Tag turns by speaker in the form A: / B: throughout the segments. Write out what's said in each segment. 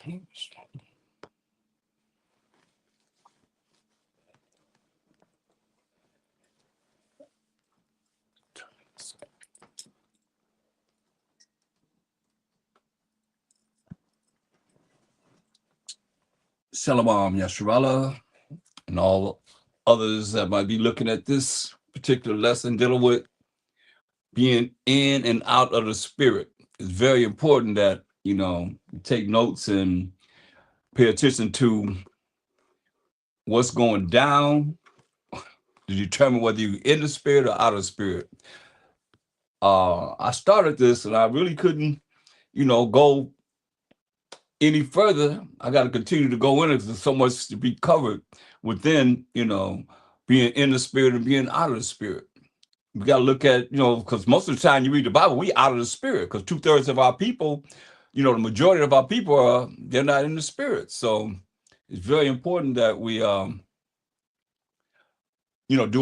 A: Shalom Yasharala and all others that might be looking at this particular lesson dealing with being in and out of the spirit. It's very important that, you take notes and pay attention to what's going down to determine whether you're in the spirit or out of the spirit. I started this and I really couldn't, go any further. I got to continue to go in it. There's so much to be covered within, being in the spirit and being out of the spirit. We got to look at, because most of the time you read the Bible, we out of the spirit because 2/3 of our people, the majority of our people they're not in the spirit. So it's very important that we, do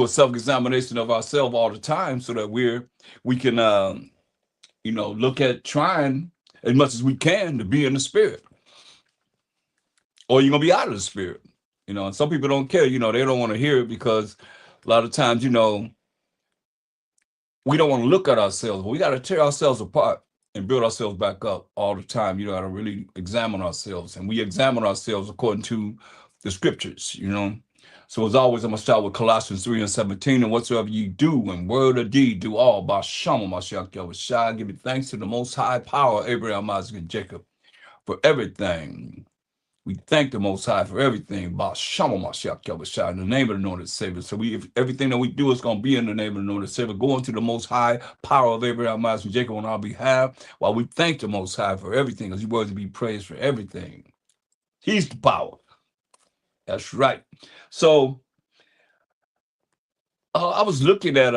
A: a self-examination of ourselves all the time so that we can, look at trying as much as we can to be in the spirit, or you're gonna be out of the spirit. And some people don't care. They don't want to hear it because a lot of times, we don't want to look at ourselves, but we got to tear ourselves apart and build ourselves back up all the time. You got to really examine ourselves, and we examine ourselves according to the scriptures. So as always, I'm gonna start with Colossians 3:17, and whatsoever you do in word or deed, do all by Shama Mashiach Yahushua. Give you thanks to the Most High Power, Abraham, Isaac, and Jacob, for everything. We thank the Most High for everything. By Shama Mashiach Yahushua, in the name of the Lord and Savior. So if everything that we do is going to be in the name of the Lord and Savior, going to the Most High power of Abraham, Isaac, and Jacob on our behalf, while we thank the Most High for everything, because He worthy to be praised for everything. He's the power. That's right. So I was looking at,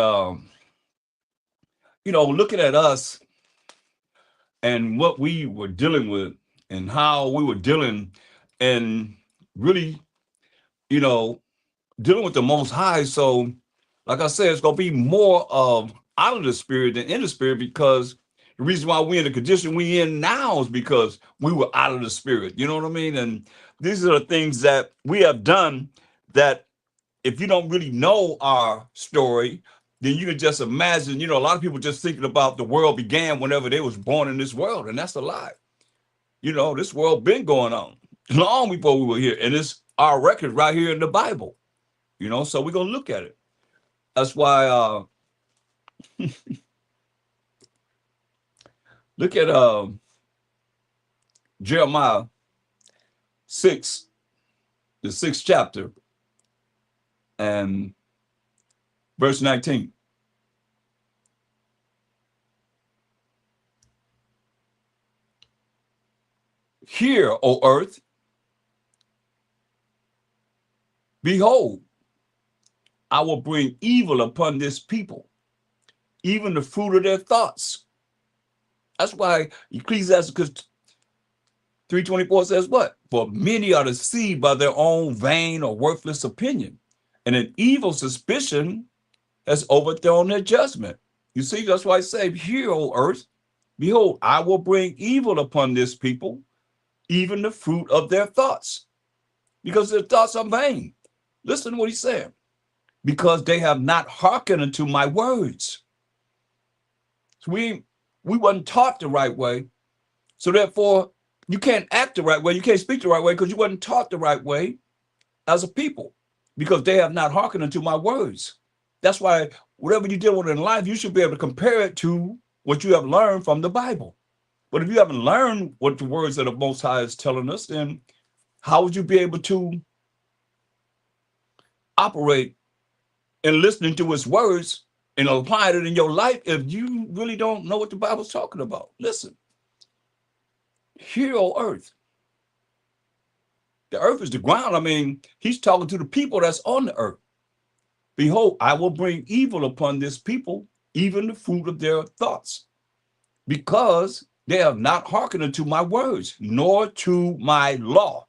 A: looking at us and what we were dealing with and how we were dealing, and really, dealing with the Most High. So, like I said, it's going to be more of out of the spirit than in the spirit, because the reason why we're in the condition we in now is because we were out of the spirit. You know what I mean? And these are the things that we have done that if you don't really know our story, then you can just imagine, a lot of people just thinking about the world began whenever they was born in this world. And that's a lie. This world been going on long before we were here. And it's our record right here in the Bible. So we're going to look at it. That's why look at Jeremiah 6, the 6th chapter, and verse 19. Hear, O earth, behold, I will bring evil upon this people, even the fruit of their thoughts. That's why Ecclesiastes 3:24 says what? For many are deceived by their own vain or worthless opinion, and an evil suspicion has overthrown their judgment. You see, that's why I say, hear, O earth, behold, I will bring evil upon this people, even the fruit of their thoughts, because their thoughts are vain. Listen to what he's saying. Because they have not hearkened unto my words. So we wasn't taught the right way. So therefore, you can't act the right way. You can't speak the right way because you wasn't taught the right way as a people, because they have not hearkened unto my words. That's why whatever you deal with in life, you should be able to compare it to what you have learned from the Bible. But if you haven't learned what the words of the Most High is telling us, then how would you be able to operate in listening to His words and applying it in your life if you really don't know what the Bible's talking about? Listen, hear, O earth. The earth is the ground. I mean, he's talking to the people that's on the earth. Behold, I will bring evil upon this people, even the fruit of their thoughts, because they have not hearkened unto my words, nor to my law.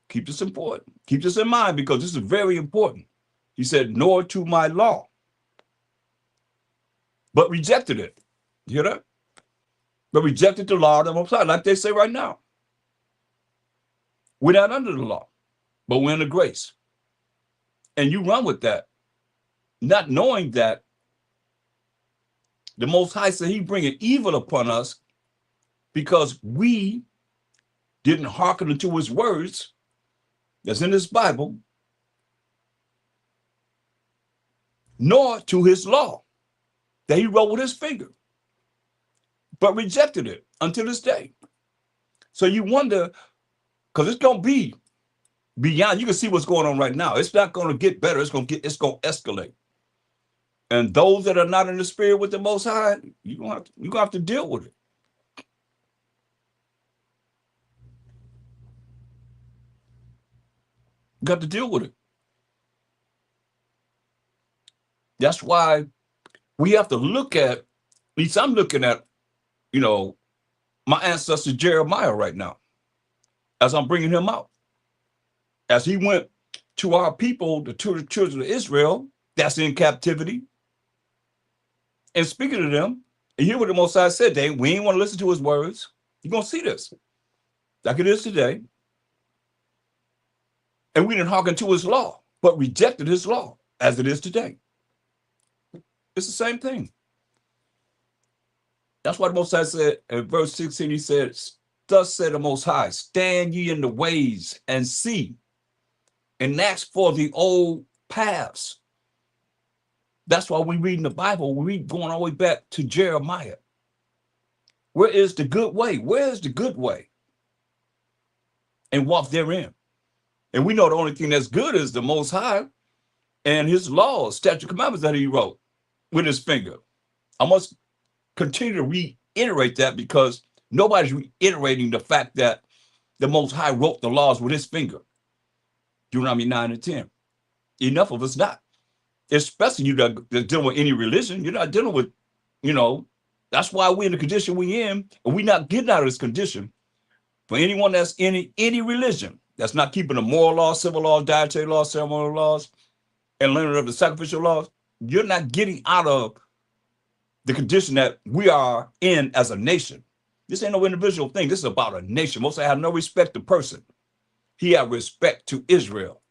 A: Keep this important. Keep this in mind, because this is very important. He said, nor to my law, but rejected it. You hear that? But rejected the law of the Most High, like they say right now. We're not under the law, but we're under grace. And you run with that, not knowing that the Most High said he bringing evil upon us because we didn't hearken unto his words that's in this Bible, nor to his law that he wrote with his finger, but rejected it until this day. So you wonder, because it's going to be beyond, you can see what's going on right now. It's not going to get better. It's going to escalate. And those that are not in the spirit with the Most High, you're going to have to deal with it. You got to deal with it. That's why we have to look at least I'm looking at, my ancestor Jeremiah right now, as I'm bringing him out. As he went to our people, the children of Israel, that's in captivity, and speaking to them, and hear what the Most High said, we ain't want to listen to his words. You're going to see this, like it is today. And we didn't hearken to his law, but rejected his law, as it is today. It's the same thing. That's why the Most High said in verse 16, he said, thus said the Most High, stand ye in the ways and see, and ask for the old paths. That's why we read in the Bible, we read going all the way back to Jeremiah. Where is the good way? Where is the good way? And walk therein. And we know the only thing that's good is the Most High and his laws, statute, commandments that he wrote with his finger. I must continue to reiterate that because nobody's reiterating the fact that the Most High wrote the laws with his finger. Deuteronomy 9 and 10. Enough of us not. Especially you that dealing with any religion. You're not dealing with, that's why we're in the condition we're in, and we're not getting out of this condition. For anyone that's in any religion, that's not keeping the moral laws, civil laws, dietary laws, ceremonial laws, and learning of the sacrificial laws, you're not getting out of the condition that we are in as a nation. This ain't no individual thing. This is about a nation. Most have no respect to person. He had respect to Israel.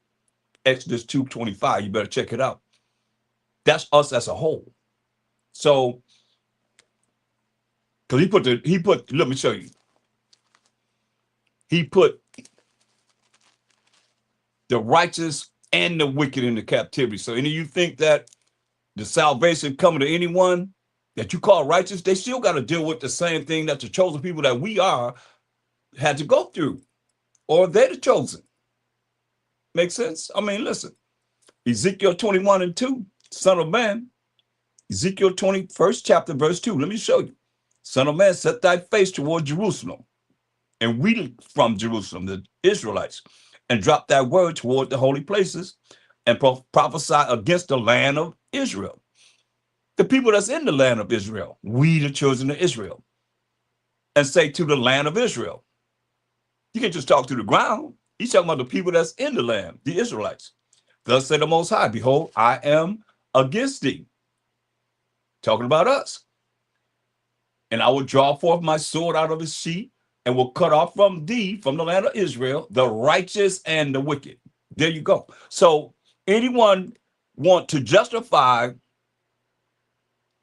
A: Exodus 2:25. You better check it out. That's us as a whole. So, because he put, let me show you. He put the righteous and the wicked into captivity. So any of you think that the salvation coming to anyone that you call righteous, they still got to deal with the same thing that the chosen people that we are had to go through, or they're the chosen. Make sense? I mean, listen, Ezekiel 21 and 2, son of man, Ezekiel 21st chapter, verse 2. Let me show you. Son of man, set thy face toward Jerusalem, and we from Jerusalem, the Israelites, and drop thy word toward the holy places, and prophesy against the land of Israel. The people that's in the land of Israel, we the children of Israel, and say to the land of Israel. You can't just talk to the ground. He's talking about the people that's in the land, the Israelites. Thus said the Most High, behold, I am against thee. Talking about us. And I will draw forth my sword out of his sheath, and will cut off from thee, from the land of Israel, the righteous and the wicked. There you go. So anyone want to justify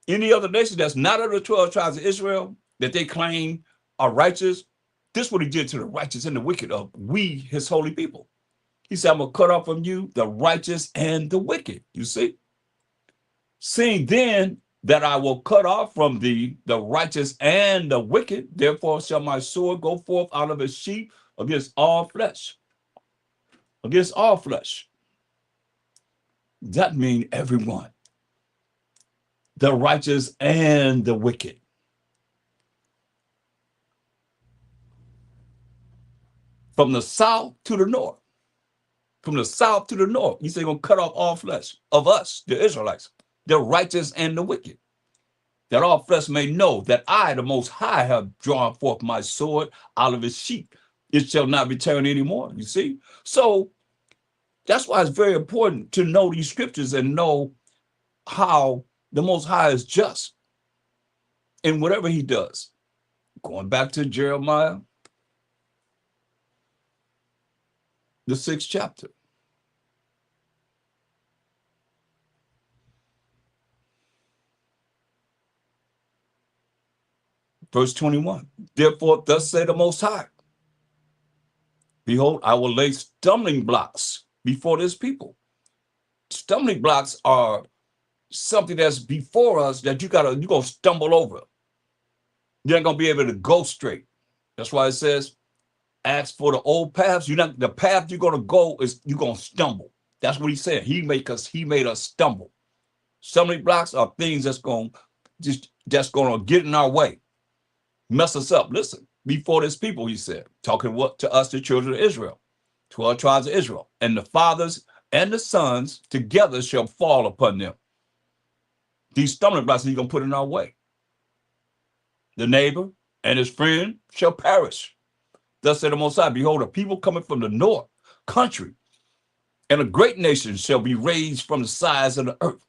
A: any other nation that's not of the 12 tribes of Israel that they claim are righteous, this is what he did to the righteous and the wicked of we, his holy people. He said, I'm going to cut off from you the righteous and the wicked. You see? Seeing then that I will cut off from thee the righteous and the wicked, therefore shall my sword go forth out of his sheath against all flesh. Against all flesh. That means everyone. The righteous and the wicked. From the south to the north. From the south to the north. He said, going to cut off all flesh of us, the Israelites, the righteous and the wicked. That all flesh may know that I, the Most High, have drawn forth my sword out of his sheath. It shall not return anymore, you see? So that's why it's very important to know these scriptures and know how the Most High is just in whatever he does. Going back to Jeremiah the 6th chapter. Verse 21. Therefore, thus say the Most High, behold, I will lay stumbling blocks before this people. Stumbling blocks are something that's before us that you're gonna stumble over. You're not gonna be able to go straight. That's why it says, ask for the old paths. The path you're gonna go is you're gonna stumble. That's what he said. He made us stumble. Stumbling blocks are things that's gonna get in our way, mess us up. Listen, before this people, he said, talking to us, the children of Israel, 12 tribes of Israel, and the fathers and the sons together shall fall upon them. These stumbling blocks he's gonna put in our way. The neighbor and his friend shall perish. Thus said the Most High, behold, a people coming from the north country, and a great nation shall be raised from the sides of the earth.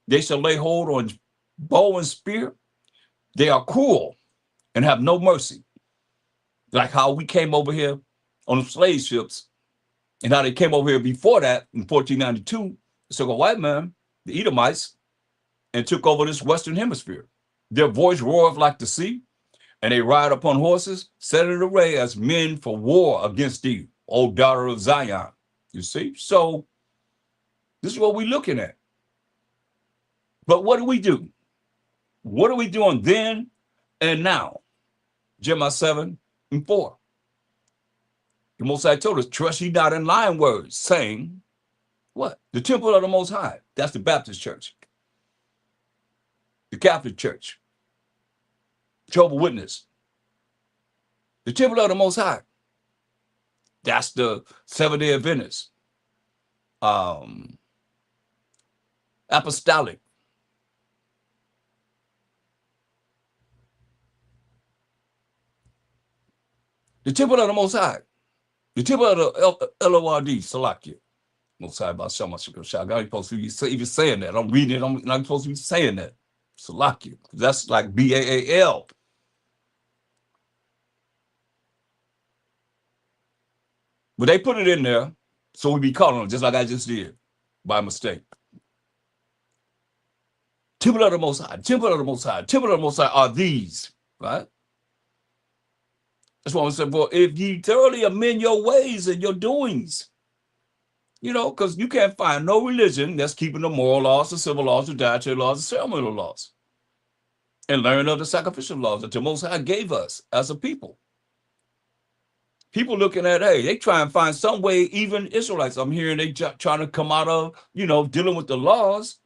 A: They shall lay hold on bow and spear. They are cruel and have no mercy. Like how we came over here on the slave ships, and how they came over here before that in 1492. So a white man, the Edomites, and took over this Western hemisphere. Their voice roareth like the sea, and they ride upon horses, set in array as men for war against thee, O daughter of Zion. You see? So this is what we're looking at. But what do we do? What are we doing then and now? Jeremiah 7:4. The Most High told us, trust ye not in lying words, saying, what? The temple of the Most High. That's the Baptist church. The Catholic Church. Jehovah's Witness. The temple of the Most High. That's the Seventh-day Adventists. Apostolic. The temple of the Most High. The temple of the L-O-R-D, Salakia. Most High about Shama Shaka. I ain't supposed to be even saying that. I'm reading it. I'm not supposed to be saying that. Salakia. That's like B-A-A-L. But they put it in there, so we be calling them just like I just did by mistake. Temple of the Most High, temple of the Most High, temple of the Most High are these, right? That's why I said, well, if ye thoroughly amend your ways and your doings, you know, because you can't find no religion that's keeping the moral laws, the civil laws, the dietary laws, the ceremonial laws, and learn of the sacrificial laws that the Most High gave us as a people. People looking at, hey, they try and find some way, even Israelites, I'm hearing they trying to come out of, you know, dealing with the laws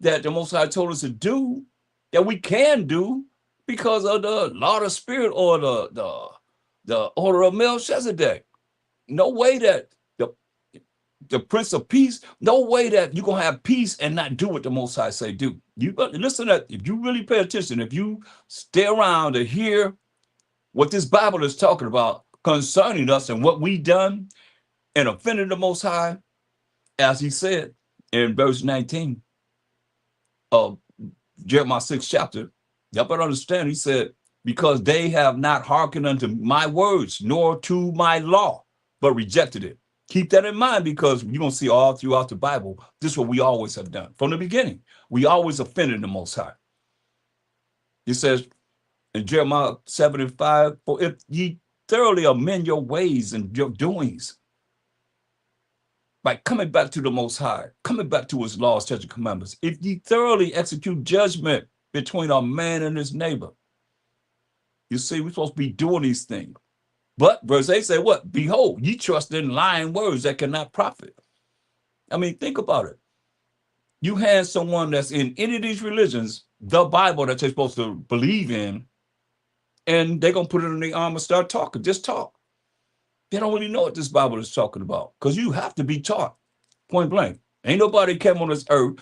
A: that the Most High told us to do, that we can do because of the law of the spirit or the order of Melchizedek. No way that the Prince of Peace, no way that you're going to have peace and not do what the Most High say do. You listen to that. If you really pay attention, if you stay around to hear what this Bible is talking about concerning us and what we done and offended the Most High, as he said in verse 19 of Jeremiah 6th chapter, y'all better understand, he said, because they have not hearkened unto my words, nor to my law, but rejected it. Keep that in mind, because you're going to see all throughout the Bible, this is what we always have done. From the beginning, we always offended the Most High. It says in Jeremiah 7:5, for if ye thoroughly amend your ways and your doings, by coming back to the Most High, coming back to his laws, statutes, and commandments, if ye thoroughly execute judgment between a man and his neighbor. You see, we're supposed to be doing these things. But verse 8 say what? Behold, ye trust in lying words that cannot profit. I mean, think about it. You hand someone that's in any of these religions the Bible that they're supposed to believe in, and they're going to put it in their arm and start talking. Just talk. They don't really know what this Bible is talking about, because you have to be taught, point blank. Ain't nobody came on this earth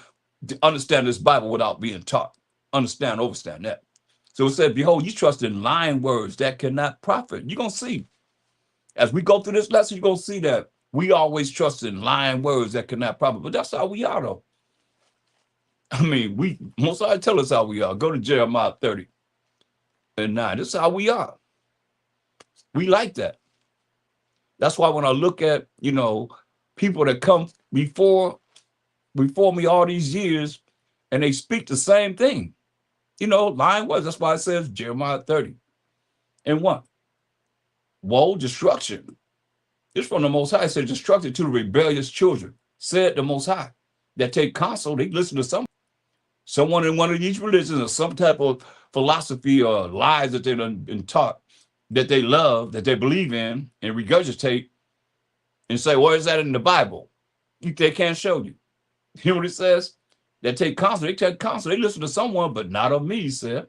A: to understand this Bible without being taught. Understand, overstand that. So it said, behold, you trust in lying words that cannot profit. You're going to see. As we go through this lesson, you're going to see that we always trust in lying words that cannot profit. But that's how we are, though. I mean, Most High tell us how we are. Go to Jeremiah 30:9. This is how we are. We like that. That's why when I look at, people that come before me all these years, and they speak the same thing, lying words. That's why it says Jeremiah 30 and 1. Woe, destruction. It's from the Most High. It said destruction to the rebellious children, said the Most High. That take counsel, they listen to someone in one of these religions or some type of philosophy or lies that they've been taught, that they love, that they believe in, and regurgitate and say, where is that in the Bible? They can't show you. You know what it says? They take counsel. They listen to someone, but not of me, he said.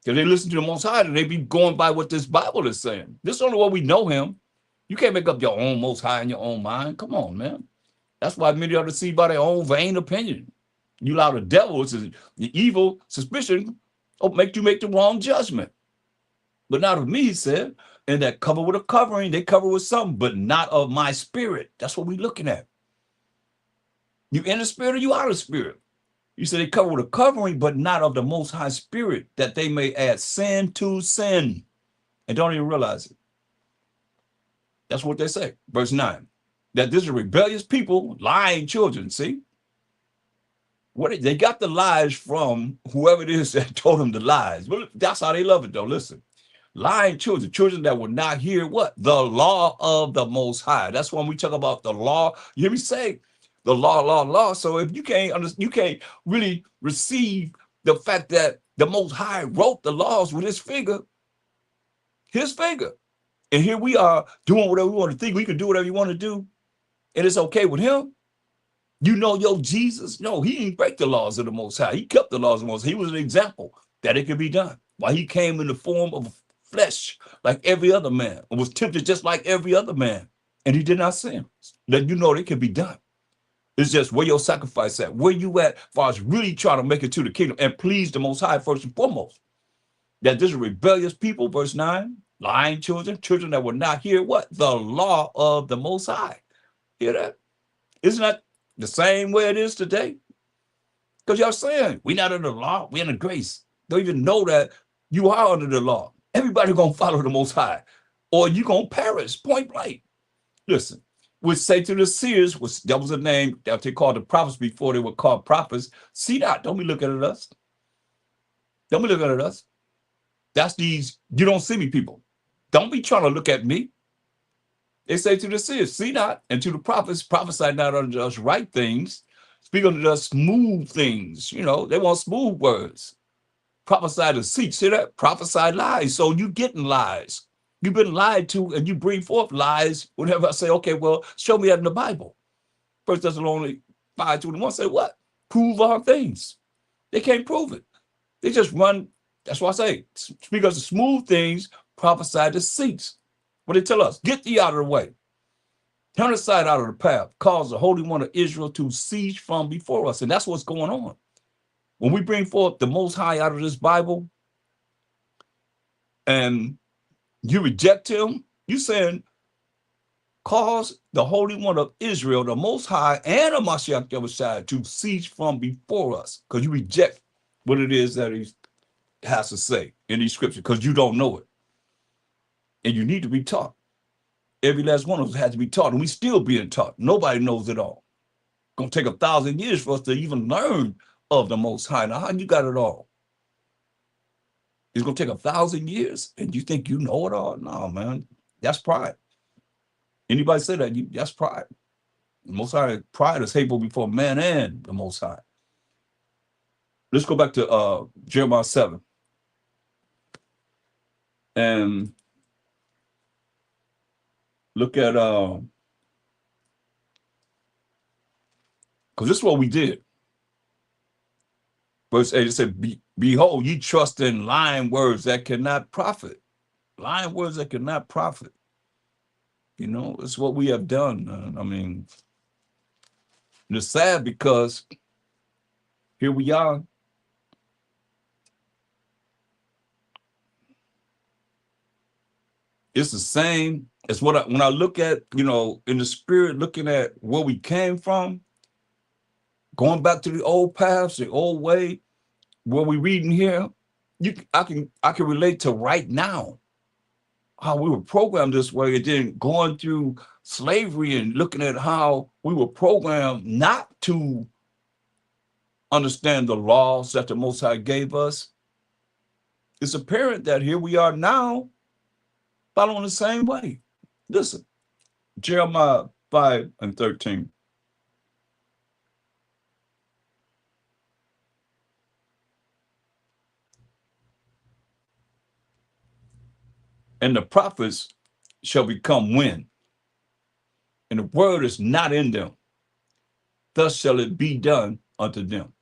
A: Because they listen to the Most High and they be going by what this Bible is saying. This is only what we know him. You can't make up your own Most High in your own mind. Come on, man. That's why many are deceived by their own vain opinion. You allow the devil, which is the evil suspicion, make you make the wrong judgment. But not of me, he said. And that cover with a covering, they cover with something, but not of my spirit. That's what we're looking at. You in the spirit or you out of the spirit? You said they cover with a covering, but not of the Most High Spirit, that they may add sin to sin and don't even realize it. That's what they say. Verse 9. That this is rebellious people, lying children. See? They got the lies from whoever it is that told them the lies. But that's how they love it, though. Listen. Lying children that will not hear what? The law of the Most High. That's when we talk about the law. You hear me say the law. So if you can't really receive the fact that the Most High wrote the laws with his finger. And here we are doing whatever we want to think. We can do whatever you want to do. And it's okay with him. Your Jesus, no, he didn't break the laws of the Most High. He kept the laws of the Most High. He was an example that it could be done. Why he came in the form of flesh like every other man and was tempted just like every other man. And he did not sin. That it can be done. It's just where your sacrifice at, where you at as far as really trying to make it to the kingdom and please the Most High first and foremost. That this is rebellious people, verse 9, lying children that will not hear what? The law of the Most High. Hear that? Isn't that the same way it is today? Because y'all saying, we're not under the law, we're under grace. Don't even know that you are under the law. Everybody gonna follow the Most High, or you gonna perish, point blank. Listen, we say to the seers, that was a name that they called the prophets before they were called prophets. See that? Don't be looking at us. Don't be looking at us. That's these you don't see me people. Don't be trying to look at me. They say to the seers, see not, and to the prophets, prophesy not unto us right things, speak unto us smooth things. They want smooth words. Prophesy deceit. See that? Prophesy lies. So you getting lies. You've been lied to and you bring forth lies. Whenever I say, okay, well, show me that in the Bible. 1 Thessalonians 5:21 say what? Prove all things. They can't prove it. They just run. That's why I say, speak of the smooth things, prophesy deceits. What they tell us, get thee out of the way. Turn aside out of the path. Cause the Holy One of Israel to cease from before us. And that's what's going on. When we bring forth the Most High out of this Bible and you reject him, you saying, cause the Holy One of Israel, the Most High, and the Mashiach Yahushua to cease from before us, because you reject what it is that he has to say in these scriptures, because you don't know it. And you need to be taught. Every last one of us has to be taught, and we still being taught. Nobody knows it all. It's going to take 1,000 years for us to even learn of the Most High. Now, how you got it all? It's going to take 1,000 years, and you think you know it all? No, man. That's pride. Anybody say that, that's pride. The Most High, pride is hateful before man and the Most High. Let's go back to Jeremiah 7. And look at, because this is what we did. Verse 8, it said, behold, ye trust in lying words that cannot profit. Lying words that cannot profit. It's what we have done. I mean, it's sad because here we are. It's the same as when I look at, in the spirit, looking at where we came from, going back to the old paths, the old way, what we reading here, I can relate to right now. how we were programmed this way, and then going through slavery and looking at how we were programmed not to understand the laws that the Most High gave us, it's apparent that here we are now following the same way. Listen, Jeremiah 5:13. And the prophets shall become wind, and the word is not in them. Thus shall it be done unto them.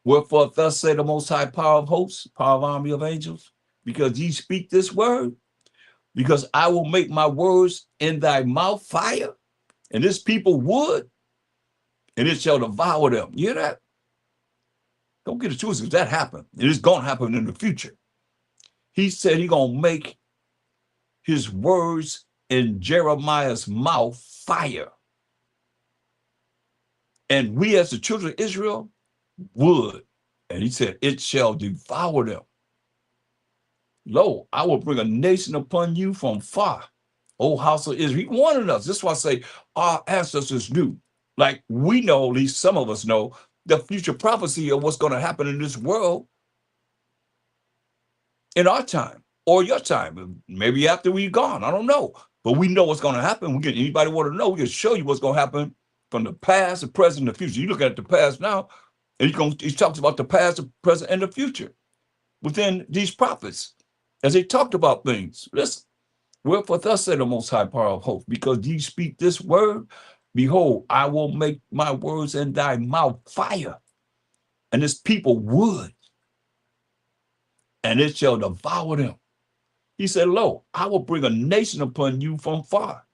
A: Wherefore, thus say the Most High power of hosts, power of army of angels, because ye speak this word, because I will make my words in thy mouth fire, and this people wood, and it shall devour them. You hear that? Don't get it twisted, because that happened. It is going to happen in the future. He said he going to make his words in Jeremiah's mouth fire. And we as the children of Israel would. And he said, it shall devour them. Lo, I will bring a nation upon you from far, O house of Israel. He wanted us. This is why I say our ancestors knew. Like we know, at least some of us know, the future prophecy of what's going to happen in this world in our time or your time. Maybe after we're gone. I don't know. But we know what's going to happen. We can, anybody want to know, we can show you what's going to happen from the past, the present, and the future. You look at the past now, and he talks about the past, the present, and the future within these prophets as they talked about things. Listen, wherefore thus said the Most High power of hope, because ye speak this word, behold, I will make my words in thy mouth fire, and this people wood, and it shall devour them. He said, lo, I will bring a nation upon you from far,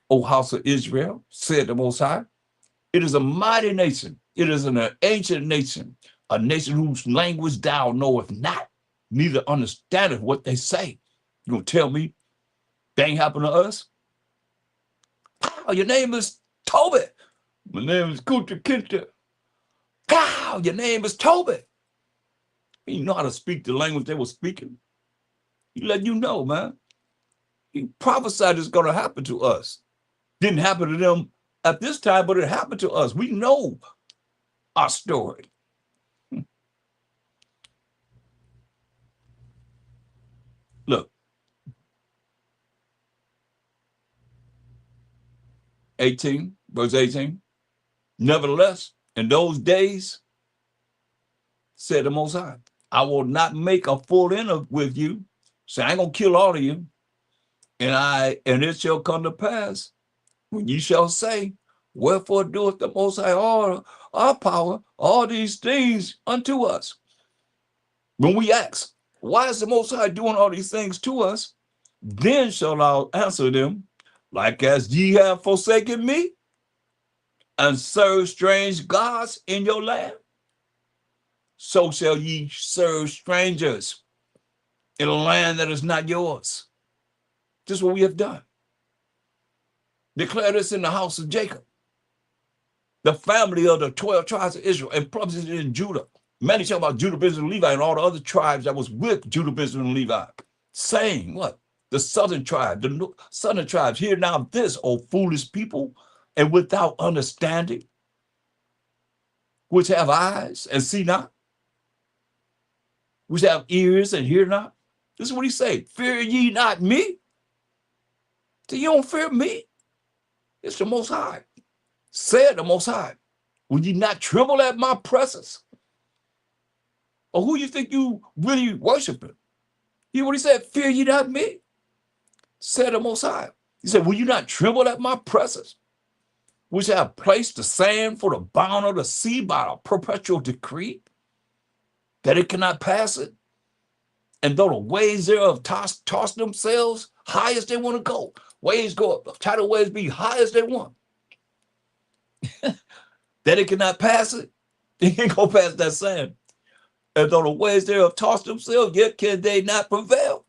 A: O house of Israel, said the Most High. It is a mighty nation. It is an ancient nation, a nation whose language thou knoweth not, neither understandeth what they say. You gonna tell me they ain't happened to us? Oh, your name is Tobit. My name is Kunta Kinte. God, your name is Tobit. You know how to speak the language they were speaking. He let you know, man. He prophesied it's gonna happen to us. Didn't happen to them at this time, but it happened to us. We know our story. Look, 18, verse 18. Nevertheless, in those days, said the Most High, I will not make a full end with you. So I ain't gonna kill all of you. And it shall come to pass when you shall say, wherefore doeth the Most High all our power, all these things unto us? When we ask, why is the Most High doing all these things to us? Then shall I answer them, like as ye have forsaken me and serve strange gods in your land, so shall ye serve strangers in a land that is not yours. This is what we have done. Declare this in the house of Jacob, the family of the 12 tribes of Israel, and prophets in Judah. Many talk about Judah, Benjamin, and Levi, and all the other tribes that was with Judah, Benjamin, and Levi, saying what? The southern tribe, the southern tribes, hear now this, O foolish people, and without understanding, which have eyes and see not, which have ears and hear not. This is what he say, fear ye not me. So you don't fear me. It's the Most High. Said the Most High. Will ye not tremble at my presence? Or who you think you really worshiping? You know what he said? Fear ye not me. Said the Most High. He said, will you not tremble at my presence, which have placed the sand for the bound of the sea by a perpetual decree, that it cannot pass it? And though the waves thereof toss themselves high as they want to go, waves go up, tidal waves be high as they want, that it cannot pass it, they can't go past that sand. And though the waves thereof toss themselves, yet can they not prevail.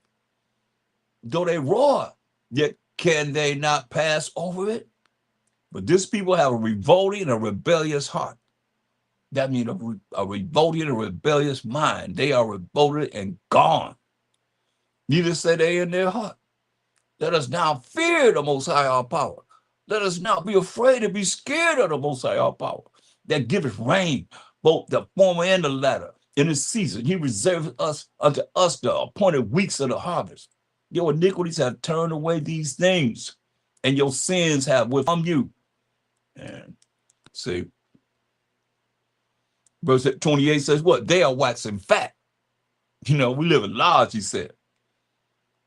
A: Though they roar, yet can they not pass over it. But this people have a revolting and a rebellious heart. That means a revolting and rebellious mind. They are revolted and gone. Neither say they in their heart, Let us now fear the Most High our power. Let us not be afraid to be scared of the Most High our power, that giveth rain, both the former and the latter. In his season, he reserved us unto us the appointed weeks of the harvest. Your iniquities have turned away these things, and your sins have withdrawn you. And see, verse 28 says what? They are waxing fat. You know, we live in large, he said.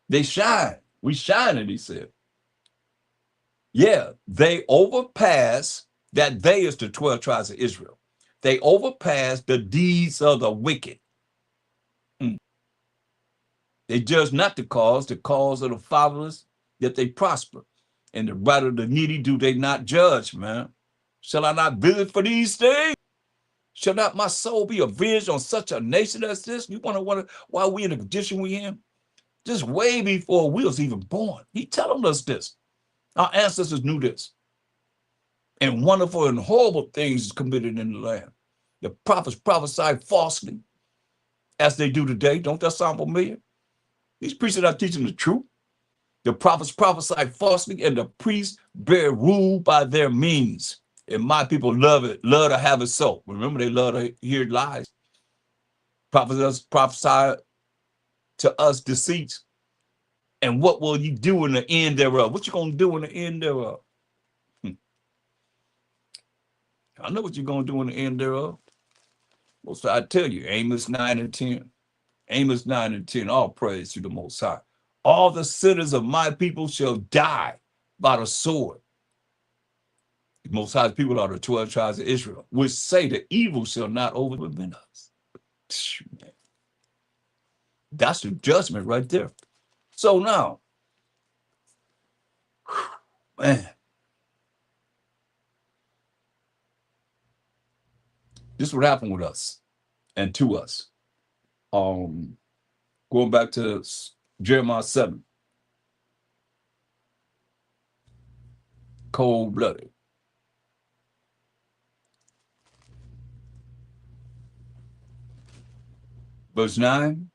A: They shine. We shining, he said. Yeah, they overpass, that they is the 12 tribes of Israel. They overpass the deeds of the wicked. They judge not the cause of the fatherless, that they prosper. And the right of the needy do they not judge, man. Shall I not visit for these things? Shall not my soul be avenged on such a nation as this? You want to wonder why we in the condition we in? Just way before we was even born. He telling us this. Our ancestors knew this. And wonderful and horrible things is committed in the land. The prophets prophesied falsely, as they do today. Don't that sound familiar? These priests are not teaching the truth. The prophets prophesied falsely, and the priests bear rule by their means. And my people love it, love to have it so. Remember, they love to hear lies. Prophets prophesy to us deceits. And what will you do in the end thereof? What you gonna do in the end thereof? I know what you're gonna do in the end thereof. Well, so I tell you, Amos 9 and 10. Amos 9 and 10, all praise to the Most High. All the sinners of my people shall die by the sword. The Most High's people are the 12 tribes of Israel, which say the evil shall not overwhelm us. That's the judgment right there. So now, man, this is what happened with us and to us. Going back to Jeremiah 7. Cold-blooded. Verse 9.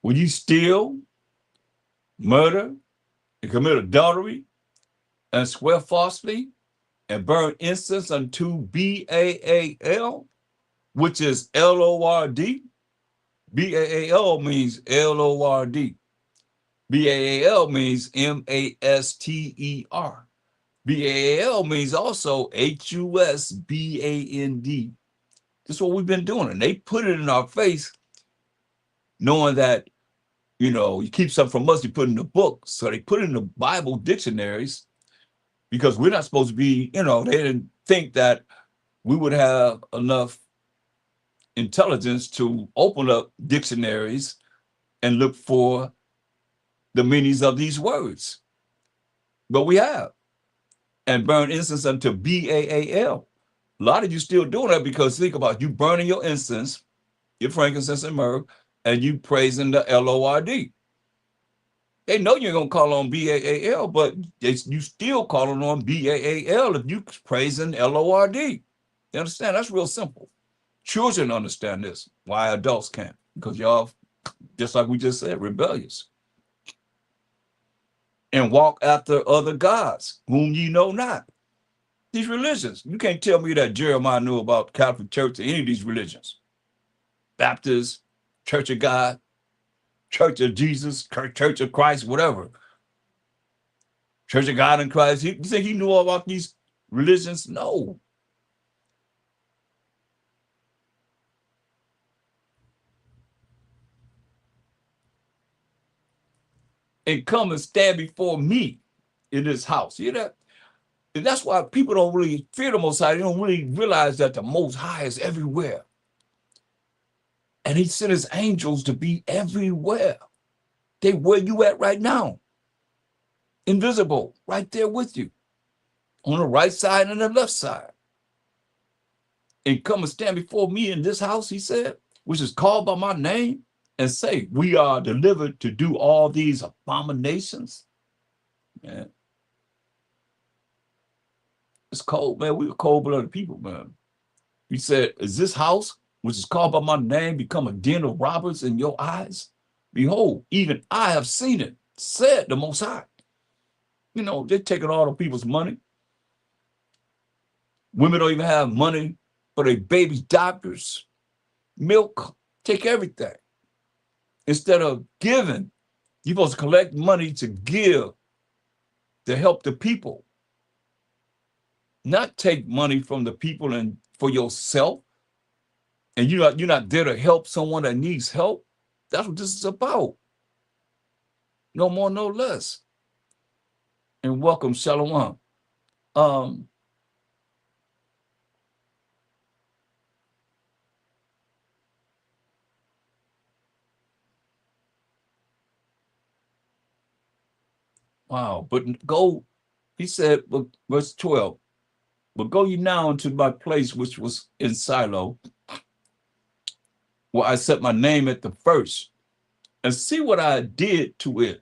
A: Will you steal, murder, and commit adultery, and swear falsely, and burn incense unto Baal, which is Lord? Baal means Lord. Baal means Master. Baal means also Husband. This is what we've been doing. And they put it in our face, knowing that, you know, you keep something from us, you put it in the book. So they put it in the Bible dictionaries, because we're not supposed to be, you know, they didn't think that we would have enough intelligence to open up dictionaries and look for the meanings of these words. But we have. And burn incense unto Baal. A lot of you still doing that, because think about it, you burning your incense, your frankincense and myrrh, and you praising the Lord. They know you're going to call on Baal, but you still calling on Baal if you praising Lord. You understand? That's real simple. Children understand this. Why adults can't? Because y'all, just like we just said, rebellious. And walk after other gods, whom ye know not. These religions. You can't tell me that Jeremiah knew about Catholic Church or any of these religions. Baptist, Church of God, Church of Jesus, Church of Christ, whatever. Church of God in Christ. You think he knew all about these religions? No. And come and stand before me in this house. You know that? And that's why people don't really fear the Most High. They don't really realize that the Most High is everywhere. And he sent his angels to be everywhere. They where you at right now. Invisible, right there with you. On the right side and the left side. And come and stand before me in this house, he said, which is called by my name, and say, we are delivered to do all these abominations. Man. It's cold, man. We were cold-blooded people, man. He said, is this house, which is called by my name, become a den of robbers in your eyes? Behold, even I have seen it, said the Most High. You know, they're taking all the people's money. Women don't even have money for their baby's doctors, milk, take everything. Instead of giving, you're supposed to collect money to give, to help the people. Not take money from the people and for yourself. And you're not there to help someone that needs help. That's what this is about. No more, no less. And welcome, Shalom. Wow, but go, he said, verse 12, but go ye now into my place which was in Shiloh, where I set my name at the first, and see what I did to it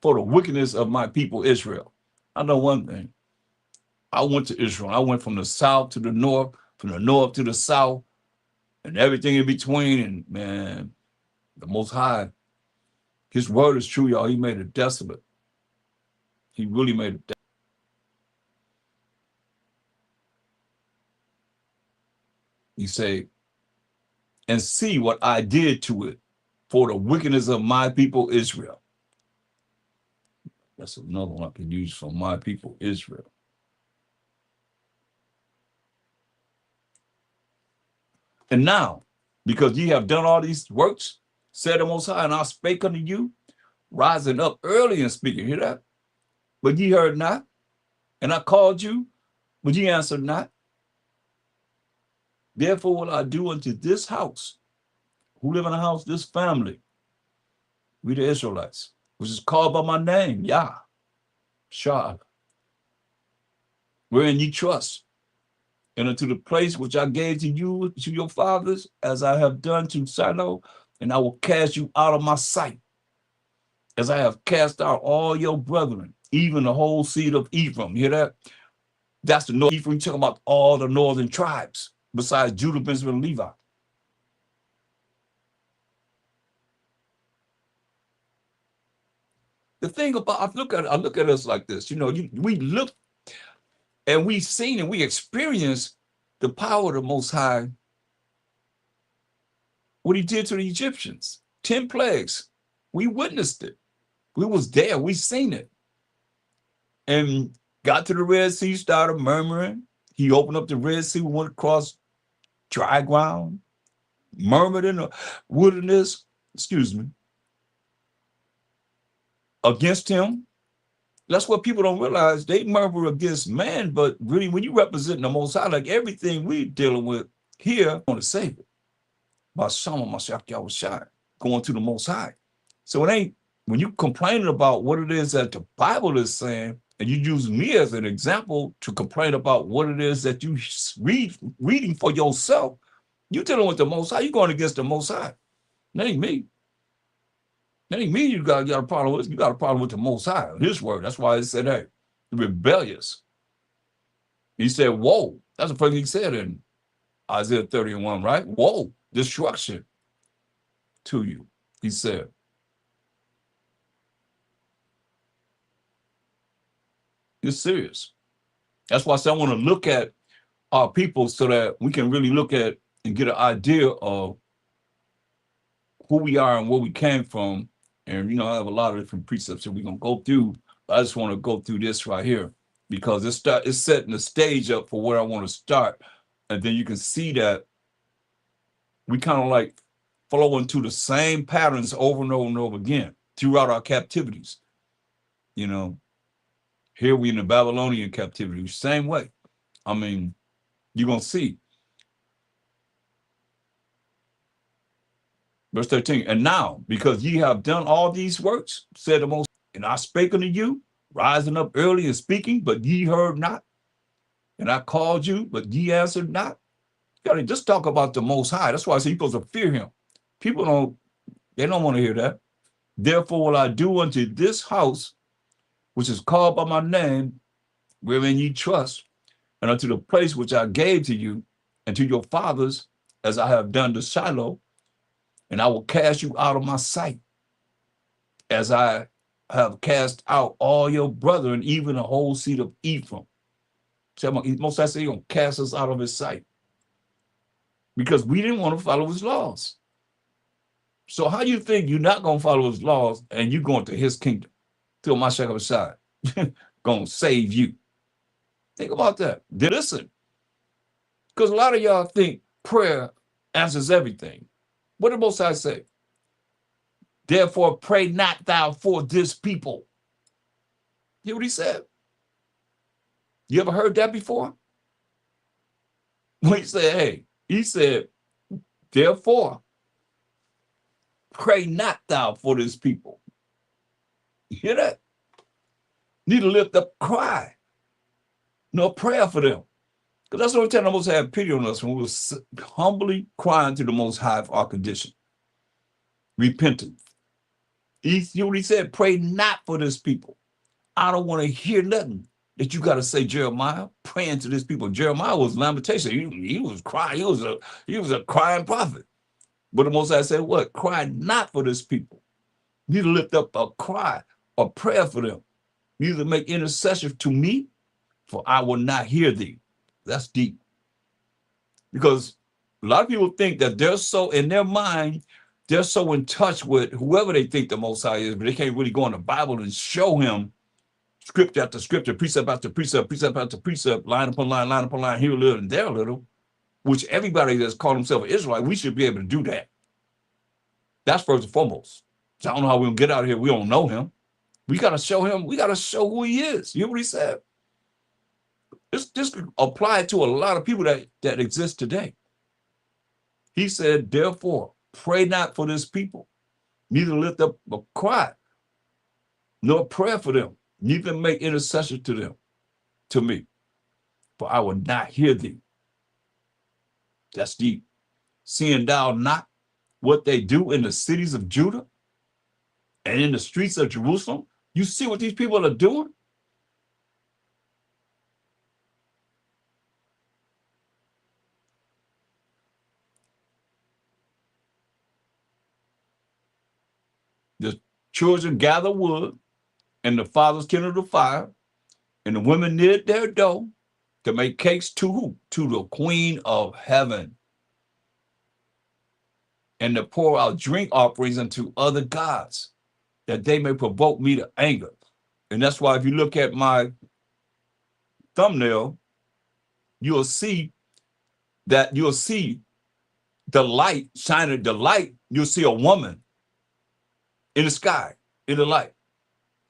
A: for the wickedness of my people Israel. I know one thing. I went to Israel. I went from the south to the north, from the north to the south, and everything in between. And man, the Most High, his word is true, y'all. He made it desolate. He really made it desolate. He said, and see what I did to it for the wickedness of my people Israel. That's another one I can use for my people Israel. And now, because ye have done all these works, said the Most High, and I spake unto you, rising up early and speaking. Hear that? But ye heard not, and I called you, but ye answered not. Therefore will I do unto this house, who live in a house, this family, we the Israelites, which is called by my name, Yah, Shah, wherein ye trust, and unto the place which I gave to you, to your fathers, as I have done to Shiloh, and I will cast you out of my sight, as I have cast out all your brethren, even the whole seed of Ephraim. You hear that? That's the north. Ephraim, talking about all the northern tribes, besides Judah, Benjamin, and Levi. The thing about, I look at us like this, you know, we look and we've seen and we experienced the power of the Most High, what he did to the Egyptians, 10 plagues. We witnessed it. We was there, we seen it. And got to the Red Sea, started murmuring. He opened up the Red Sea, went across dry ground, murmured in the wilderness, against him. That's what people don't realize. They murmur against man, but really when you represent the Most High, like everything we're dealing with here, I want to save it. By Shama Mashiach Yahushua, going to the Most High. So it ain't, when you complaining about what it is that the Bible is saying, and you use me as an example to complain about what it is that you reading for yourself, you dealing with the Most High, you going against the Most High. That ain't me. That ain't me you got a problem with. You got a problem with the Most High, his word. That's why it said, hey, rebellious. He said, woe. That's the first thing he said in Isaiah 31, right? Woe, destruction to you, he said. It's serious. That's why I said I want to look at our people so that we can really look at and get an idea of who we are and where we came from. And, you know, I have a lot of different precepts that we're going to go through. I just want to go through this right here because it's setting the stage up for where I want to start. And then you can see that we kind of like flow into the same patterns over and over and over again throughout our captivities. You know, here we in the Babylonian captivity, same way. I mean, you're going to see. Verse 13, and now, because ye have done all these works, said the Most, and I spake unto you, rising up early and speaking, but ye heard not. And I called you, but ye answered not. You gotta just talk about the Most High. That's why I say you're supposed to fear him. People they don't want to hear that. Therefore will I do unto this house, which is called by my name, wherein ye trust, and unto the place which I gave to you and to your fathers, as I have done to Shiloh, and I will cast you out of my sight, as I have cast out all your brethren, even the whole seed of Ephraim. So most I say, he's going to cast us out of his sight because we didn't want to follow his laws. So how you think you're not going to follow his laws and you're going to his kingdom? Till Mashiach Hashai going to save you. Think about that. Listen, because a lot of y'all think prayer answers everything. What did Most High say? Therefore, pray not thou for this people. Hear what he said? You ever heard that before? When he said, hey, he said, therefore, pray not thou for this people. You hear that? Need to lift up a cry, no prayer for them. Because that's the only time the Most High had pity on us, when we were humbly crying to the Most High for our condition. Repentance. You know what he said? Pray not for this people. I don't want to hear nothing that you got to say, Jeremiah, praying to this people. Jeremiah was lamentation. He was crying. He was a crying prophet. But the Most High said, what? Cry not for this people. You need to lift up a cry or prayer for them. You need to make intercession to me, for I will not hear thee. That's deep. Because a lot of people think that they're so in their mind, they're so in touch with whoever they think the Most High is, but they can't really go in the Bible and show him scripture after scripture, precept after precept, precept after precept, line upon line, here a little and there a little, which everybody that's called himself an Israelite, we should be able to do that. That's first and foremost. So I don't know how we're going to get out of here. We don't know him. We got to show him. We got to show who he is. You hear what he said? This could apply to a lot of people that exist today. He said, therefore, pray not for this people, neither lift up a cry, nor prayer for them, neither make intercession to them, to me, for I will not hear thee. That's deep. Seeing thou not what they do in the cities of Judah and in the streets of Jerusalem? You see what these people are doing? The children gather wood, and the fathers kindle the fire, and the women knit their dough to make cakes to who? To the Queen of Heaven. And to pour out drink offerings unto other gods, that they may provoke me to anger. And that's why if you look at my thumbnail, you'll see the light shining, the light, you'll see a woman in the sky, in the light.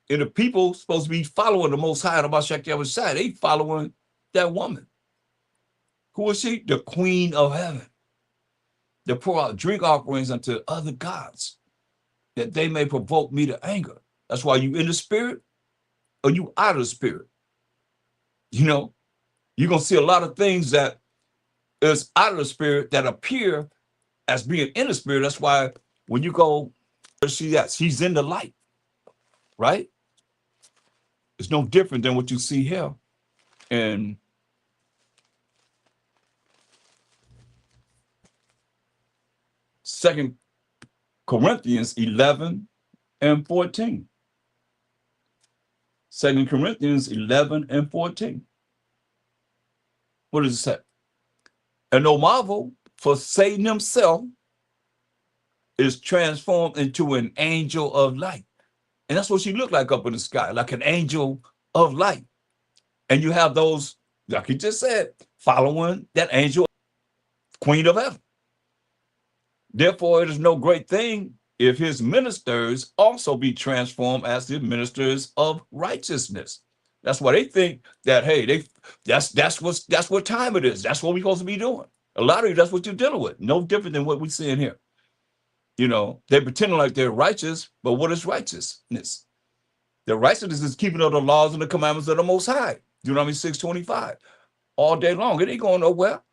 A: And the people supposed to be following the Most High, about Shekhavah Shai. They following that woman. Who is she? The Queen of Heaven. They pour out drink offerings unto other gods, that they may provoke me to anger. That's why you in the spirit or you out of the spirit. You know, you're going to see a lot of things that is out of the spirit that appear as being in the spirit. That's why when you go, where's she at? She's in the light, right? It's no different than what you see here. And Second Corinthians 11 and 14. 2 Corinthians 11 and 14. What does it say? And no marvel, for Satan himself is transformed into an angel of light. And that's what she looked like up in the sky, like an angel of light. And you have those, like he just said, following that angel, Queen of Heaven. Therefore, it is no great thing if his ministers also be transformed as the ministers of righteousness. That's why they think that, hey, that's what time it is. That's what we're supposed to be doing. A lot of you, that's what you're dealing with. No different than what we see in here. You know, they're pretending like they're righteous, but what is righteousness? The righteousness is keeping of the laws and the commandments of the Most High. Deuteronomy 6:25. All day long. It ain't going nowhere.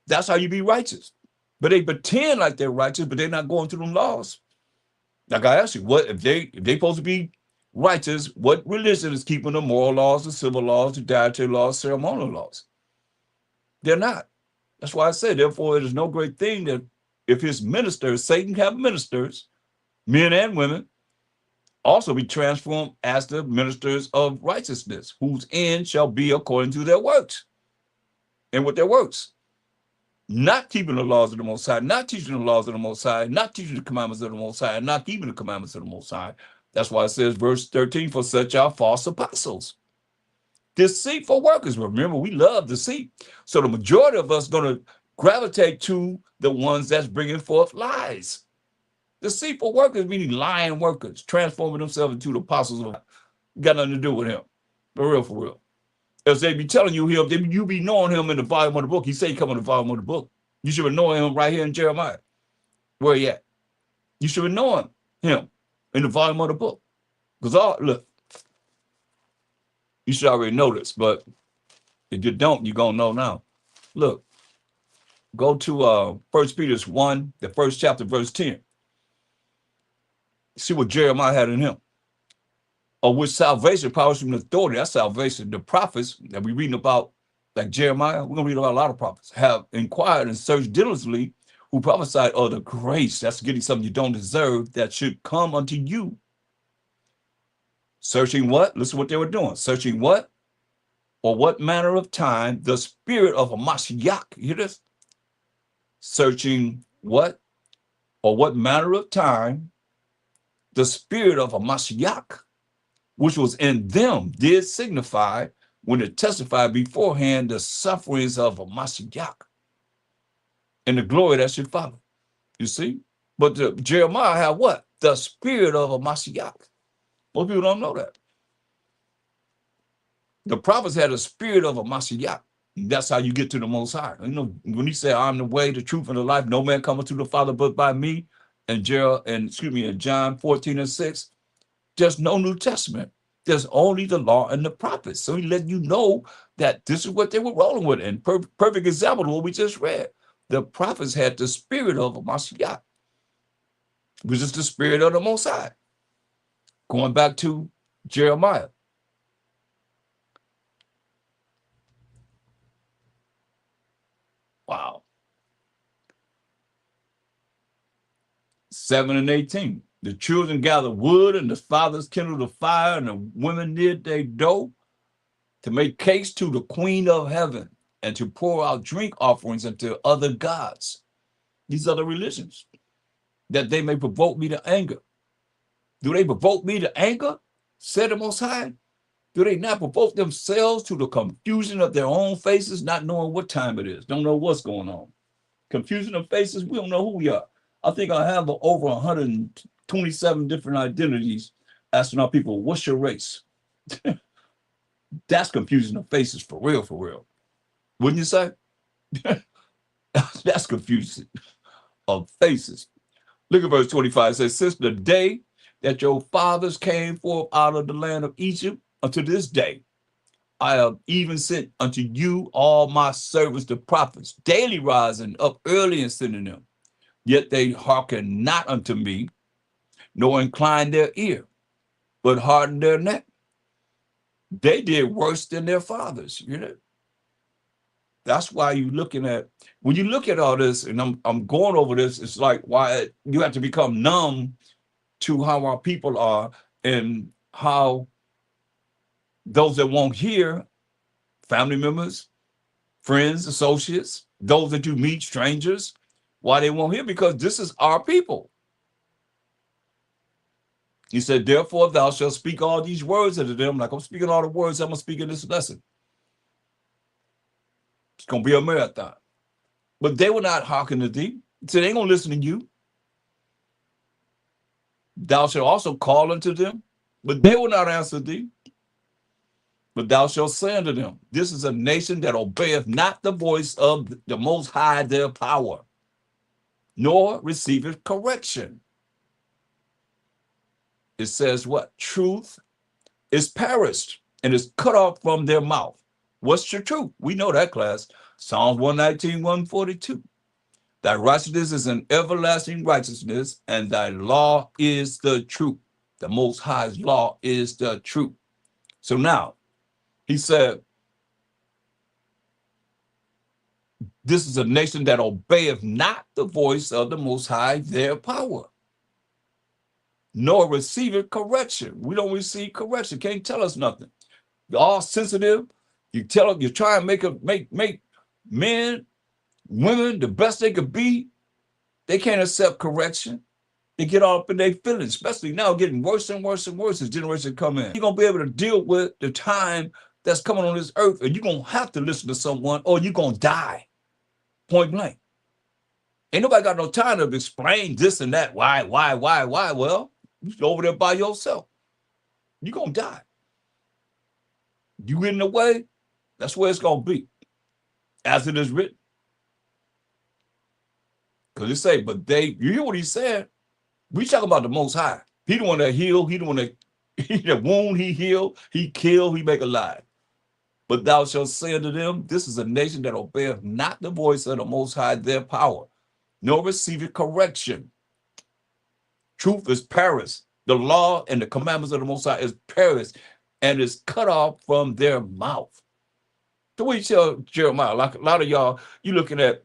A: That's how you be righteous. But they pretend like they're righteous, but they're not going through them laws. Like I asked you, what if they supposed to be righteous, what religion is keeping the moral laws, the civil laws, the dietary laws, ceremonial laws? They're not. That's why I said, therefore, it is no great thing that if his ministers, Satan have ministers, men and women, also be transformed as the ministers of righteousness, whose end shall be according to their works. And with their works, not keeping the laws of the Most High, not teaching the laws of the Most High, not teaching the commandments of the Most High, and not keeping the commandments of the Most High. That's why it says, verse 13, for such are false apostles. Deceitful workers. Remember, we love deceit. So the majority of us going to gravitate to the ones that's bringing forth lies. Deceitful workers, meaning lying workers, transforming themselves into the apostles of God. Got nothing to do with him. For real, for real. As they be telling you him, you be knowing him in the volume of the book. He say he come in the volume of the book. You should have known him right here in Jeremiah. Where he at? You should have known him in the volume of the book. Because look, you should already know this, but if you don't, you're gonna know now. Look, go to 1 Peter 1, the first chapter, verse 10. See what Jeremiah had in him. Of which salvation, powers from authority, that's salvation. The prophets that we're reading about, like Jeremiah, we're gonna read about a lot of prophets, have inquired and searched diligently, who prophesied of the grace, that's getting something you don't deserve, that should come unto you. Searching what? Listen what they were doing. Searching what? Or what manner of time the spirit of a Mashiach, you hear this? Searching what? Or what manner of time the spirit of a Mashiach, which was in them, did signify when it testified beforehand the sufferings of a Mashiach and the glory that should follow. You see? But Jeremiah had what? The spirit of a Mashiach. Most people don't know that. The prophets had a spirit of a Mashiach. That's how you get to the Most High. You know, when he said, I'm the way, the truth, and the life, no man cometh to the Father but by me, and in John 14 and 6, there's no New Testament. There's only the law and the prophets. So he let you know that this is what they were rolling with. And perfect example of what we just read. The prophets had the spirit of a Mashiach, which is the spirit of the Most High. Going back to Jeremiah. Wow. 7 and 18. The children gathered wood, and the fathers kindled a fire, and the women knit their dough to make cakes to the queen of heaven, and to pour out drink offerings unto other gods. These other religions, that they may provoke me to anger. Do they provoke me to anger? Said the Most High. Do they not provoke themselves to the confusion of their own faces, not knowing what time it is, don't know what's going on? Confusion of faces, we don't know who we are. I think I have over 127 different identities asking our people, what's your race? That's confusion of faces for real, for real. Wouldn't you say? That's confusion of faces. Look at verse 25. It says, since the day that your fathers came forth out of the land of Egypt unto this day, I have even sent unto you all my servants, the prophets, daily rising up early and sending them. Yet they hearken not unto me, nor incline their ear, but harden their neck. They did worse than their fathers, you know. That's why you're looking at, when you look at all this, and I'm going over this, it's like why you have to become numb to how our people are and how those that won't hear, family members, friends, associates, those that you meet, strangers, why they won't hear, because this is our people. He said, therefore thou shalt speak all these words unto them, like I'm speaking all the words I'm going to speak in this lesson. It's going to be a marathon. But they will not hearken to thee. So they ain't going to listen to you. Thou shalt also call unto them, but they will not answer thee. But thou shalt say unto them, this is a nation that obeyeth not the voice of the Most High their power, nor receiveth correction. It says what? Truth is perished and is cut off from their mouth. What's your truth? We know that, class. Psalms 119, 142. Thy righteousness is an everlasting righteousness, and thy law is the truth. The Most High's law is the truth. So now, he said, this is a nation that obeyeth not the voice of the Most High, their power. nor receiveth correction. We don't receive correction. Can't tell us nothing. You're all sensitive. You try and make men, women the best they could be. They can't accept correction. They get all up in their feelings, especially now getting worse and worse and worse as generations come in. You're going to be able to deal with the time that's coming on this earth, and you're going to have to listen to someone or you're going to die. Point blank. Ain't nobody got no time to explain this and that. Why? Well, you're over there by yourself. You're going to die. You get in the way, that's where it's going to be. As it is written. Because it say, but you hear what he said? We talk about the Most High. He the one that healed. He the one that the wound he healed. He killed. He make alive. But thou shalt say unto them, this is a nation that obeyeth not the voice of the Most High, their power, nor receiveth correction. Truth is perished. The law and the commandments of the Most High is perished and is cut off from their mouth. So what you tell Jeremiah, like a lot of y'all, you looking at,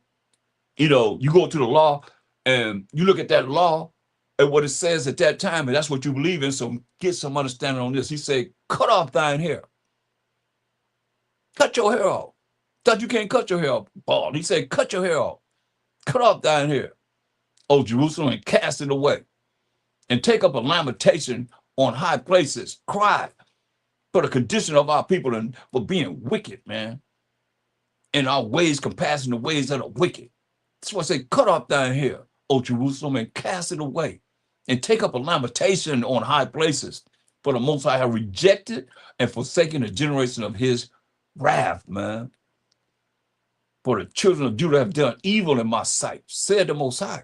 A: you go to the law and you look at that law and what it says at that time, and that's what you believe in. So get some understanding on this. He said, cut off thine hair. Cut your hair off. Thought you can't cut your hair off, bald. He said, cut your hair off. Cut off thine hair, O Jerusalem, and cast it away. And take up a lamentation on high places. Cry for the condition of our people and for being wicked, man. In our ways, compassing the ways that are wicked. That's why I say, cut off thine hair, O Jerusalem, and cast it away. And take up a lamentation on high places. For the Most High have rejected and forsaken the generation of his wrath, man. For the children of Judah have done evil in my sight, said the Most High.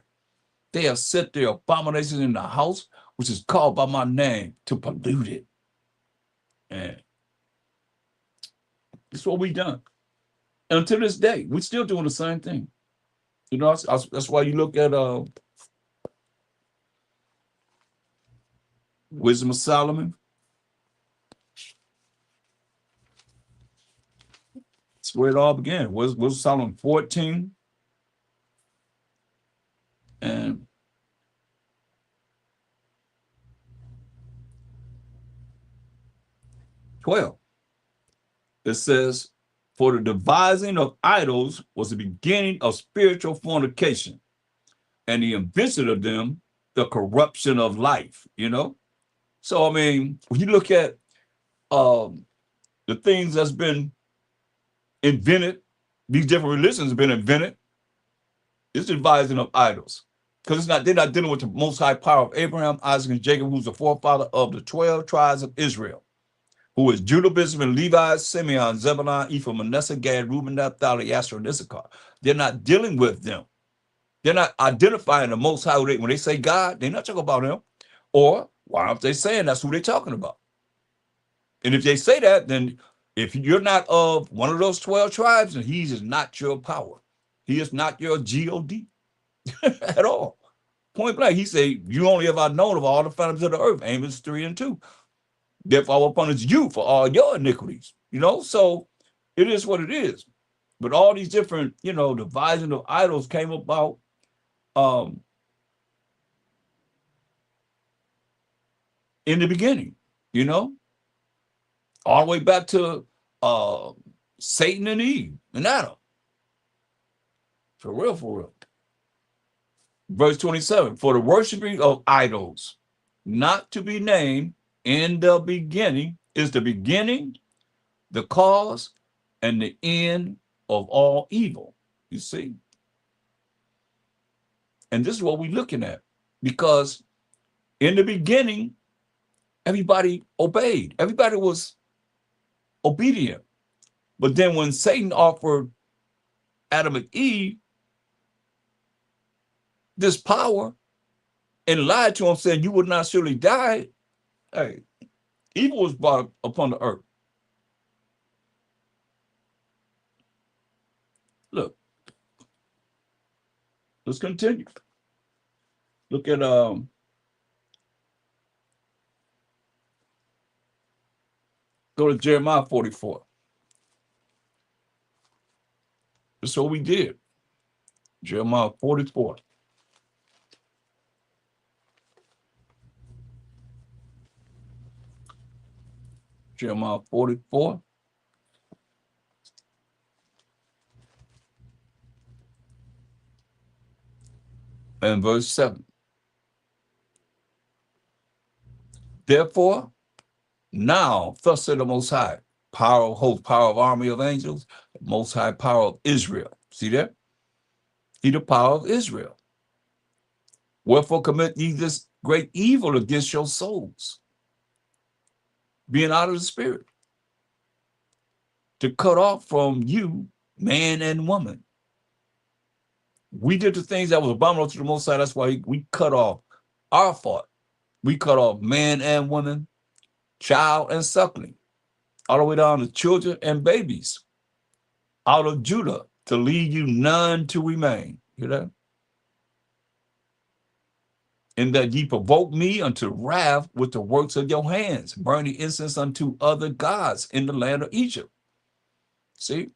A: They have set their abominations in the house, which is called by my name, to pollute it. And that's what we done. And until this day, we're still doing the same thing. That's why you look at Wisdom of Solomon. That's where it all began. Was Solomon 14 and 12. It says, for the devising of idols was the beginning of spiritual fornication, and the invention of them, the corruption of life, So, I mean, when you look at the things that's been invented, these different religions have been invented, it's the devising of idols. Because they're not dealing with the Most High power of Abraham, Isaac, and Jacob, who's the forefather of the 12 tribes of Israel, who is Judah, Benjamin, Levi, Simeon, Zebulun, Ephraim, Manasseh, Gad, Reuben, Naphtali, Asher, and Issachar. They're not dealing with them. They're not identifying the Most High. When they say God, they're not talking about him. Or why aren't they saying that's who they're talking about? And if they say that, then if you're not of one of those 12 tribes, then he is not your power. He is not your God at all. Point blank, he said, you only have I known of all the families of the earth, Amos 3 and 2. Therefore, I will punish you for all your iniquities. So it is what it is. But all these different, devising of idols came about in the beginning, all the way back to Satan and Eve and Adam. For real. Verse 27, for the worshiping of idols, not to be named in the beginning, is the beginning, the cause, and the end of all evil. You see? And this is what we're looking at. Because in the beginning, everybody obeyed. Everybody was obedient. But then when Satan offered Adam and Eve this power and lied to him, saying you would not surely die, hey, evil was brought upon the earth. Look, let's continue. Look at go to Jeremiah 44. That's what we did. Jeremiah 44. Jeremiah 44 and verse 7. Therefore, now, thus said the Most High, power of hosts, power of army of angels, Most High power of Israel. See that? He the power of Israel. Wherefore commit ye this great evil against your souls, being out of the spirit, to cut off from you man and woman. We did the things that was abominable to the Most High. That's why we cut off our fault. We cut off man and woman, child and suckling, all the way down to children and babies out of Judah, to leave you none to remain. You know? In that ye provoke me unto wrath with the works of your hands, burning incense unto other gods in the land of Egypt. See?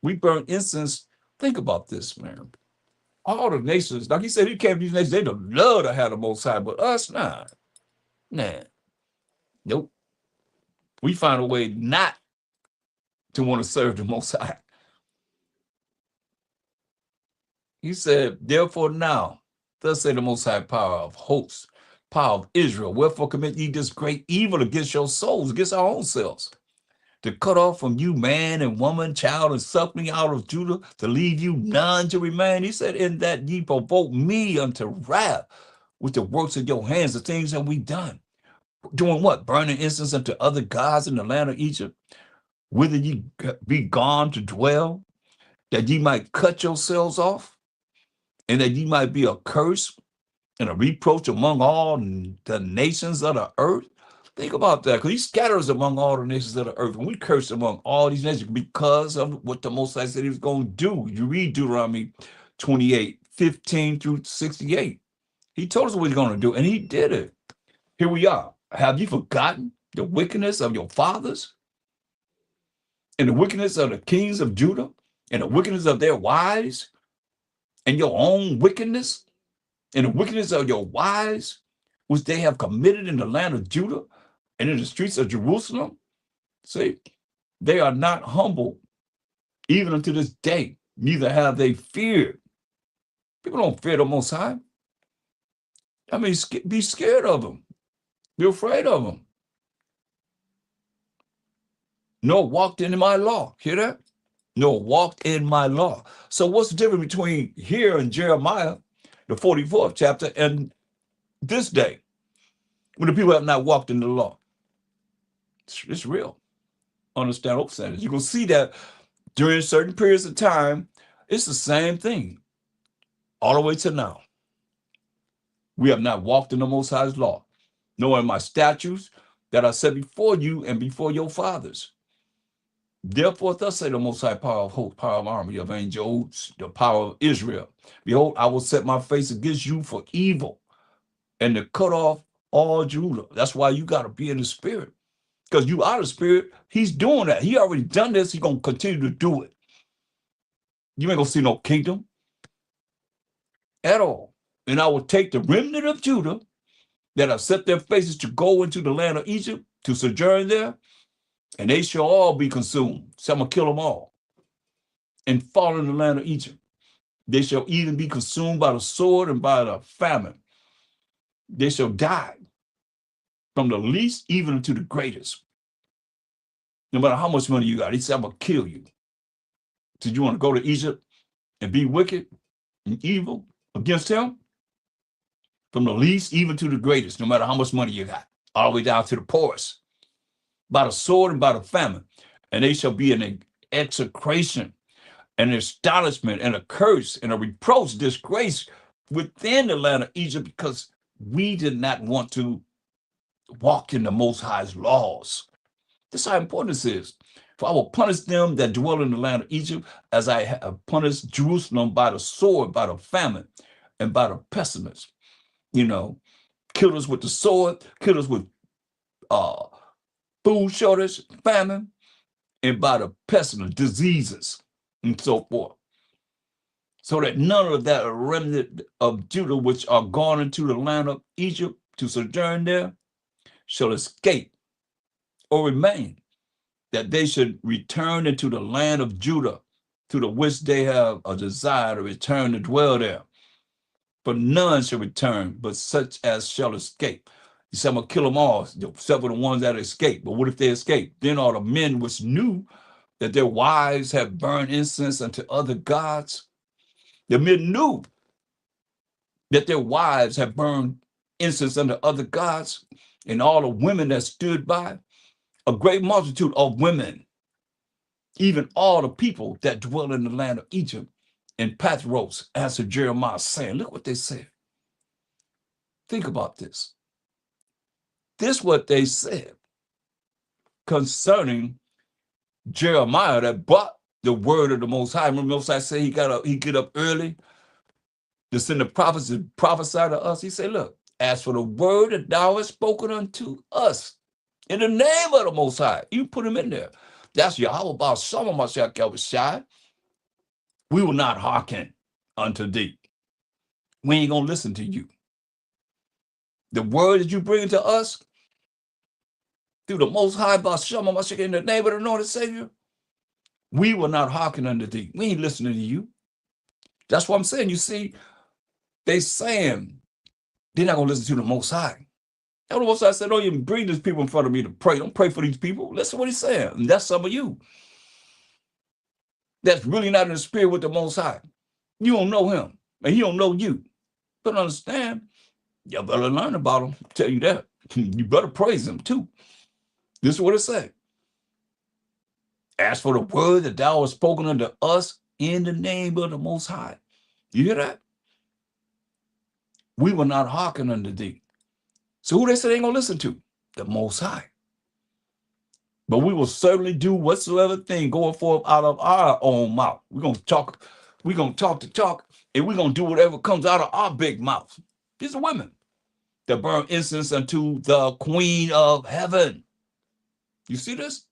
A: We burn incense. Think about this, man. All the nations, like he said, he came to these nations, they'd love to have the Most High, but us, nah. Nope. We find a way not to want to serve the Most High. He said, therefore now, thus say the Most High power of hosts, power of Israel, wherefore commit ye this great evil against your souls, against our own selves, to cut off from you man and woman, child and suckling out of Judah, to leave you none to remain. He said, in that ye provoke me unto wrath with the works of your hands, the things that we done. Doing what? Burning incense unto other gods in the land of Egypt, whither ye be gone to dwell, that ye might cut yourselves off, and that ye might be a curse and a reproach among all the nations of the earth. Think about that, because he scatters among all the nations of the earth. And we curse among all these nations because of what the Most High said he was going to do. You read Deuteronomy 28, 15 through 68. He told us what he's going to do, and he did it. Here we are. Have you forgotten the wickedness of your fathers and the wickedness of the kings of Judah and the wickedness of their wives and your own wickedness and the wickedness of your wives, which they have committed in the land of Judah and in the streets of Jerusalem? See, they are not humble even unto this day, neither have they feared. People don't fear the Most High. I mean, be scared of them. Be afraid of them. Nor walked in my law. Hear that? Nor walked in my law. So what's the difference between here and Jeremiah, the 44th chapter, and this day, when the people have not walked in the law? It's real. Understand what I'm saying? You're going to see that during certain periods of time, it's the same thing all the way to now. We have not walked in the Most High's law, nor in my statutes that I set before you and before your fathers. Therefore, thus say the Most High power of hope, power of army of angels, the power of Israel. Behold, I will set my face against you for evil and to cut off all Judah. That's why you got to be in the spirit. Because you out of spirit, he's doing that. He already done this. He's going to continue to do it. You ain't going to see no kingdom at all. And I will take the remnant of Judah that have set their faces to go into the land of Egypt, to sojourn there, and they shall all be consumed. So I'm going to kill them all and fall in the land of Egypt. They shall even be consumed by the sword and by the famine. They shall die from the least even to the greatest. No matter how much money you got, he said, I'm going to kill you. So you want to go to Egypt and be wicked and evil against him? From the least even to the greatest, no matter how much money you got, all the way down to the poorest, by the sword and by the famine. And they shall be an execration, an astonishment, and a curse, and a reproach, disgrace within the land of Egypt, because we did not want to walk in the Most High's laws. This is how important this is. For I will punish them that dwell in the land of Egypt, as I have punished Jerusalem by the sword, by the famine, and by the pestilence. You know, killed us with the sword, killed us with food shortage, famine, and by the pestilence, diseases, and so forth. So that none of that remnant of Judah, which are gone into the land of Egypt to sojourn there, shall escape or remain, that they should return into the land of Judah, to the which they have a desire to return to dwell there. For none shall return, but such as shall escape. He said, I'm going to kill them all, except for the ones that escape. But what if they escape? Then all the men which knew that their wives have burned incense unto other gods, the men knew that their wives have burned incense unto other gods, and all the women that stood by, a great multitude of women, even all the people that dwell in the land of Egypt and Pathros, answered Jeremiah, saying, look what they said. Think about this. This is what they said concerning Jeremiah that brought the word of the Most High. Remember, Most High said he get up early to send the prophets to prophesy to us. He said, look, as for the word that thou hast spoken unto us, in the name of the Most High, you put him in there. That's Yahweh about some of us shy. We will not hearken unto thee. We ain't gonna listen to you. The word that you bring to us through the Most High, in the name of the Lord and Savior, we will not hearken unto thee. We ain't listening to you. That's what I'm saying. You see, they saying they're not gonna listen to the Most High. And the Most High said, don't even bring these people in front of me to pray. Don't pray for these people. Listen to what he's saying. And that's some of you. That's really not in the spirit with the Most High. You don't know him, and he don't know you. But understand, you better learn about him. I'll tell you that. You better praise him too. This is what it said. As for the word that thou hast spoken unto us in the name of the Most High. You hear that? We will not hearken unto thee. So who they say they ain't gonna listen to? The Most High. But we will certainly do whatsoever thing going forth out of our own mouth. We're gonna talk the talk, and we're gonna do whatever comes out of our big mouth. These are women that burn incense unto the Queen of Heaven. You see this?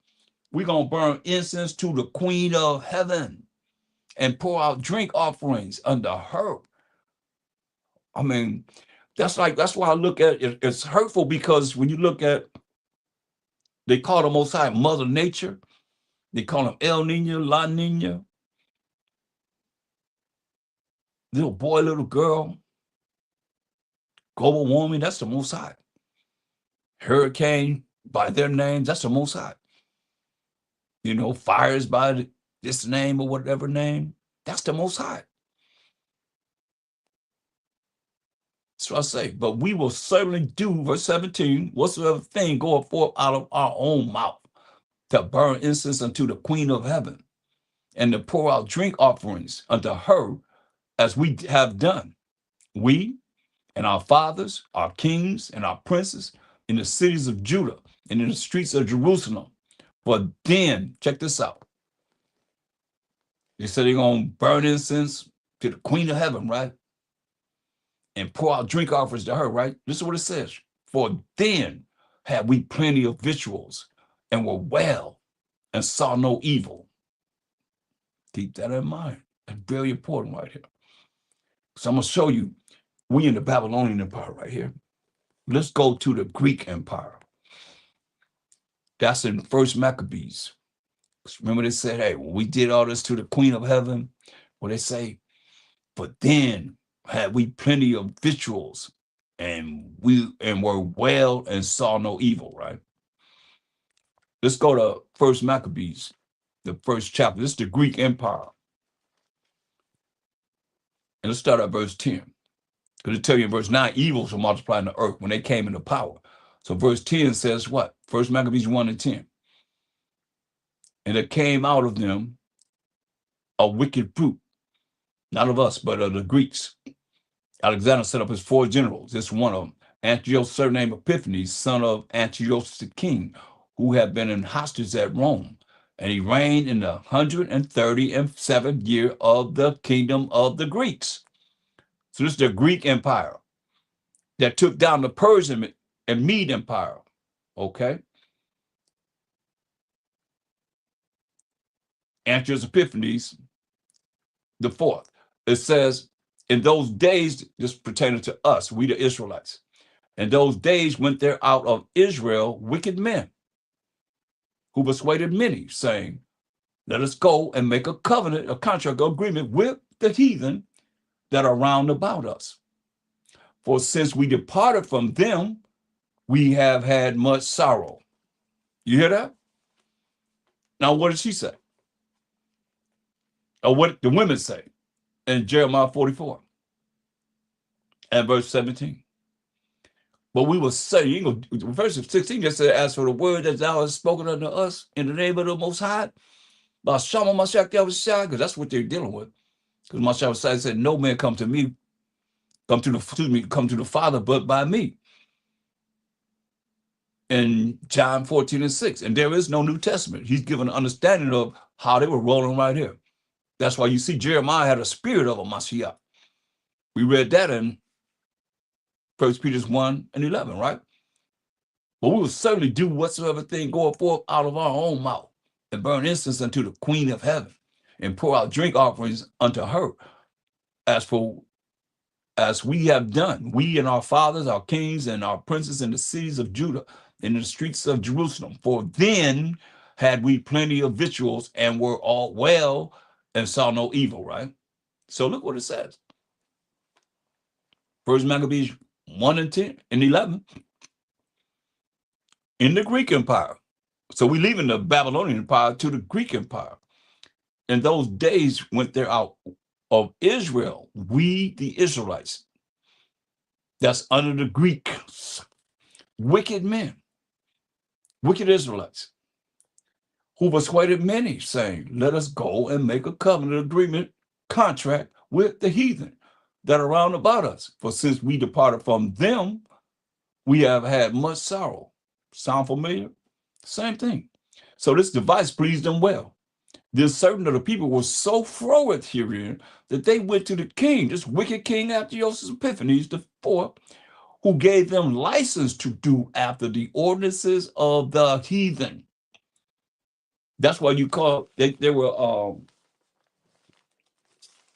A: We're gonna burn incense to the Queen of Heaven and pour out drink offerings unto her. I mean, that's why I look at it. It's hurtful because when you look at, they call the Most High Mother Nature. They call him El Nino, La Nina. Little boy, little girl. Global warming, that's the Most High. Hurricane, by their names, that's the Most High. You know, fires by this name or whatever name, that's the Most High. That's what I say. But we will certainly do, verse 17, whatsoever thing goeth forth out of our own mouth, to burn incense unto the Queen of Heaven, and to pour out drink offerings unto her, as we have done. We and our fathers, our kings and our princes, in the cities of Judah and in the streets of Jerusalem. For then, check this out. They said they're going to burn incense to the Queen of Heaven, right? And pour out drink offerings to her, right? This is what it says. For then had we plenty of victuals and were well and saw no evil. Keep that in mind. That's very important right here. So I'm going to show you, we in the Babylonian Empire right here. Let's go to the Greek Empire. That's in First Maccabees. Remember they said, hey, when we did all this to the Queen of Heaven, what they say, but then had we plenty of victuals and were well and saw no evil, right? Let's go to First Maccabees, the first chapter. This is the Greek Empire. And let's start at verse 10. Because it tell you in verse 9, evils were multiplied in the earth when they came into power. So verse 10 says what? First Maccabees 1 and 10. And it came out of them a wicked fruit, not of us, but of the Greeks. Alexander set up his 4 generals. This one of them, Antiochus, surnamed Epiphanes, son of Antiochus the king, who had been in hostage at Rome. And he reigned in the 137th year of the kingdom of the Greeks. So this is the Greek Empire that took down the Persian and Mede Empire, okay? Antiochus Epiphanes the fourth. It says, in those days, this pertaining to us, we the Israelites, In those days went there out of Israel wicked men, who persuaded many, saying, let us go and make a covenant, a contract, agreement with the heathen that are round about us. For since we departed from them, we have had much sorrow. You hear that? Now, what did she say? Or what did the women say in Jeremiah 44 and verse 17? But we will say, verse 16 just said, as for the word that thou hast spoken unto us in the name of the Most High, because that's what they're dealing with. Because Mashiach said, no man come to me, come to the Father, but by me. In John 14 and 6. And there is no New Testament. He's given an understanding of how they were rolling right here. That's why you see Jeremiah had a spirit of a Mashiach. We read that in 1 Peter 1 and 11, right? But we will certainly do whatsoever thing goeth forth out of our own mouth, and burn incense unto the Queen of heaven, and pour out drink offerings unto her, as we have done, we and our fathers, our kings, and our princes in the cities of Judah, in the streets of Jerusalem. For then had we plenty of victuals, and were all well, and saw no evil, right? So look what it says. First Maccabees 1 and 10 and 11. In the Greek Empire. So we leaving the Babylonian Empire to the Greek Empire. In those days went there out of Israel, we the Israelites, that's under the Greeks, wicked men, wicked Israelites, who persuaded many, saying, let us go and make a covenant agreement, contract with the heathen that are round about us. For since we departed from them, we have had much sorrow. Sound familiar? Same thing. So this device pleased them well. Then certain of the people were so froward herein that they went to the king, this wicked king Antiochus Epiphanes IV, who gave them license to do after the ordinances of the heathen. That's why you call, they were,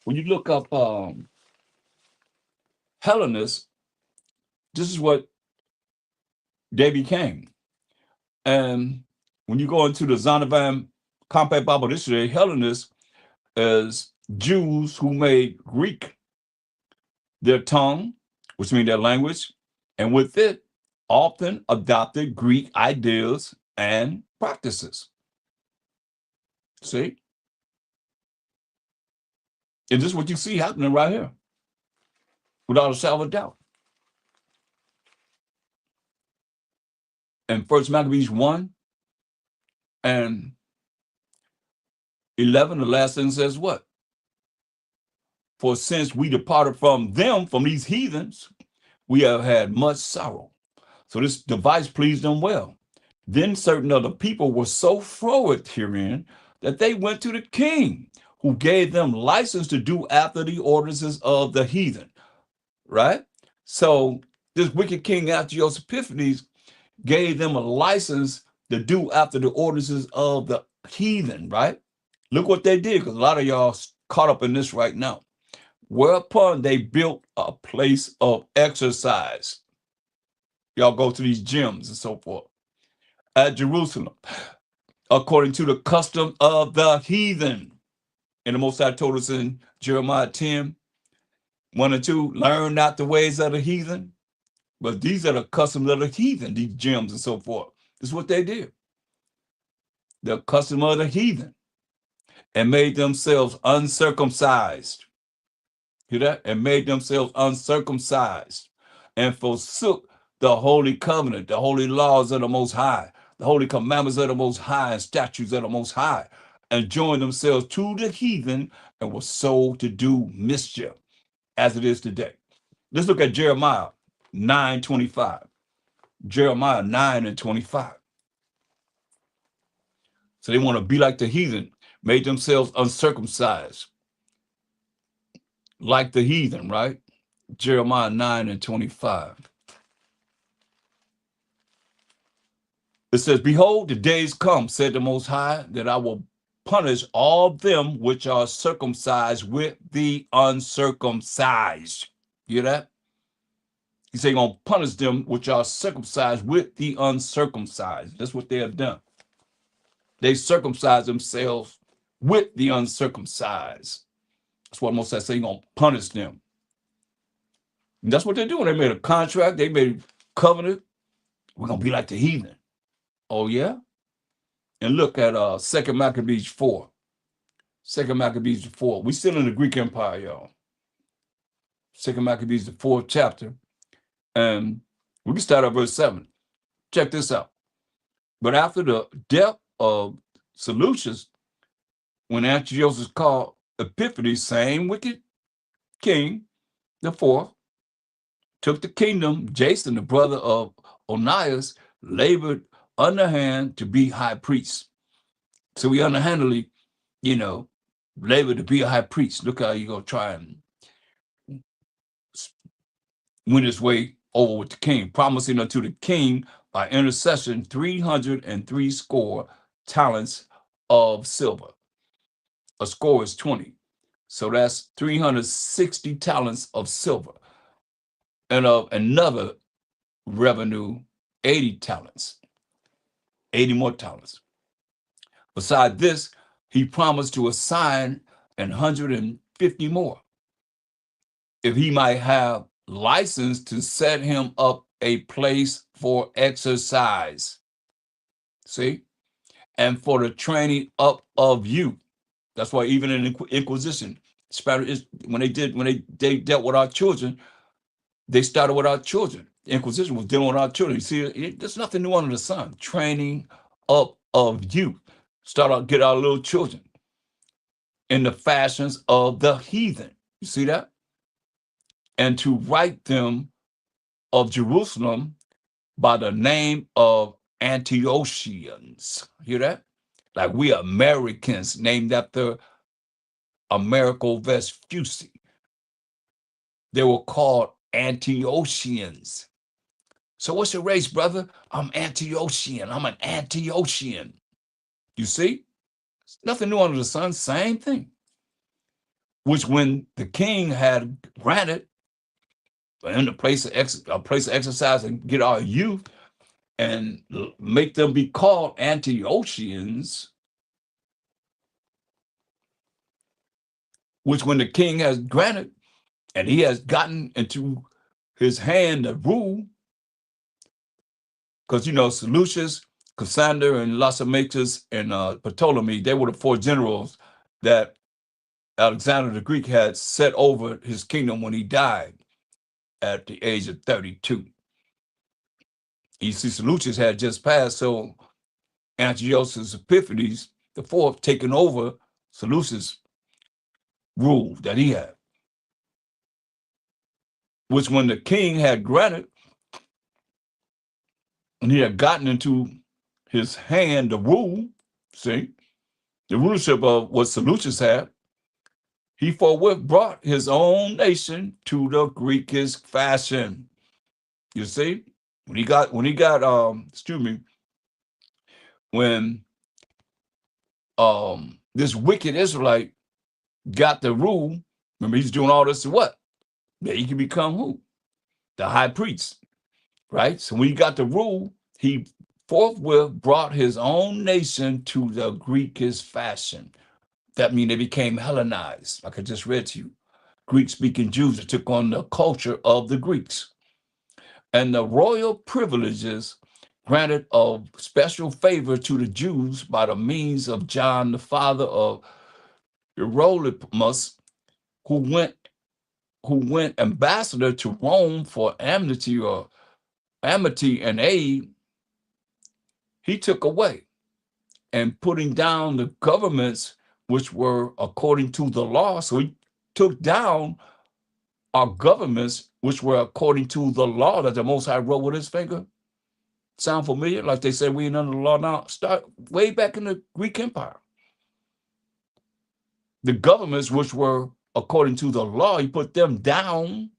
A: when you look up Hellenists, this is what they became. And when you go into the Zondervan Compact Bible Dictionary, Hellenists is Jews who made Greek their tongue, which means their language, and with it often adopted Greek ideas and practices. See? And this is what you see happening right here, without a shadow of doubt. In First Maccabees 1 and 11, the last thing says what? For since we departed from them, from these heathens, we have had much sorrow. So this device pleased them well. Then certain other people were so froward herein that they went to the king, who gave them license to do after the ordinances of the heathen, right? So this wicked king Antiochus Epiphanes gave them a license to do after the ordinances of the heathen, right? Look what they did, because a lot of y'all caught up in this right now. Whereupon they built a place of exercise. Y'all go to these gyms and so forth at Jerusalem, according to the custom of the heathen. And the Most High told us in Jeremiah 10, 1 and 2, learn not the ways of the heathen, but these are the customs of the heathen, these gyms and so forth. This is what they did. The custom of the heathen, and made themselves uncircumcised. Hear that? And made themselves uncircumcised, and forsook the holy covenant, the holy laws of the Most High, the holy commandments of the Most High, and statutes of the Most High, and joined themselves to the heathen, and were sold to do mischief, as it is today. Let's look at Jeremiah 9:25. Jeremiah 9 and 25. So they want to be like the heathen, made themselves uncircumcised, like the heathen, right? Jeremiah 9 and 25. It says, behold, the days come, said the Most High, that I will punish all them which are circumcised with the uncircumcised. You hear that? He said, going to punish them which are circumcised with the uncircumcised. That's what they have done. They circumcised themselves with the uncircumcised. That's what Moses said. He's going to punish them. And that's what they're doing. They made a contract. They made a covenant. We're going to be like the heathen. Oh, yeah? And look at 2 Maccabees 4. 2 Maccabees 4. We still in the Greek Empire, y'all. 2 Maccabees, the 4th chapter. And we can start at verse 7. Check this out. But after the death of Seleucus, when Antiochus called Epiphanes, same wicked king, the fourth, took the kingdom, Jason, the brother of Onias, labored underhand to be high priest. So he underhandedly, labored to be a high priest. Look how you're going to try and win his way over with the king, promising unto the king by intercession 303 score talents of silver. A score is 20. So that's 360 talents of silver. And of another revenue, 80 talents. 80 more talents. Beside this, he promised to assign 150 more, if he might have license to set him up a place for exercise. See? And for the training up of youth. That's why even in Inquisition, when they dealt with our children, they started with our children. The Inquisition was dealing with our children. You see, there's nothing new under the sun. Training up of youth. Get our little children in the fashions of the heathen. You see that? And to write them of Jerusalem by the name of Antiochians. Hear that? Like we Americans named after Amerigo Vespucci. They were called Antiochians. So what's your race, brother? I'm Antiochian. I'm an Antiochian. You see? Nothing new under the sun, same thing. Which when the king had granted in the place of exercise and get our youth and make them be called Antiochians, which when the king has granted and he has gotten into his hand to rule, because Seleucus, Cassander, and Lysimachus and Ptolemy, they were the four generals that Alexander the Greek had set over his kingdom when he died at the age of 32. You see, Seleucus had just passed, so Antiochus Epiphanes the fourth taken over Seleucus' rule that he had, which when the king had granted and he had gotten into his hand the rule, see, the rulership of what Seleucus had, he forthwith brought his own nation to the Greekish fashion. You see, when this wicked Israelite got the rule, remember he's doing all this to what? That he can become who? The high priest, right? So when he got the rule, he forthwith brought his own nation to the Greekish fashion. That means they became Hellenized, like I just read to you. Greek-speaking Jews that took on the culture of the Greeks. And the royal privileges granted of special favor to the Jews by the means of John, the father of Eurypylus, who went ambassador to Rome for amity and aid, he took away, and putting down the governments which were according to the law. So he took down our governments which were according to the law that the Most High wrote with his finger. Sound familiar? Like they said, we ain't under the law now. Start way back in the Greek Empire. The governments which were according to the law, he put them down,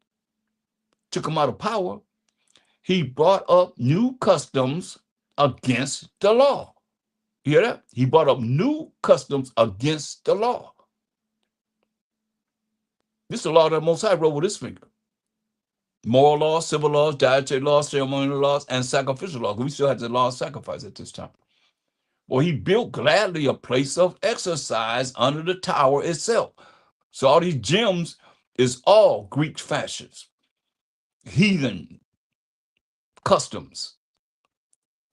A: took them out of power. He brought up new customs against the law. You hear that? He brought up new customs against the law. This is the law that Most High wrote with his finger. moral laws, civil laws, dietary laws, ceremonial laws, and sacrificial laws. We still had the law of sacrifice at this time. Well, he built gladly a place of exercise under the tower itself. So all these gyms is all Greek fashions, heathen customs,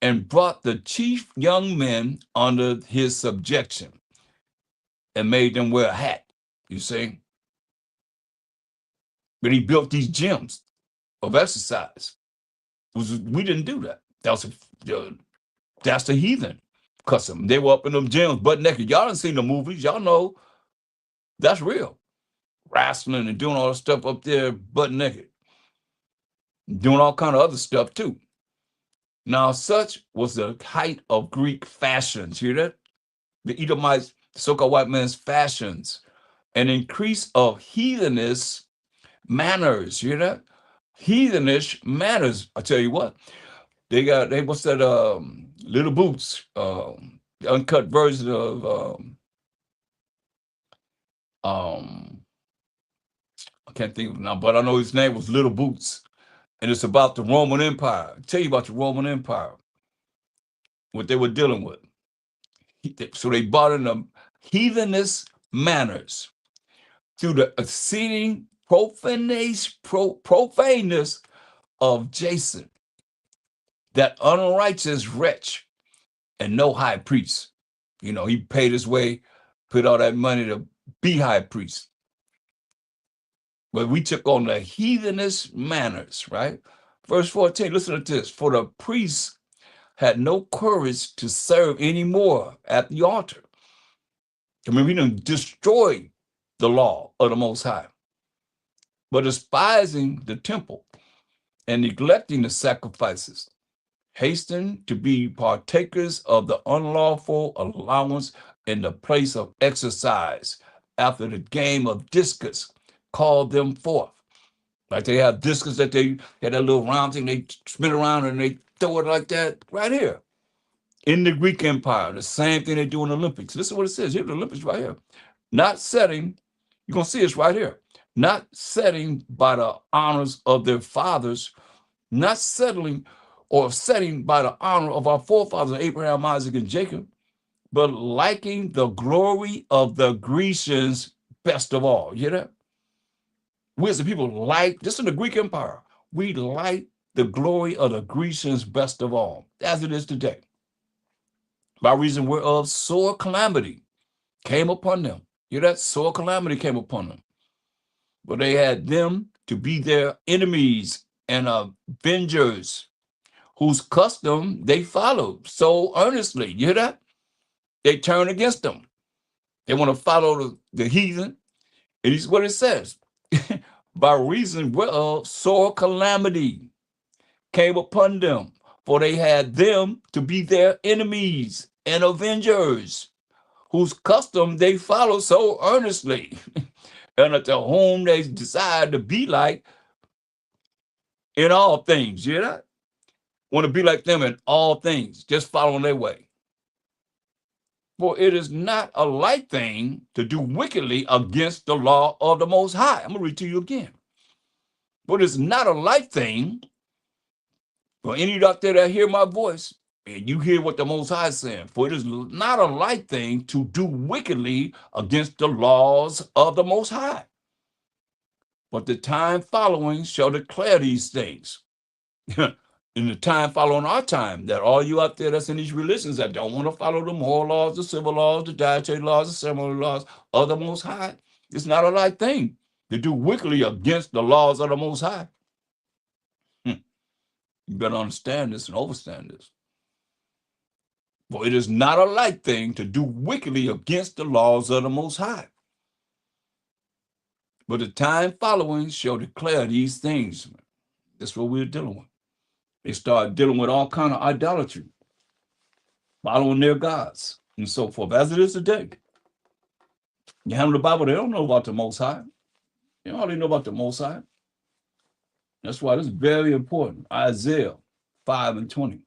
A: and brought the chief young men under his subjection and made them wear a hat, you see. But he built these gyms of exercise. We didn't do that. That's the heathen custom. They were up in them gyms butt naked. Y'all done seen the movies. Y'all know that's real. Wrestling and doing all the stuff up there butt naked. Doing all kind of other stuff too. Now, such was the height of Greek fashions. Hear that? The Edomites, the so-called white man's fashions. An increase of heathenish manners. Hear that? Heathenish manners. I tell you what, what's that Little Boots, the uncut version of I can't think of it now, but I know his name was Little Boots. And it's about the Roman Empire. I'll tell you about the Roman Empire, what they were dealing with. So they brought in the heathenish manners through the exceeding profaneness of Jason, that unrighteous wretch, and no high priest. You know, he paid his way, put all that money to be high priest. But we took on the heathenish manners, right? Verse 14, listen to this. For the priests had no courage to serve anymore at the altar. I mean, we done destroyed the law of the Most High. But despising the temple and neglecting the sacrifices, hasten to be partakers of the unlawful allowance in the place of exercise after the game of discus called them forth. Like they have discus that they had that little round thing, they spin around and they throw it like that right here. In the Greek Empire, the same thing they do in the Olympics. Listen to what it says. Here's the Olympics right here. Not setting, you're going to see it's right here. Not setting by the honors of their fathers, not settling or setting by the honor of our forefathers, Abraham, Isaac, and Jacob, but liking the glory of the Grecians best of all. You hear that? We as the people like, just in the Greek Empire, we like the glory of the Grecians best of all, as it is today. By reason whereof sore calamity came upon them. You hear that? Sore calamity came upon them. But they had them to be their enemies and avengers, whose custom they followed so earnestly. You hear that? They turn against them. They want to follow the heathen. It is what it says. By reason whereof sore calamity came upon them, for they had them to be their enemies and avengers, whose custom they follow so earnestly, and unto whom they desire to be like in all things. You hear that? Want to be like them in all things, just following their way. For it is not a light thing to do wickedly against the law of the Most High. I'm going to read to you again. But it's not a light thing for any of you out there that hear my voice, and you hear what the Most High is saying. For it is not a light thing to do wickedly against the laws of the Most High. But the time following shall declare these things. In the time following our time, that all you out there that's in these religions that don't want to follow the moral laws, the civil laws, the dietary laws, the ceremonial laws of the Most High, it's not a light thing to do wickedly against the laws of the Most High. You better understand this and understand this. For it is not a light thing to do wickedly against the laws of the Most High. But the time following shall declare these things. That's what we're dealing with. They start dealing with all kind of idolatry, following their gods and so forth, as it is today. You handle the Bible, they don't know about the Most High. They don't really know about the Most High. That's why this is very important. Isaiah 5:20.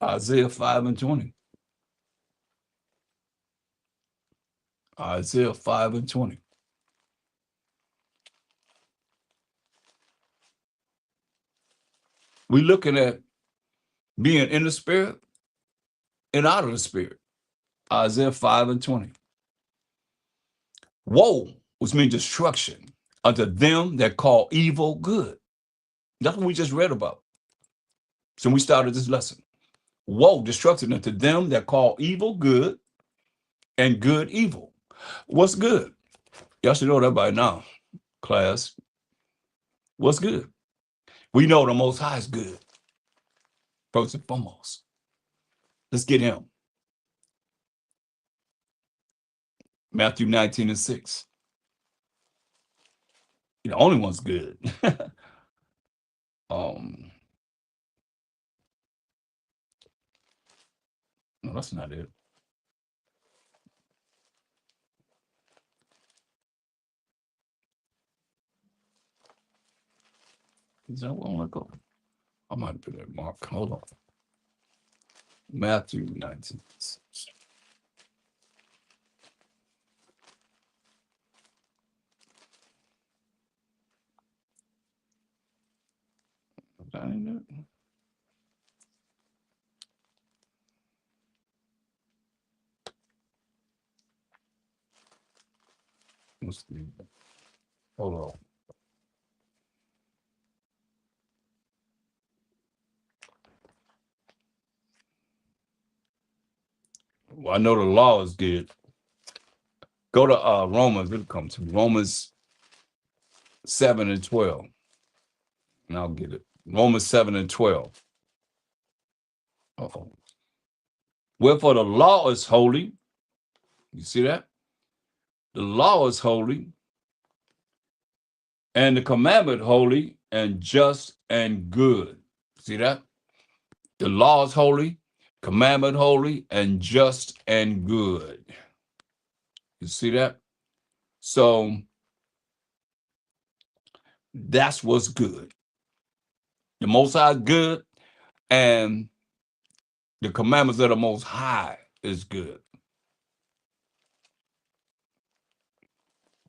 A: Isaiah 5:20. Isaiah 5:20. We're looking at being in the spirit and out of the spirit. Isaiah 5:20. Woe, which means destruction, unto them that call evil good. That's what we just read about. So we started this lesson. Woe, destruction unto them that call evil good and good evil. What's good? Y'all should know that by now, class. What's good? We know the Most High is good, first and foremost. Let's get him. Matthew 19:6. The only one's good. No, that's not it. Is that where I want to go? I might put that mark. Hold on. Matthew 19:6. That ain't it. What's the, hold on. Well, I know the law is good. Go to Romans. It'll come to me. Romans 7:12. And I'll get it. Romans 7:12. Uh-oh. Wherefore the law is holy. You see that? The law is holy, and the commandment holy and just and good. See that? The law is holy, commandment holy, and just and good. You see that? So that's what's good. The Most High is good, and the commandments of the Most High is good.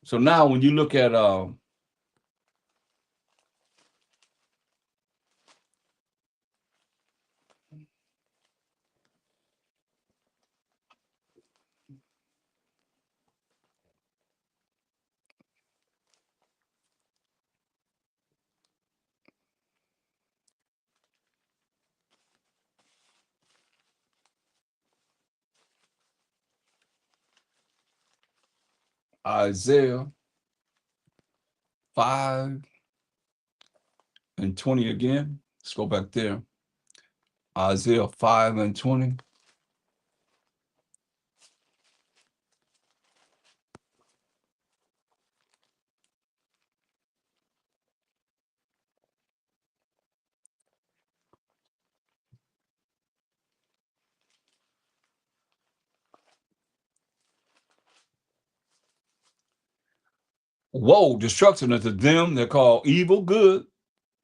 A: So now when you look at Isaiah 5:20 again. Let's go back there. Isaiah 5:20. Woe, destruction unto them that call evil good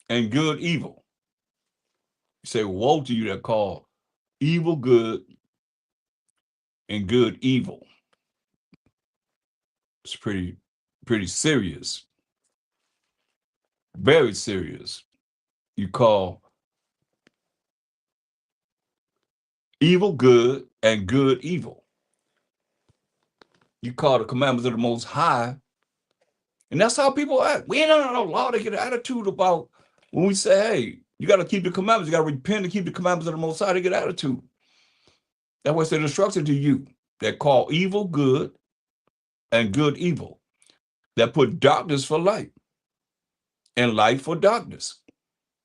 A: and good evil. You say, woe to you that call evil good and good evil. It's pretty serious. Very serious. You call evil good and good evil. You call the commandments of the Most High. And that's how people act. We ain't under no law. They get an attitude about when we say, hey, you got to keep the commandments. You got to repent and keep the commandments of the Most High. They get attitude. That's what's an instruction to you that call evil good and good evil, that put darkness for light and light for darkness,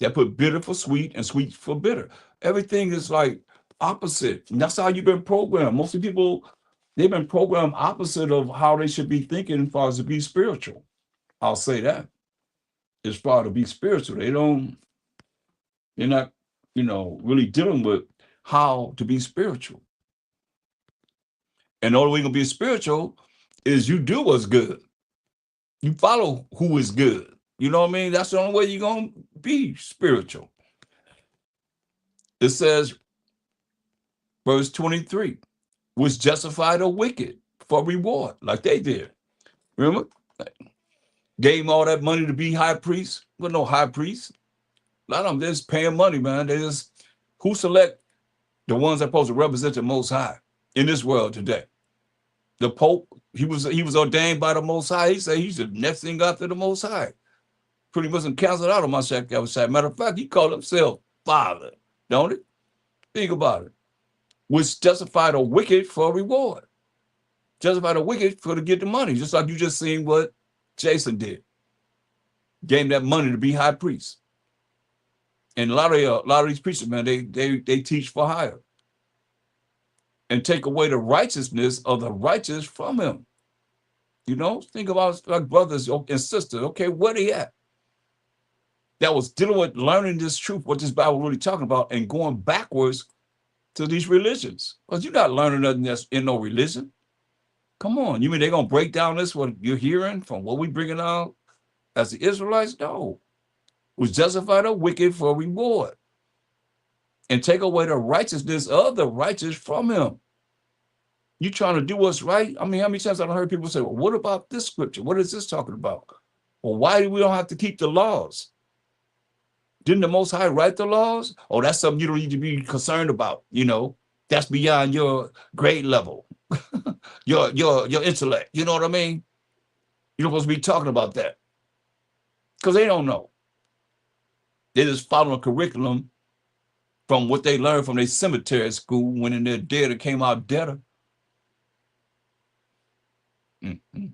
A: that put bitter for sweet and sweet for bitter. Everything is like opposite. And that's how you've been programmed. Most of the people, they've been programmed opposite of how they should be thinking as far as to be spiritual. I'll say that. As far as to be spiritual, they're not, really dealing with how to be spiritual. And the only way you're gonna be spiritual is you do what's good. You follow who is good. You know what I mean? That's the only way you're gonna be spiritual. It says, verse 23, was justified the wicked for reward, like they did. Remember? Gave him all that money to be high priest. Well, no high priest. A lot of them just paying money, man. They just who select the ones that are supposed to represent the Most High in this world today. The Pope, he was ordained by the Most High. He said he's the next thing after the Most High. Pretty much canceled out on my side. Matter of fact, he called himself Father, don't it? Think about it. Which justified the wicked for reward. Justify the wicked for to get the money, just like you just seen what Jason did. Gave him that money to be high priest. And a lot of these preachers, man, they teach for hire and take away the righteousness of the righteous from him. You know, think about like brothers and sisters. Okay, where they at? That was dealing with learning this truth, what this Bible really talking about, and going backwards to these religions. Because you're not learning nothing that's in no religion. Come on, you mean they're gonna break down this what you're hearing from what we bringing out as the Israelites? No. Was justify the wicked for reward and take away the righteousness of the righteous from him. You trying to do what's right? I mean, how many times I've heard people say, well, what about this scripture? What is this talking about? Well, why do we don't have to keep the laws? Didn't the Most High write the laws? Oh, that's something you don't need to be concerned about. You know, that's beyond your grade level, your intellect. You know what I mean? You're supposed to be talking about that because they don't know. They just follow a curriculum from what they learned from their cemetery school when in their dead it came out deader. Mm-hmm.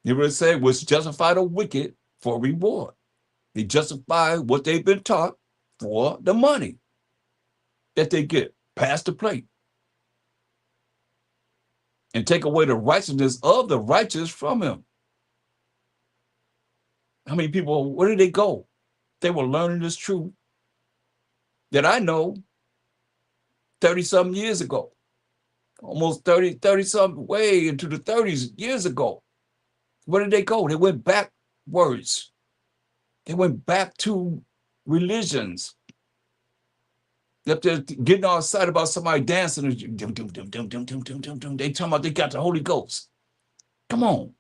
A: They would say, was justify the wicked for reward. They justify what they've been taught for the money that they get, pass the plate, and take away the righteousness of the righteous from him. How many people, where did they go? They were learning this truth that I know 30-something years ago, almost 30-something, way into the 30s years ago. Where did they go? They went backwards. They went back to religions. Up there getting all excited about somebody dancing. They talking about they got the Holy Ghost. Come on.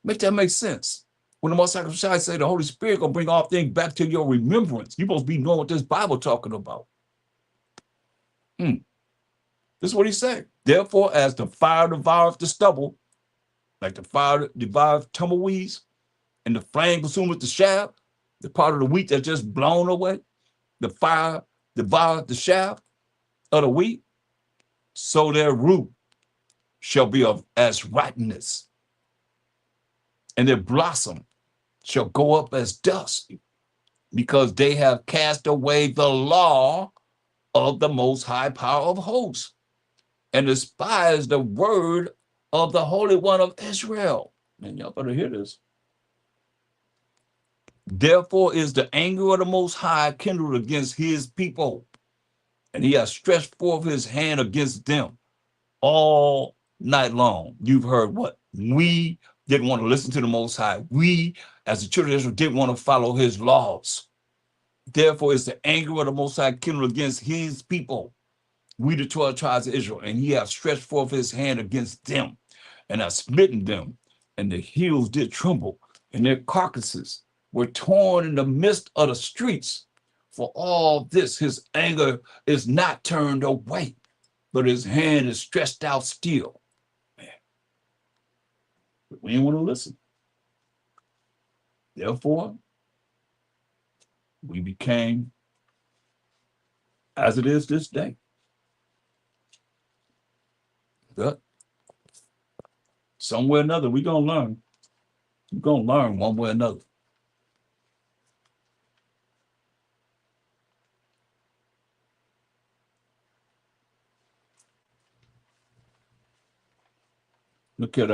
A: Make that make sense. When the Most High say the Holy Spirit gonna bring all things back to your remembrance, you're supposed to be knowing what this Bible talking about. This is what he said. Therefore, as the fire devoureth the stubble, like the fire devoureth tumbleweeds, and the flame consumeth the shaft, the part of the wheat that's just blown away, the fire devoureth the shaft of the wheat, so their root shall be of as rottenness, and their blossom shall go up as dust, because they have cast away the law of the Most High Power of hosts, and despised the word of the Holy One of Israel. And y'all better hear this. Therefore is the anger of the Most High kindled against his people, and he has stretched forth his hand against them all night long. You've heard what? We didn't want to listen to the Most High. We, as the children of Israel, didn't want to follow his laws. Therefore is the anger of the Most High kindled against his people, we the 12 tribes of Israel, and he hath stretched forth his hand against them, and hath smitten them, and the hills did tremble, and their carcasses were torn in the midst of the streets. For all this, his anger is not turned away, but his hand is stretched out still. Man. But we didn't want to listen. Therefore, we became as it is this day. But somewhere or another, we're going to learn. We're going to learn one way or another. Look at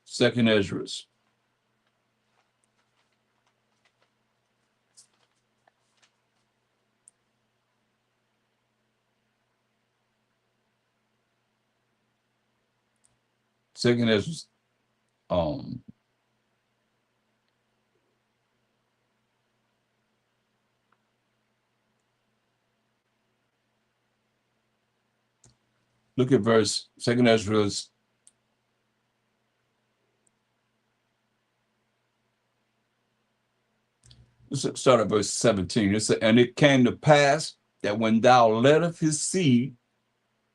A: Second Ezra. Second Ezra. Look at verse Second Ezra Let's start at verse 17. It said, and it came to pass that when thou leddest his seed,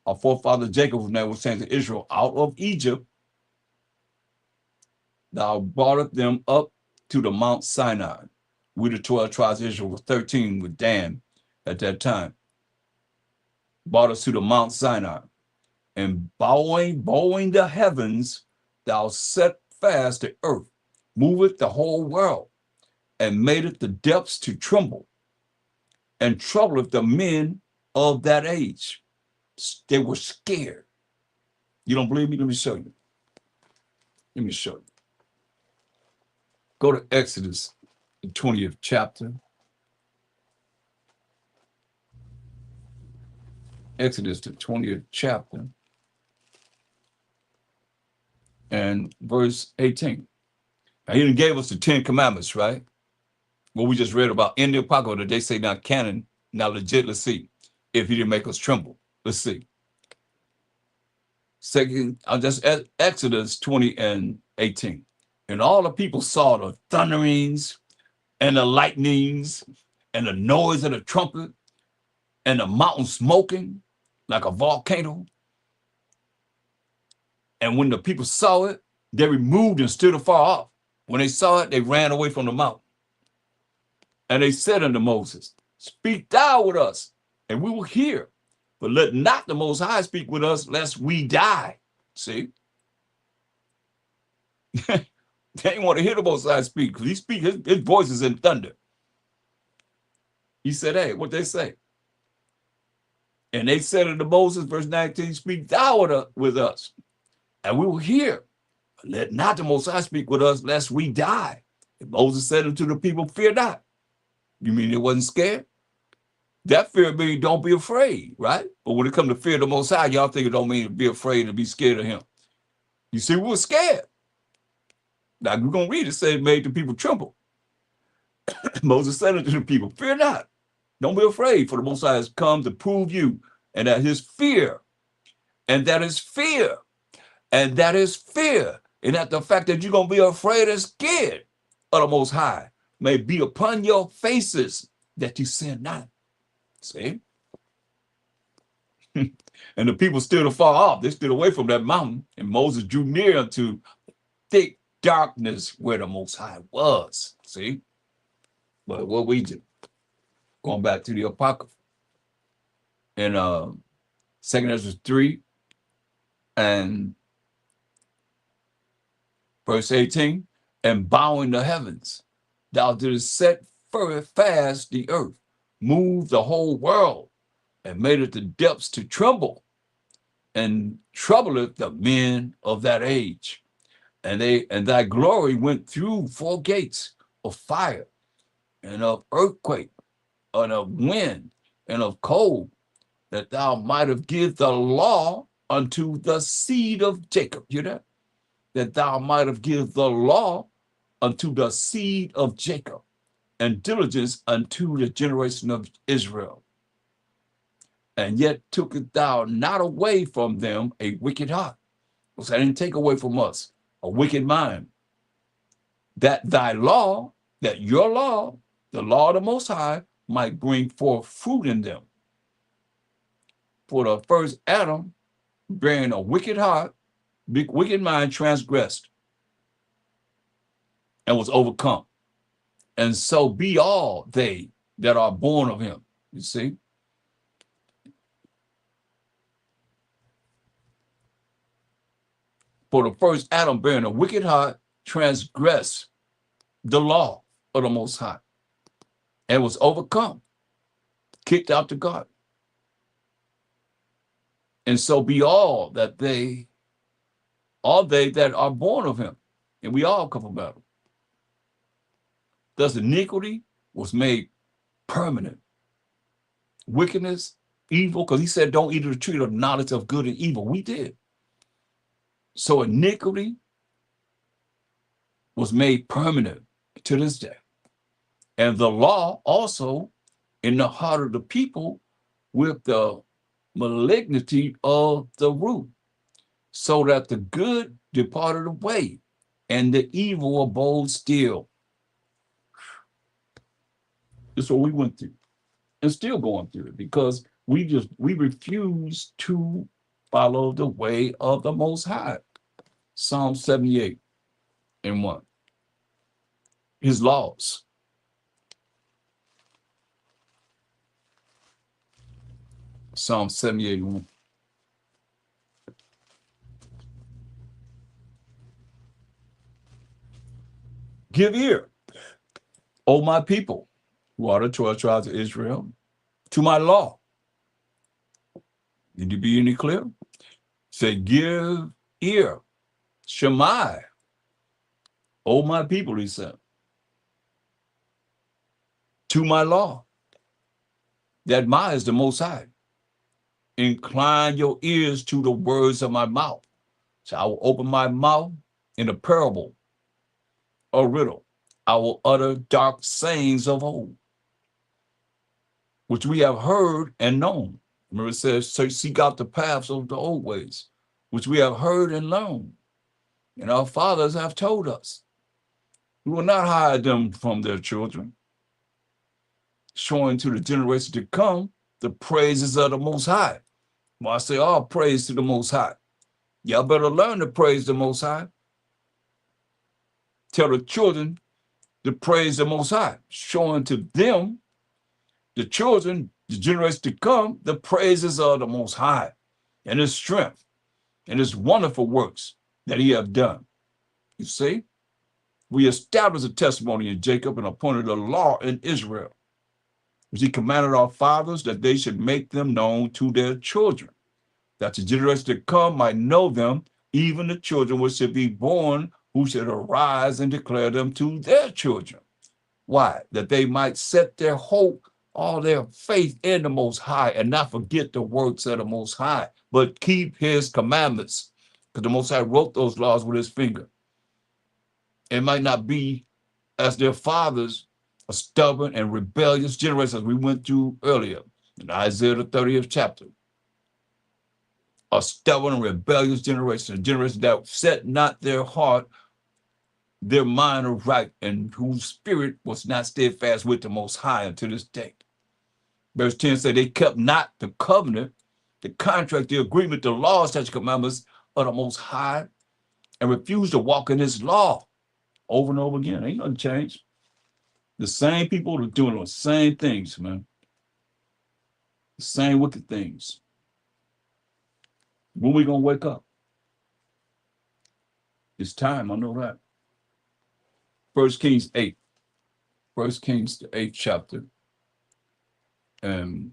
A: our forefather Jacob, whose name was sent to Israel, out of Egypt, thou brought them up to the Mount Sinai. We, the 12 tribes of Israel, was 13 with Dan at that time. Brought us to the Mount Sinai. And bowing the heavens, thou set fast the earth, moveth the whole world, and made it the depths to tremble, and troubleth the men of that age. They were scared. You don't believe me? Let me show you. Let me show you. Go to Exodus, the 20th chapter. Exodus, the 20th chapter, and verse 18. Now, he gave us the 10 commandments, right? What we just read about in the Apocrypha that they say not canon, not legit. Let's see if he didn't make us tremble. Let's see. Second, I'll just Exodus 20 and 18. And all the people saw the thunderings and the lightnings and the noise of the trumpet and the mountain smoking like a volcano. And when the people saw it, they removed and stood afar off. When they saw it, they ran away from the mountain. And they said unto Moses, speak thou with us, and we will hear. But let not the Most High speak with us, lest we die. See? They didn't want to hear the Most High speak, because he speak, his voice is in thunder. He said, hey, what they say? And they said unto Moses, verse 19, speak thou with us, and we will hear. But let not the Most High speak with us, lest we die. And Moses said unto the people, fear not. You mean it wasn't scared? That fear means don't be afraid, right? But when it comes to fear of the Most High, y'all think it don't mean to be afraid and be scared of him. You see, we were scared. Now we're going to read it, say it made the people tremble. Moses said unto the people, fear not. Don't be afraid, for the Most High has come to prove you, and that his fear, and that is fear, and that is fear, and that the fact that you're going to be afraid and scared of the Most High may be upon your faces, that you sin not. See? And the people stood afar off. They stood away from that mountain, and Moses drew near to thick darkness where the Most High was. See? But what we do, going back to the Apocrypha, in 2 Ezra 3 and verse 18, and bowing the heavens, thou didst set fast the earth, move the whole world, and made it the depths to tremble, and troubleth the men of that age. And thy glory went through 4 gates of fire, and of earthquake, and of wind, and of cold, that thou might have give the law unto the seed of Jacob. You know? That thou might have give the law unto the seed of Jacob, and diligence unto the generation of Israel. And yet tookest thou not away from them a wicked heart. So I didn't take away from us a wicked mind, that thy law, that your law, the law of the Most High, might bring forth fruit in them. For the first Adam, bearing a wicked heart, wicked mind, transgressed and was overcome. And so be all they that are born of him. You see? For the first Adam, bearing a wicked heart, transgressed the law of the Most High and was overcome, kicked out the garden. And so be all they that are born of him. And we all come from Adam. Thus iniquity was made permanent. Wickedness, evil, because he said don't eat of the tree of knowledge of good and evil. We did. So iniquity was made permanent to this day. And the law also in the heart of the people with the malignity of the root, so that the good departed away and the evil abode still. It's what we went through and still going through it because we refuse to follow the way of the Most High. Psalm 78 and 1. His laws. Psalm 78 and 1. Give ear, O my people, who are the 12 tribes of Israel, to my law. Did you be any clear? Say, give ear, Shemai, O my people, he said, to my law. That my is the Most High. Incline your ears to the words of my mouth. So I will open my mouth in a parable, a riddle. I will utter dark sayings of old, which we have heard and known. Remember it says, so seek out the paths of the old ways, which we have heard and known. And our fathers have told us. We will not hide them from their children, showing to the generation to come the praises of the Most High. Well, I say all praise to the Most High. Y'all better learn to praise the Most High. Tell the children to praise the Most High, showing to them, the children, the generation to come, the praises of the Most High and his strength and his wonderful works that he have done. You see, we established a testimony in Jacob and appointed a law in Israel, which he commanded our fathers that they should make them known to their children, that the generation to come might know them, even the children which should be born, who should arise and declare them to their children. Why? That they might set their hope, all their faith in the Most High, and not forget the works of the Most High, but keep his commandments, because the Most High wrote those laws with his finger. It might not be as their fathers, a stubborn and rebellious generation, as we went through earlier in Isaiah the 30th chapter. A stubborn and rebellious generation, a generation that set not their heart, their mind aright, and whose spirit was not steadfast with the Most High unto this day. Verse 10 said they kept not the covenant, the contract, the agreement, the laws, such commandments of the Most High, and refused to walk in his law. Over and over again. Ain't nothing changed. The same people are doing the same things, man. The same wicked things. When we gonna wake up? It's time, I know that. 1 Kings 8. 1 Kings, the 8th chapter. And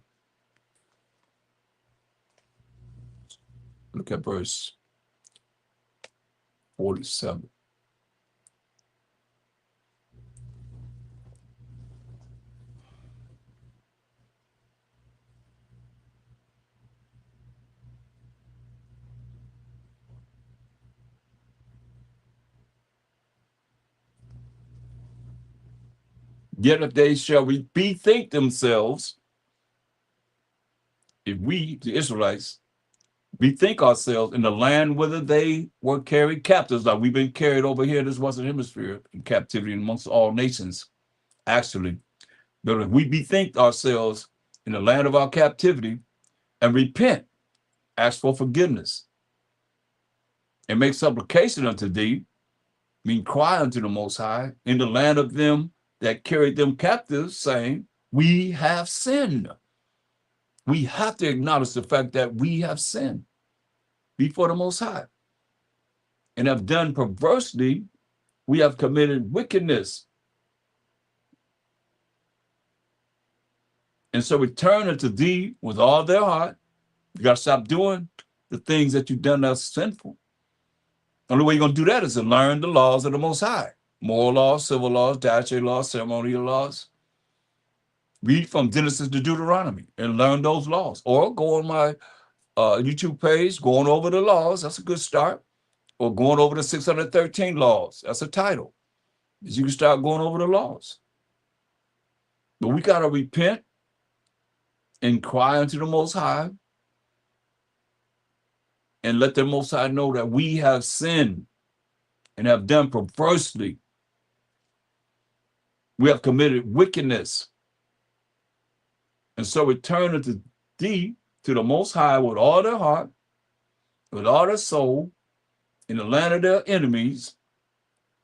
A: look at verse 47. Yet if they shall bethink themselves, if we, the Israelites, bethink ourselves in the land whither they were carried captives, like we've been carried over here in this Western Hemisphere in captivity amongst all nations, actually. But if we bethink ourselves in the land of our captivity and repent, ask for forgiveness, and make supplication unto thee, mean cry unto the Most High, in the land of them that carried them captives, saying, we have sinned. We have to acknowledge the fact that we have sinned before the Most High and have done perversely. We have committed wickedness. And so return unto thee with all their heart. You got to stop doing the things that you've done that's sinful. The only way you're going to do that is to learn the laws of the Most High. Moral laws, civil laws, dietary laws, ceremonial laws. Read from Genesis to Deuteronomy and learn those laws. Or go on my YouTube page, going over the laws. That's a good start. Or going over the 613 laws. That's a title. You can start going over the laws. But we got to repent and cry unto the Most High and let the Most High know that we have sinned and have done perversely. We have committed wickedness. And so return unto thee to the Most High with all their heart, with all their soul, in the land of their enemies,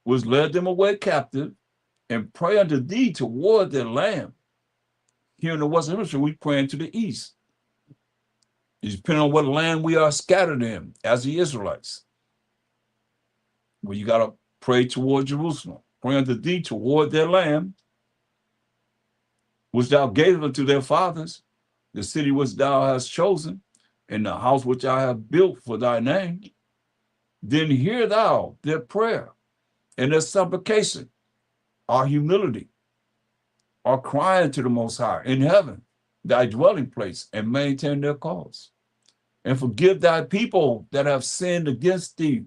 A: which led them away captive, and pray unto thee toward their land. Here in the Western Hemisphere, we pray to the east. It's depending on what land we are scattered in as the Israelites. Well, you got to pray toward Jerusalem. Pray unto thee toward their land, which thou gavest unto their fathers, the city which thou hast chosen, and the house which I have built for thy name. Then hear thou their prayer and their supplication, our humility, our crying to the Most High in heaven, thy dwelling place, and maintain their cause. And forgive thy people that have sinned against thee,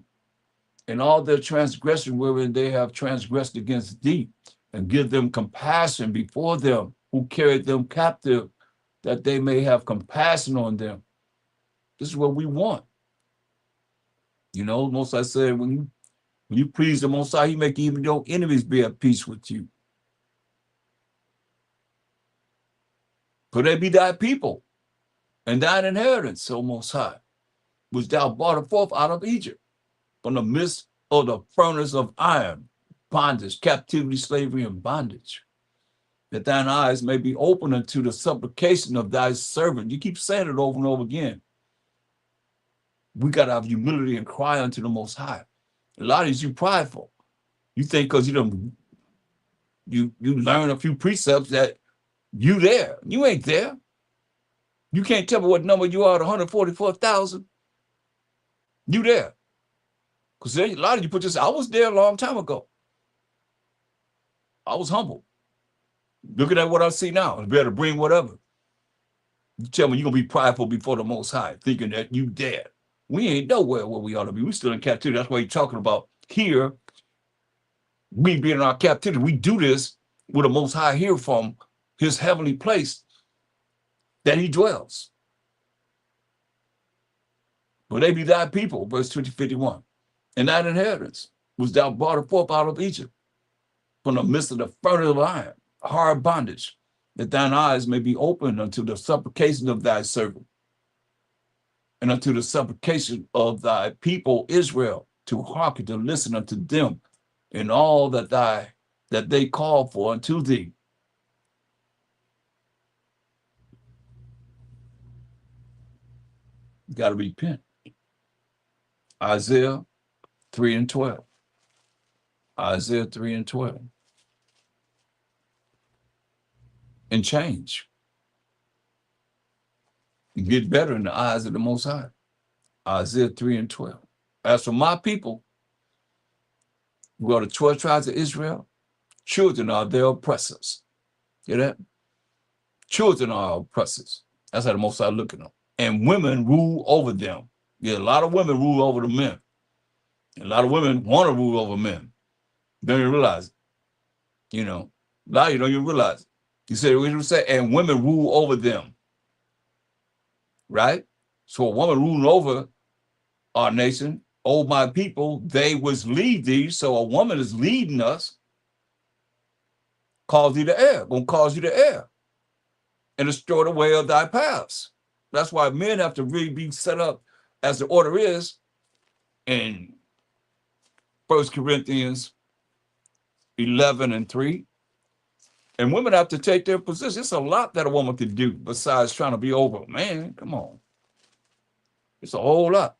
A: and all their transgression wherein they have transgressed against thee, and give them compassion before them who carried them captive, that they may have compassion on them. This is what we want. You know, Most High said, when you please the Most High, he make even your enemies be at peace with you. For they be thy people, and thine inheritance, O Most High, which thou brought forth out of Egypt, from the midst of the furnace of iron, bondage, captivity, slavery, and bondage, that thine eyes may be open unto the supplication of thy servant. You keep saying it over and over again. We got to have humility and cry unto the Most High. A lot of you prideful. You think because you learn a few precepts that you there. You ain't there. You can't tell me what number you are at 144,000. You there. Because a lot of you put this, I was there a long time ago. I was humble. Looking at what I see now, it's better to bring whatever. You tell me you're going to be prideful before the Most High, thinking that you dead. We ain't nowhere where we ought to be. We still in captivity. That's why you're talking about here. We being in our captivity. We do this with the Most High here from his heavenly place that he dwells. But they be thy people, verse 51, and thine inheritance, which thou brought forth out of Egypt, from the midst of the furnace of iron, hard bondage, that thine eyes may be opened unto the supplication of thy servant, and unto the supplication of thy people Israel, to hearken, to listen unto them in all that they call for unto thee. You got to repent. Isaiah 3 and 12. Isaiah 3 and 12. And change. And get better in the eyes of the Most High. Isaiah 3 and 12. As for my people, who are the 12 tribes of Israel, children are their oppressors. Hear that? Children are oppressors. That's how the Most High look at them. And women rule over them. Yeah, a lot of women rule over the men. A lot of women want to rule over men. Don't even realize it. You know, a lot of you don't even realize it. You said, what you say, and women rule over them. Right? So a woman ruling over our nation, oh my people, they was lead thee. So a woman is leading us, cause thee to err, gonna cause you to err, and destroy the way of thy paths. That's why men have to really be set up as the order is in 1 Corinthians 11 and 3. And women have to take their position. It's a lot that a woman can do besides trying to be over a man. Come on. It's a whole lot.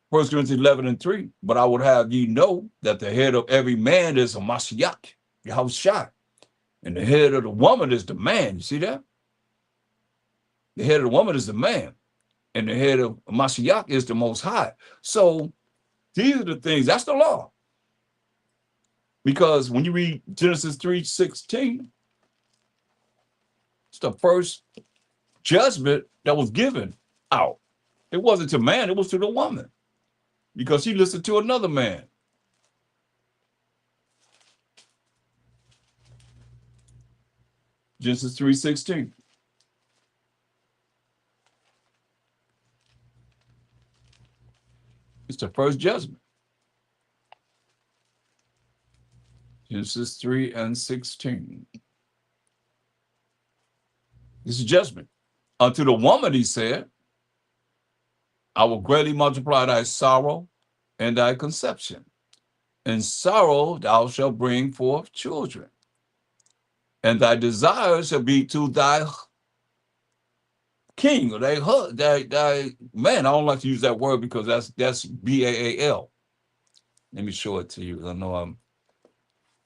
A: 1 Corinthians 11 and 3. But I would have you know that the head of every man is a Mashiach, Yahushua. And the head of the woman is the man. You see that? The head of the woman is the man. And the head of Mashiach is the Most High. So these are the things. That's the law. Because when you read Genesis 3:16, it's the first judgment that was given out. It wasn't to man, it was to the woman. Because she listened to another man. Genesis 3:16. It's the first judgment. Genesis 3 and 16. This is judgment. Unto the woman, he said, I will greatly multiply thy sorrow and thy conception. In sorrow thou shalt bring forth children, and thy desire shall be to thy king or thy man. I don't like to use that word because that's Baal. Let me show it to you. I know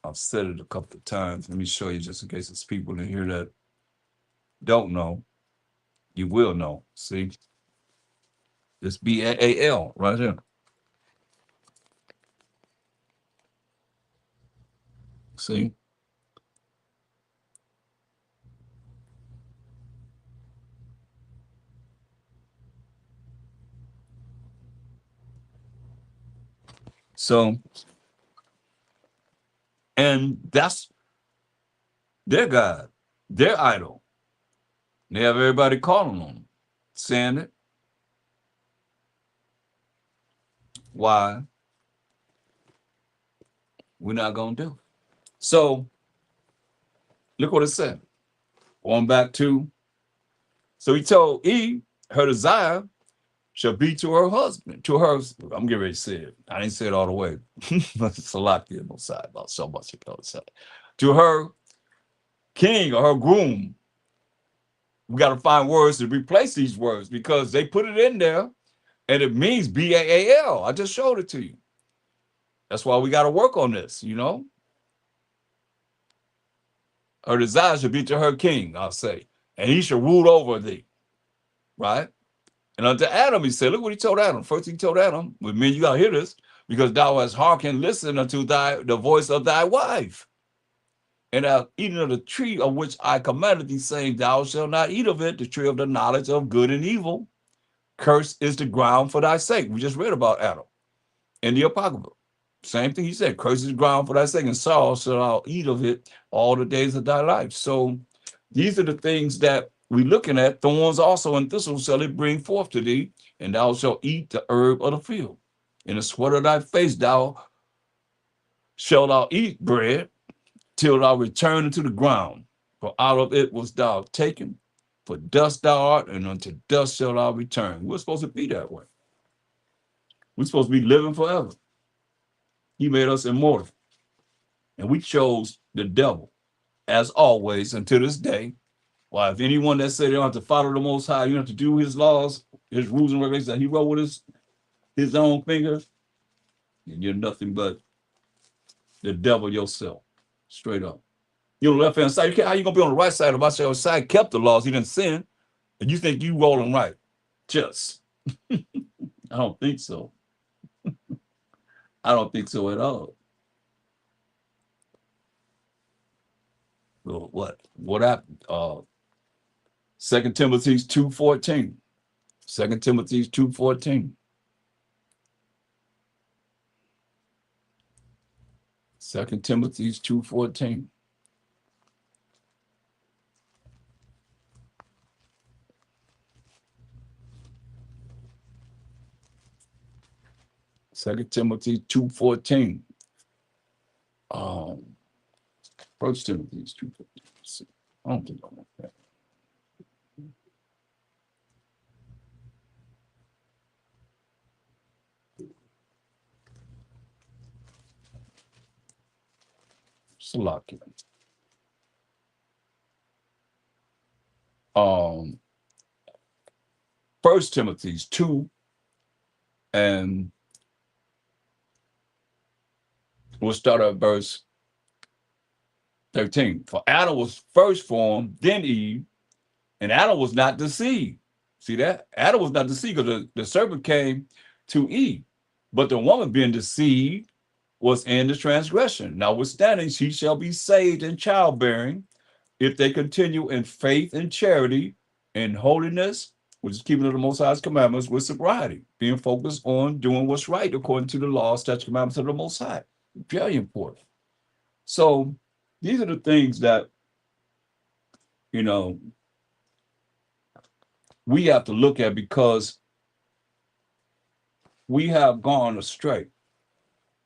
A: I've said it a couple of times. Let me show you just in case there's people in here that don't know. You will know. See, this Baal right here. See. So, and that's their God, their idol. They have everybody calling on them, saying it. Why? We're not going to do. So, look what it said. Going back to, so he told Eve, her desire shall be to her husband, to her. I'm getting ready to say it. I didn't say it all the way. It's a lot here on side about so much on the side. To her king or her groom. We got to find words to replace these words because they put it in there and it means Baal. I just showed it to you. That's why we got to work on this, you know. Her desire should be to her king, I'll say, and he should rule over thee, right? And unto Adam, he said, look what he told Adam. First, he told Adam, with me, you got to hear this, because thou hast hearkened, listen unto the voice of thy wife. And thou eaten of the tree of which I commanded thee, saying, thou shalt not eat of it, the tree of the knowledge of good and evil. Cursed is the ground for thy sake. We just read about Adam in the Apocrypha. Same thing he said, cursed is the ground for thy sake, and sorrow shalt thou eat of it all the days of thy life. So these are the things that we're looking at. Thorns also and thistles shall it bring forth to thee, and thou shalt eat the herb of the field. In the sweat of thy face thou shalt thou eat bread till thou return into the ground. For out of it was thou taken. For dust thou art, and unto dust shalt thou return. We're supposed to be that way. We're supposed to be living forever. He made us immortal. And we chose the devil, as always, until this day. Why, if anyone that said they don't have to follow the Most High, you don't have to do his laws, his rules and regulations that he wrote with his own fingers, and you're nothing but the devil yourself, straight up. You're on the left-hand side. How you going to be on the right side? If I say your side kept the laws, he didn't sin, and you think you rolling right. Just. I don't think so. I don't think so at all. Well, what happened? 2 Timothy 2:14. 2 Timothy 2:14. 2 Timothy 2:14. Second Timothy 2:14. 1 Timothy 2:14. I don't think I want that. Salakia. 1 Timothy 2 and we'll start at verse 13. For Adam was first formed, then Eve, and Adam was not deceived. See that? Adam was not deceived because the serpent came to Eve. But the woman being deceived was in the transgression. Notwithstanding, she shall be saved in childbearing if they continue in faith and charity and holiness, which is keeping of the Most High's commandments with sobriety, being focused on doing what's right according to the law, statutes, commandments of the Most High. Very important. So these are the things that, you know, we have to look at because we have gone astray.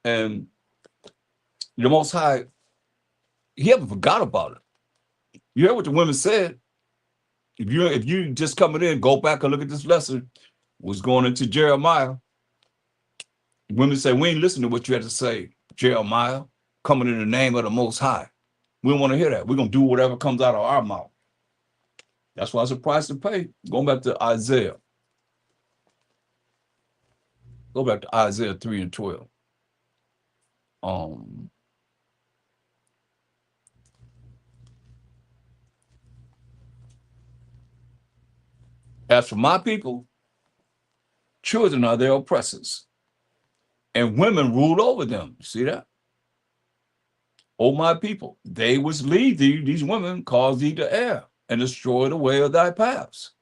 A: And the Most High, he haven't forgot about it. You heard what the women said. If you just coming in, go back and look at this lesson. Was going into Jeremiah. Women say, we ain't listening to what you had to say, Jeremiah, coming in the name of the Most High. We don't want to hear that. We're going to do whatever comes out of our mouth. That's why it's a price to pay. Going back to Isaiah. Go back to Isaiah 3 and 12. As for my people, children are their oppressors, and women ruled over them. See that? O my people, they which lead thee, these women, cause thee to err and destroy the way of thy paths.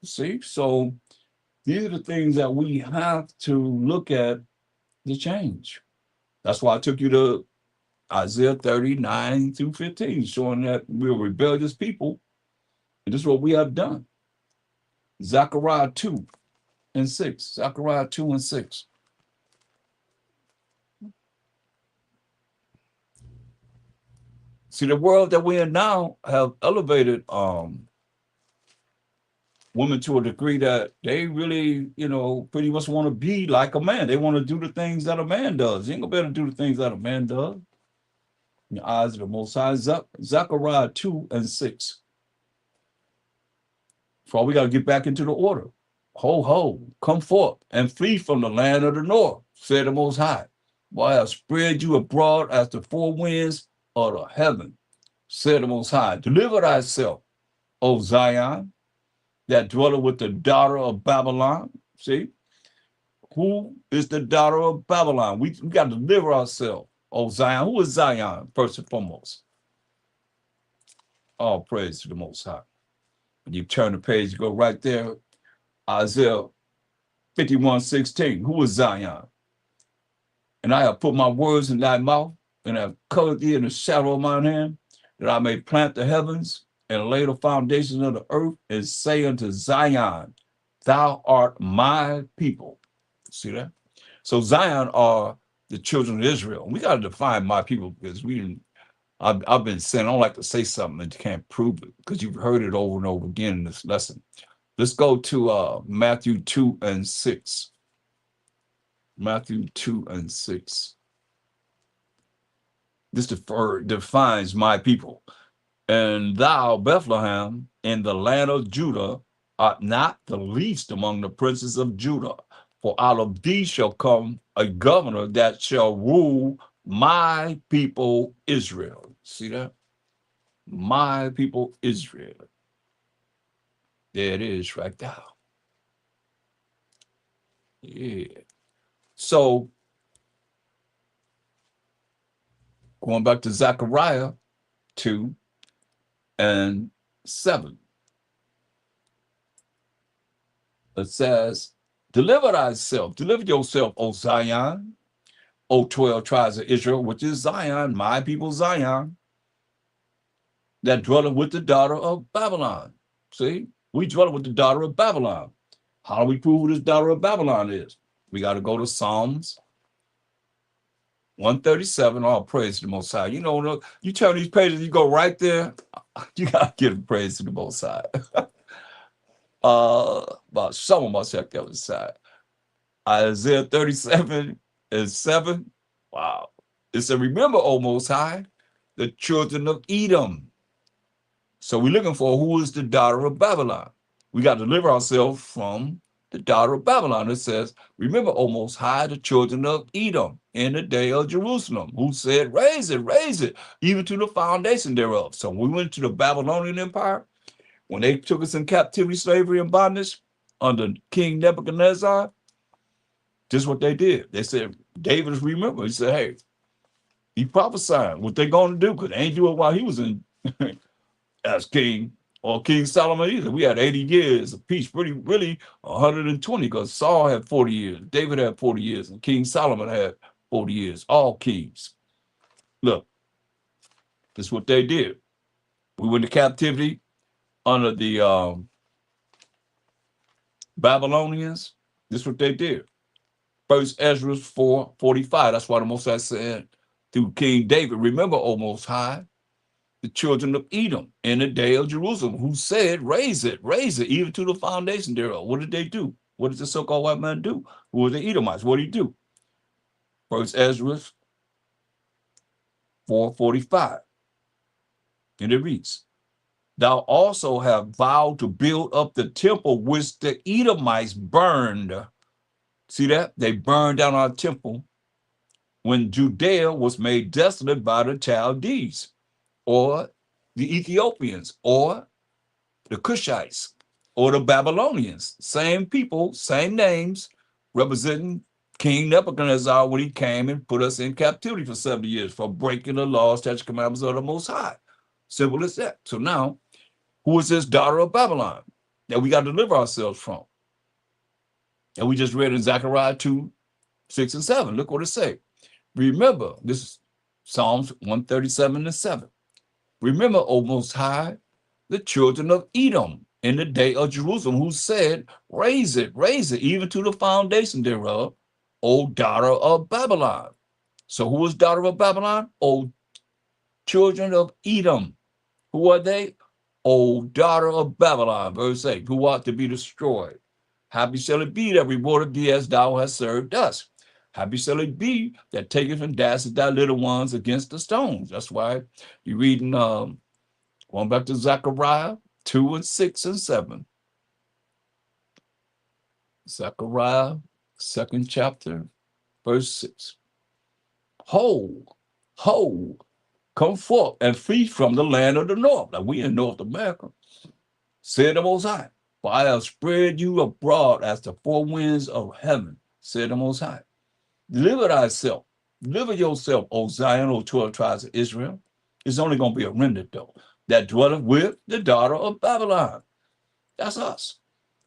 A: See? So these are the things that we have to look at to change. That's why I took you to Isaiah 39 through 15, showing that we're rebellious people. And this is what we have done. Zechariah 2 and 6. Zechariah 2 and 6. See, the world that we're in now have elevated women to a degree that they really, pretty much want to be like a man. They want to do the things that a man does. You ain't gonna be able to do the things that a man does. In the eyes of the Most High. Zechariah 2 and 6. So we got to get back into the order. Ho, ho, come forth and flee from the land of the north, said the Most High. Why I have spread you abroad as the four winds of the heaven, said the Most High. Deliver thyself, O Zion, that dwelleth with the daughter of Babylon. See? Who is the daughter of Babylon? We got to deliver ourselves, O Zion. Who is Zion, first and foremost? All praise to the Most High. When you turn the page, you go right there, Isaiah 51:16. Who is Zion? And I have put my words in thy mouth, and have covered thee in the shadow of mine hand, that I may plant the heavens and lay the foundations of the earth, and say unto Zion, thou art my people. See that? So Zion are the children of Israel. We got to define my people, because I've been saying, I don't like to say something that you can't prove it, because you've heard it over and over again in this lesson. Let's go to Matthew 2 and 6. Matthew 2 and 6. This defines my people. And thou, Bethlehem, in the land of Judah, art not the least among the princes of Judah, for out of thee shall come a governor that shall rule my people Israel. See that? My people Israel. There it is right there. Yeah. So, going back to Zechariah 2 and 7. It says, deliver yourself, O Zion, O 12 tribes of Israel, which is Zion, my people Zion, that dwelleth with the daughter of Babylon. See, we dwell with the daughter of Babylon. How do we prove who this daughter of Babylon is? We got to go to Psalms 137. All praise to the Most High. You turn these pages, you go right there. You got to give praise to the Most High. About some of us check the other side. Isaiah 37 and 7. Wow. It said, remember, O Most High, the children of Edom. So we're looking for who is the daughter of Babylon. We got to deliver ourselves from the daughter of Babylon. It says, remember, O Most High, the children of Edom in the day of Jerusalem, who said, raise it, even to the foundation thereof. So we went to the Babylonian Empire. When they took us in captivity, slavery, and bondage under King Nebuchadnezzar, this is what they did. They said, David is remember. He said, hey, he prophesied what they're going to do, because they ain't do it while he was in as king, or King Solomon either. We had 80 years of peace, really 120, because Saul had 40 years, David had 40 years, and King Solomon had 40 years, all kings. Look, this is what they did. We went to captivity under the Babylonians. This is what they did. First Ezra 4:45. That's why the Most High said through King David, remember, O Most High, the children of Edom in the day of Jerusalem, who said, raise it, even to the foundation thereof. What did they do? What did the so-called white man do? Who were the Edomites? What did he do? First Ezra 4:45. And it reads, thou also have vowed to build up the temple which the Edomites burned. See that? They burned down our temple when Judea was made desolate by the Chaldees, or the Ethiopians, or the Cushites, or the Babylonians. Same people, same names, representing King Nebuchadnezzar when he came and put us in captivity for 70 years for breaking the laws, statutes, commandments of the Most High. Simple as that. So now, who is this daughter of Babylon that we got to deliver ourselves from? And we just read in Zechariah 2:6 and 7. Look what it says. Remember, this is Psalms 137:7. Remember, O Most High, the children of Edom in the day of Jerusalem, who said, raise it, even to the foundation thereof, O daughter of Babylon. So who is daughter of Babylon? O children of Edom. Who are they? O daughter of Babylon, verse 8, who ought to be destroyed. Happy shall it be that rewarded thee as thou hast served us. Happy shall it be that taketh and dasheth thy little ones against the stones. That's why you're reading, going back to Zechariah 2:6 and 7. Zechariah 2nd chapter, verse 6. Ho, come forth and flee from the land of the north. Like we in North America, said the Most High. For I have spread you abroad as the four winds of heaven, said the Most High. Deliver thyself, deliver yourself, O Zion, O 12 tribes of Israel. It's only going to be a remnant, though, that dwelleth with the daughter of Babylon. That's us.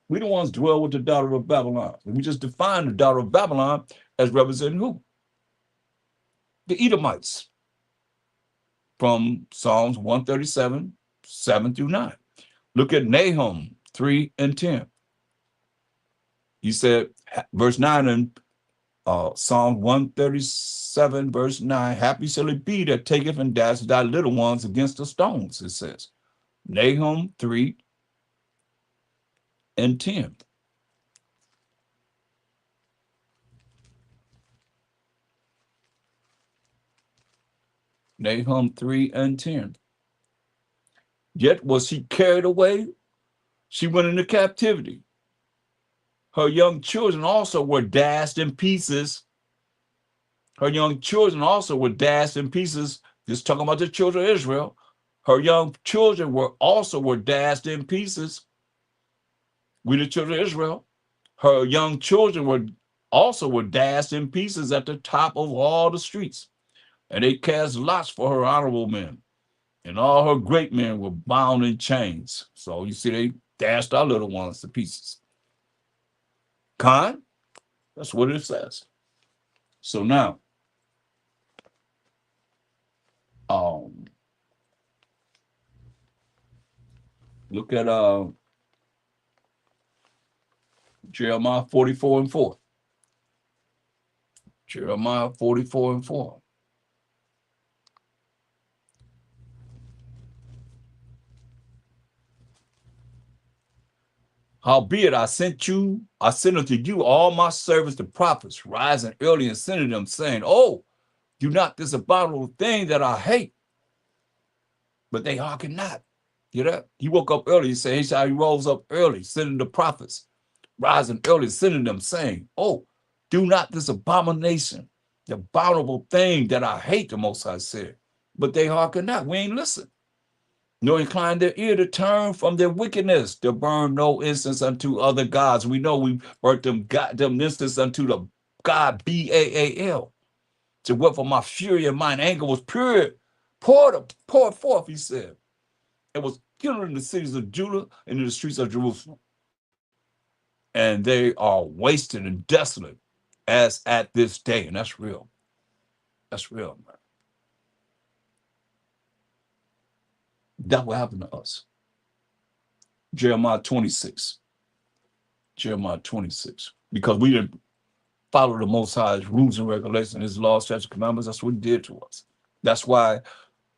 A: We the ones dwell with the daughter of Babylon. And we just define the daughter of Babylon as representing who? The Edomites. From Psalms 137:7-9. Look at Nahum 3:10. He said, verse 9 in Psalm 137, verse 9, happy shall it be that taketh and dasheth thy little ones against the stones, it says. Nahum 3:10. Nahum 3:10. Yet was she carried away, she went into captivity. Her young children also were dashed in pieces. Her young children also were dashed in pieces. Just talking about the children of Israel. Her young children were dashed in pieces. We the children of Israel. Her young children were dashed in pieces at the top of all the streets. And they cast lots for her honorable men. And all her great men were bound in chains. So you see, they dashed our little ones to pieces. Khan, that's what it says. So now, look at Jeremiah 44:4. Jeremiah 44:4. Howbeit I sent unto you all my servants, the prophets, rising early and sending them, saying, oh, do not this abominable thing that I hate. But they hearken not. You know, he woke up early, he said, he rose up early, sending the prophets, rising early, sending them, saying, oh, do not this abomination, the abominable thing that I hate, the Most High said. But they hearken not. We ain't listen. Nor incline their ear to turn from their wickedness, to burn no incense unto other gods. We know we burnt them incense unto the God Baal. To what for my fury and mine anger was poured forth, he said. It was kindled in the cities of Judah and in the streets of Jerusalem. And they are wasted and desolate as at this day. And that's real. That's real, man. That will happen to us. Jeremiah 26. Jeremiah 26. Because we didn't follow the Most High's rules and regulations, his laws, statutes, commandments. That's what he did to us. That's why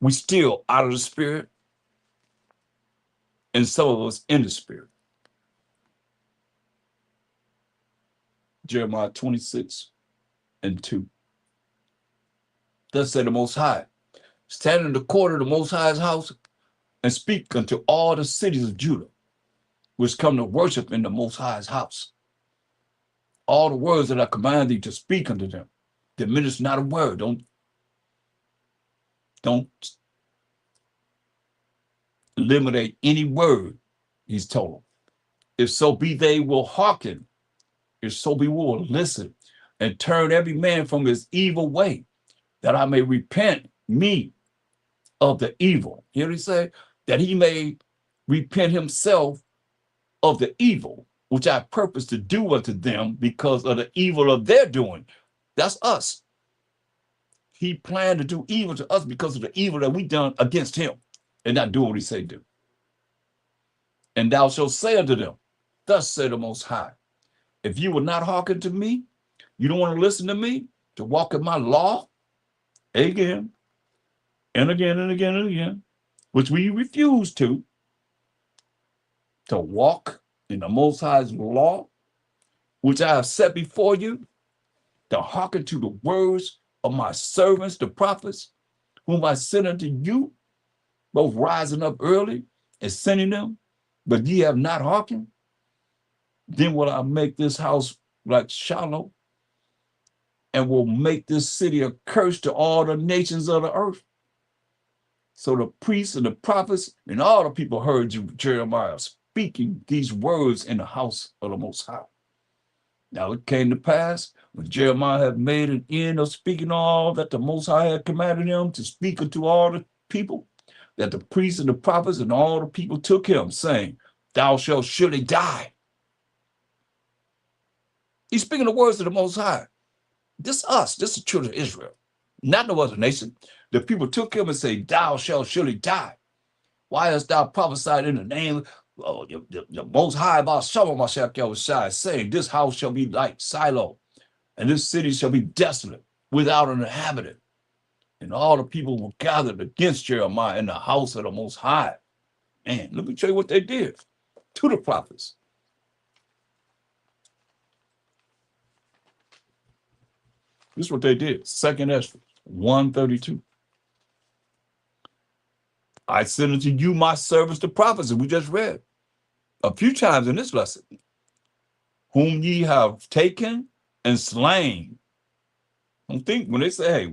A: We still out of the spirit, and some of us in the spirit. Jeremiah 26:2. Thus said the Most High, stand in the court of the Most High's house and speak unto all the cities of Judah, which come to worship in the Most High's house. All the words that I command thee to speak unto them, diminish not a word. Don't eliminate any word, he's told them. If so be they will hearken, if so be we will listen, and turn every man from his evil way, that I may repent me of the evil. You know what he say? That he may repent himself of the evil, which I purpose to do unto them because of the evil of their doing. That's us. He planned to do evil to us because of the evil that we done against him and not do what he said do. And thou shalt say unto them, thus said the Most High, if you will not hearken to me, you don't want to listen to me, to walk in my law, again, and again, and again, and again, which we refuse to walk in the Most High's law, which I have set before you, to hearken to the words of my servants, the prophets, whom I sent unto you, both rising up early and sending them, but ye have not hearkened, then will I make this house like Shiloh, and will make this city a curse to all the nations of the earth. So the priests and the prophets and all the people heard Jeremiah speaking these words in the house of the Most High. Now it came to pass, when Jeremiah had made an end of speaking all that the Most High had commanded him to speak unto all the people, that the priests and the prophets and all the people took him, saying, thou shalt surely die. He's speaking the words of the Most High. This us, this is the children of Israel, not no other nation. The people took him and said, thou shalt surely die. Why hast thou prophesied in the name of the Most High about Shalom Mashiach Yahushua, saying, this house shall be like Shiloh, and this city shall be desolate, without an inhabitant. And all the people were gathered against Jeremiah in the house of the Most High. Man, let me show you what they did to the prophets. This is what they did. 2nd Esdras 1:32. I sent unto you my servants, the prophets, and we just read a few times in this lesson, whom ye have taken and slain. Don't think when they say, hey,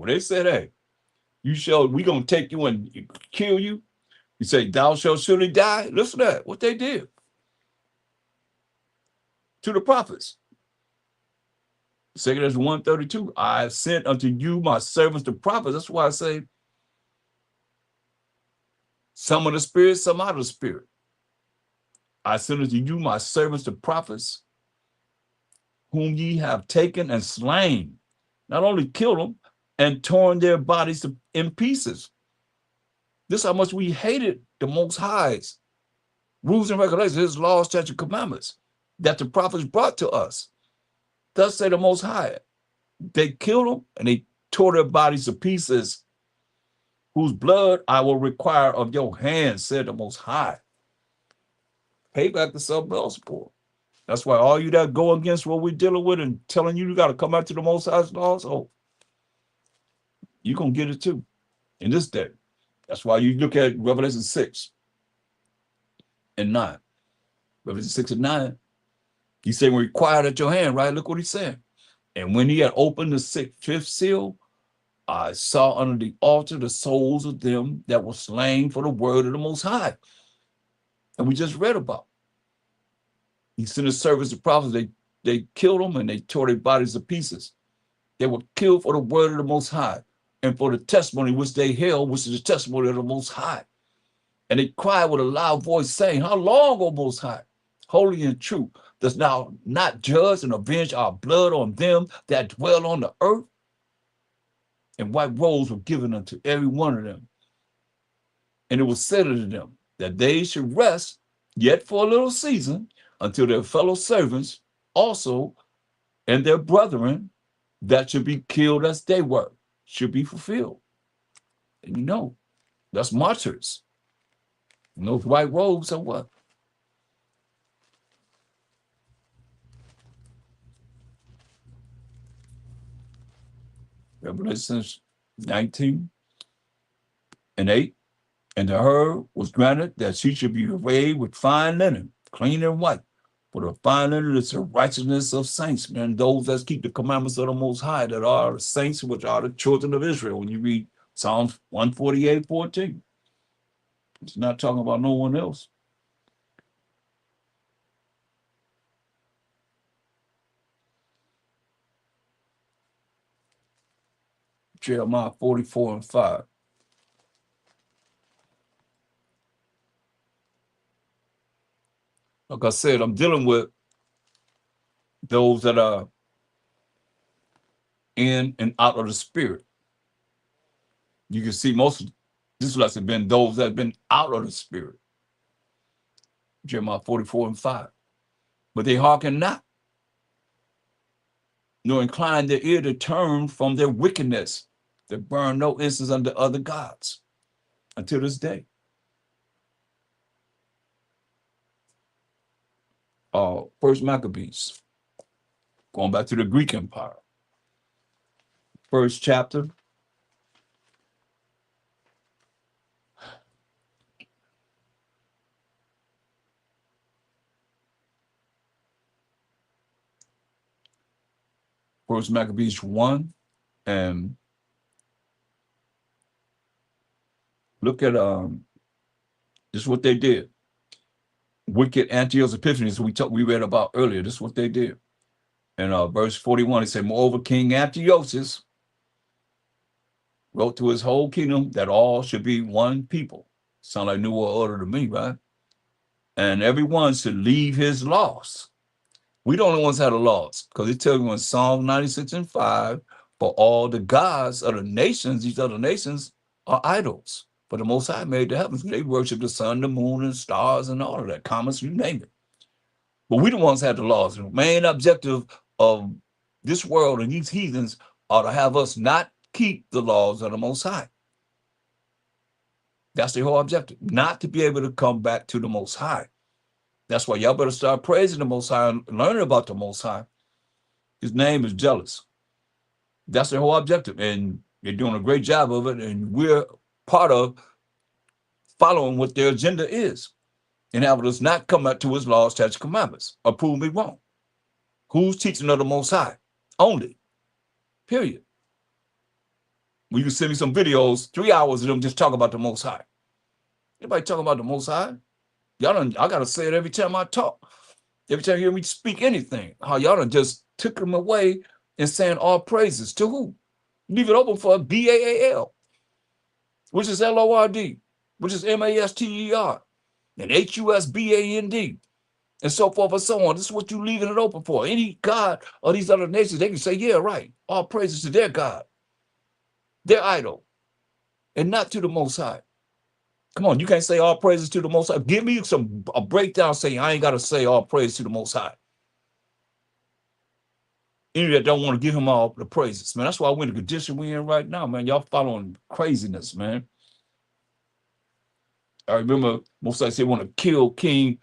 A: we gonna take you and kill you. You say, thou shalt surely die. Listen to that, what they did to the prophets. 2nd Esdras 1:32. I have sent unto you my servants, the prophets. That's why I say, some of the spirit, some out of the spirit. I sent unto you my servants, the prophets, whom ye have taken and slain. Not only killed them and torn their bodies in pieces. This is how much we hated the Most High's rules and regulations, his laws, statutes, and commandments that the prophets brought to us. Thus say the Most High. They killed them and they tore their bodies to pieces, whose blood I will require of your hands, said the Most High. Pay back to something else for. That's why all you that go against what we're dealing with and telling you got to come out to the Most High's laws, oh, you're going to get it too in this day. That's why you look at Revelation 6 and 9. Revelation 6 and 9, he said, we're required at your hand, right? Look what he's saying. And when he had opened the fifth seal, I saw under the altar the souls of them that were slain for the word of the Most High. And we just read about. He sent his servants, the prophets, they killed them and they tore their bodies to pieces. They were killed for the word of the Most High and for the testimony which they held, which is the testimony of the Most High. And they cried with a loud voice, saying, how long, O Most High, holy and true, dost thou not judge and avenge our blood on them that dwell on the earth? And white robes were given unto every one of them. And it was said unto them that they should rest yet for a little season until their fellow servants also and their brethren that should be killed as they were should be fulfilled. And you know, That's martyrs. And those white robes are what? Revelation 19 and 8. And to her was granted that she should be arrayed with fine linen, clean and white. For the fine linen is the righteousness of saints, and those that keep the commandments of the Most High, that are the saints, which are the children of Israel. When you read Psalms 148:14, it's not talking about no one else. Jeremiah 44:5. Like I said, I'm dealing with those that are in and out of the spirit. You can see most of this lesson been those that have been out of the spirit. Jeremiah 44:5. But they hearken not, nor incline their ear to turn from their wickedness, that burn no incense unto other gods until this day. First Maccabees, going back to the Greek Empire. First chapter. First Maccabees 1, and look at this is what they did. Wicked Antiochus Epiphanes, we read about earlier. This is what they did. In verse 41, it said, moreover, King Antiochus wrote to his whole kingdom that all should be one people. Sound like New World Order to me, right? And everyone should leave his laws. We the only ones that had the laws, because it tells you in Psalm 96:5, for all the gods of the nations, these other nations are idols. But the Most High made the heavens. They worship the sun, the moon, and stars, and all of that, comets, you name it. But we the ones that had the laws. The main objective of this world and these heathens are to have us not keep the laws of the Most High. That's the whole objective, not to be able to come back to the Most High. That's why y'all better start praising the Most High and learning about the Most High. His name is jealous. That's their whole objective, and they're doing a great job of it, and we're part of following what their agenda is, and having us not come back to his laws, statutes, commandments, or prove me wrong. Who's teaching of the Most High? Only. Period. Well, you can send me some videos, 3 hours of them just talking about the Most High. Anybody talking about the Most High? Y'all done, I gotta say it every time I talk. Every time you hear me speak anything, how y'all done just took them away and saying all praises to who? Leave it open for BAAL, which is LORD, which is MASTER, and HUSBAND, and so forth and so on. This is what you leaving it open for. Any God of these other nations, they can say, yeah, right. All praises to their God, their idol, and not to the Most High. Come on, you can't say all praises to the Most High. Give me a breakdown saying I ain't got to say all praise to the Most High. Any that don't want to give him all the praises, man. That's why we're in the condition we're in right now, man. Y'all following craziness, man. I remember most I say want to kill King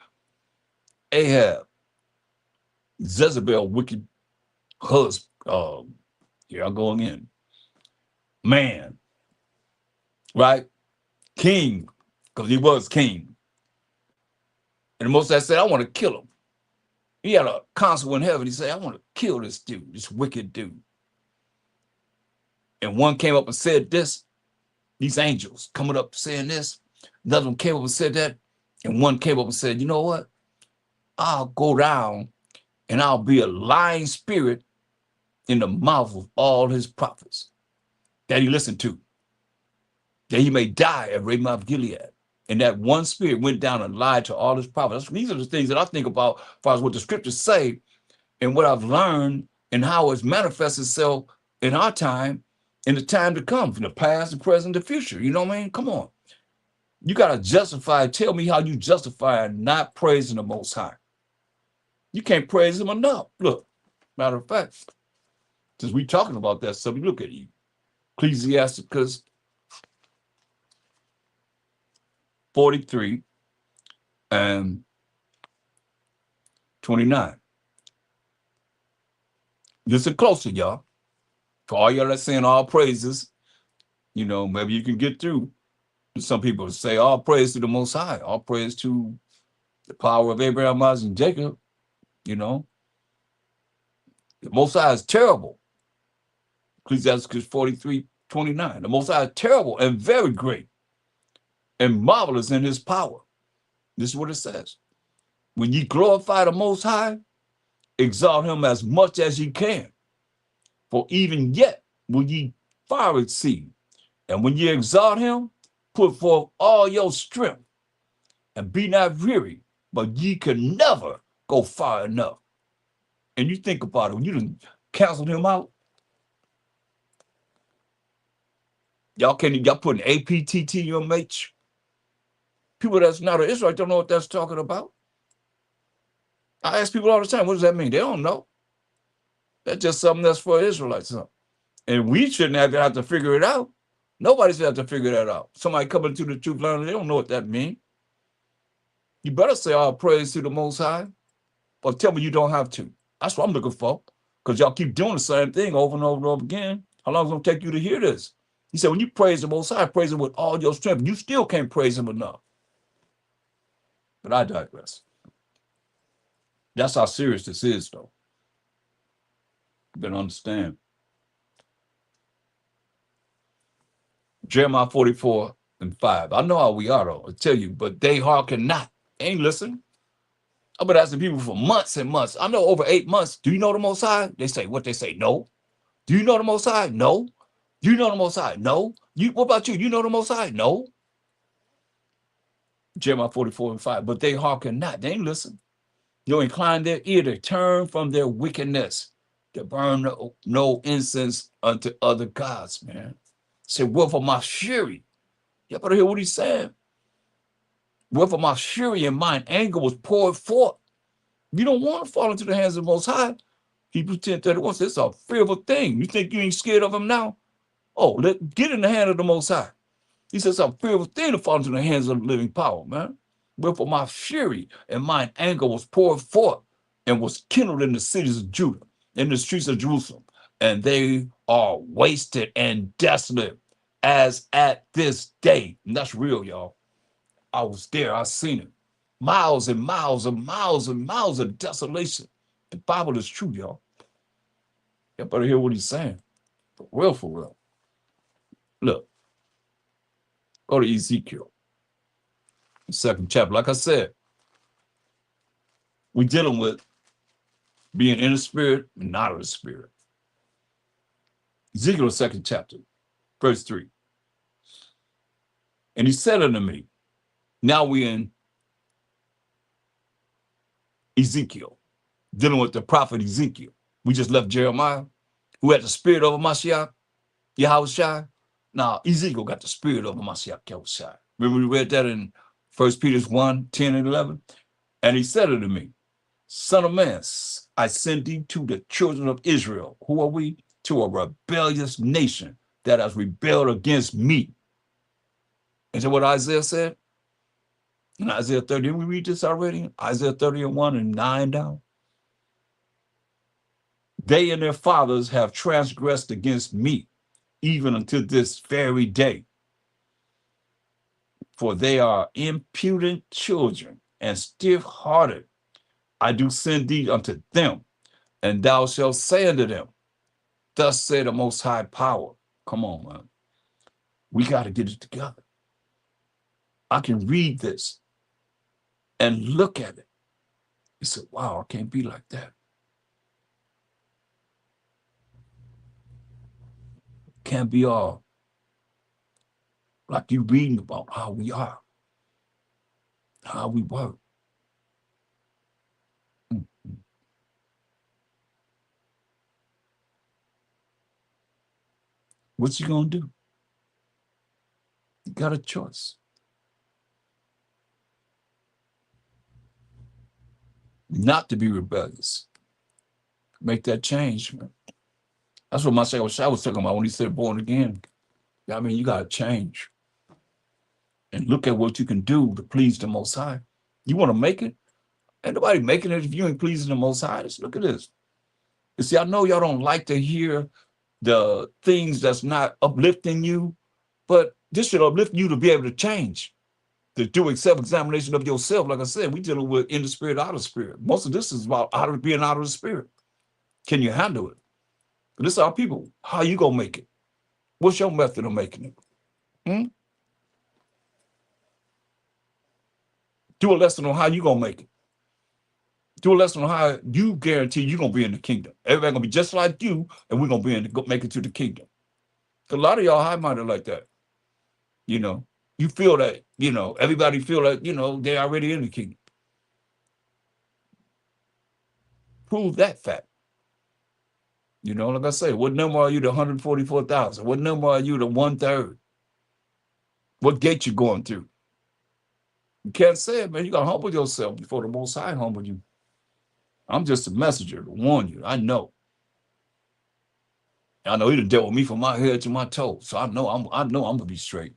A: Ahab, Jezebel, wicked husband. Here I go again. Man, right? King, because he was king. And the Most High said, I want to kill him. He had a council in heaven. He said, I want to kill this dude, this wicked dude. And one came up and said this, these angels coming up saying this. Another one came up and said that. And one came up and said, you know what? I'll go down and I'll be a lying spirit in the mouth of all his prophets that he listened to, that he may die at Ramoth Gilead. And that one spirit went down and lied to all his prophets. These are the things that I think about as far as what the scriptures say and what I've learned and how it's manifests itself in our time, in the time to come, from the past, the present, the future. You know what I mean? Come on. You got to justify. Tell me how you justify not praising the Most High. You can't praise him enough. Look, matter of fact, since we talking about that stuff, look at you. Ecclesiasticus 43 and 29. Listen closer, y'all. For all y'all that's saying all praises, you know, maybe you can get through. Some people say all praise to the Most High, all praise to the power of Abraham, Isaac, and Jacob. You know, the Most High is terrible. Ecclesiastes 43:29. The Most High is terrible and very great and marvelous in his power. This is what it says. When ye glorify the Most High, exalt him as much as ye can. For even yet will ye far exceed. And when ye exalt him, put forth all your strength, and be not weary, but ye can never go far enough. And you think about it, when you done canceled him out, y'all putting APTTMH. People that's not an Israelite don't know what that's talking about. I ask people all the time, what does that mean? They don't know. That's just something that's for Israelites. And we shouldn't have to figure it out. Nobody should have to figure that out. Somebody coming to the truth learning, they don't know what that means. You better say all praise to the Most High, or tell me you don't have to. That's what I'm looking for. Because y'all keep doing the same thing over and over and over again. How long is it going to take you to hear this? He said, when you praise the Most High, praise him with all your strength. You still can't praise him enough. But I digress. That's how serious this is, though. You better understand. Jeremiah 44:5. I know how we are, though. I tell you, but they hearken not. Ain't listen. I've been asking people for months and months. I know over 8 months. Do you know the Most High? They say what? They say no. Do you know the Most High? No. Do you know the Most High? No. What about you? You know the Most High? No. Jeremiah 44:5. But they hearken not. They ain't listen. You'll incline their ear to turn from their wickedness, to burn no incense unto other gods, man. Say, wherefore my fury. You better hear what he's saying. Wherefore my fury and mine anger was poured forth. You don't want to fall into the hands of the Most High. Hebrews 10:31 says it's a fearful thing. You think you ain't scared of him now? Oh, get in the hand of the Most High. He says it's a fearful thing to fall into the hands of the living power, man. Wherefore my fury and mine anger was poured forth and was kindled in the cities of Judah, in the streets of Jerusalem, and they are wasted and desolate as at this day. And that's real, y'all. I was there. I seen it. Miles and miles and miles and miles of desolation. The Bible is true, y'all. You better hear what he's saying. For real, for real. Look, go to Ezekiel, the 2nd chapter. Like I said, we're dealing with being in the spirit and not of the spirit. Ezekiel, 2nd chapter, verse 3. And he said unto me, now we're in Ezekiel, dealing with the prophet Ezekiel. We just left Jeremiah, who had the spirit over Mashiach, Yahushua. Now, Ezekiel got the spirit over Mashiach, Yahushua. Remember we read that in 1 Peter 1:10 and 11? And he said unto me, Son of man, I send thee to the children of Israel. Who are we? To a rebellious nation that has rebelled against me. Is that what Isaiah said? In Isaiah 30, didn't we read this already? Isaiah 31 and 9 down. They and their fathers have transgressed against me, even unto this very day. For they are impudent children and stiff-hearted. I do send thee unto them, and thou shalt say unto them, thus said the Most High Power. Come on, man. We got to get it together. I can read this and look at it. You say, wow, I can't be like that. Can't be all like you reading about how we are, how we work. What you gonna do? You got a choice. Not to be rebellious. Make that change, man. That's what Mashiach was talking about when he said born again. I mean, you gotta change. and look at what you can do to please the Most High. You want to make it? Ain't nobody making it if you ain't pleasing the Most High. Just look at this. You see, I know y'all don't like to hear the things that's not uplifting you, but this should uplift you to be able to change, to do a self-examination of yourself. Like I said, we dealing with in the spirit, out of spirit. Most of this is about being out of the spirit. Can you handle it? But this is our people. How you gonna make it? What's your method of making it? Do a lesson on how you gonna make it. Do a lesson on how you guarantee you're gonna be in the kingdom. Everybody gonna be just like you, and we're gonna be make it to the kingdom. A lot of y'all high-minded like that. You know, you feel that, everybody feel like, they're already in the kingdom. Prove that fact. Like I say, what number are you to 144,000? What number are you to 1/3? What gate you going through? You can't say it, man. You gotta humble yourself before the Most High humble you. I'm just a messenger to warn you. I know he done dealt with me from my head to my toes. So I know I'm gonna be straight.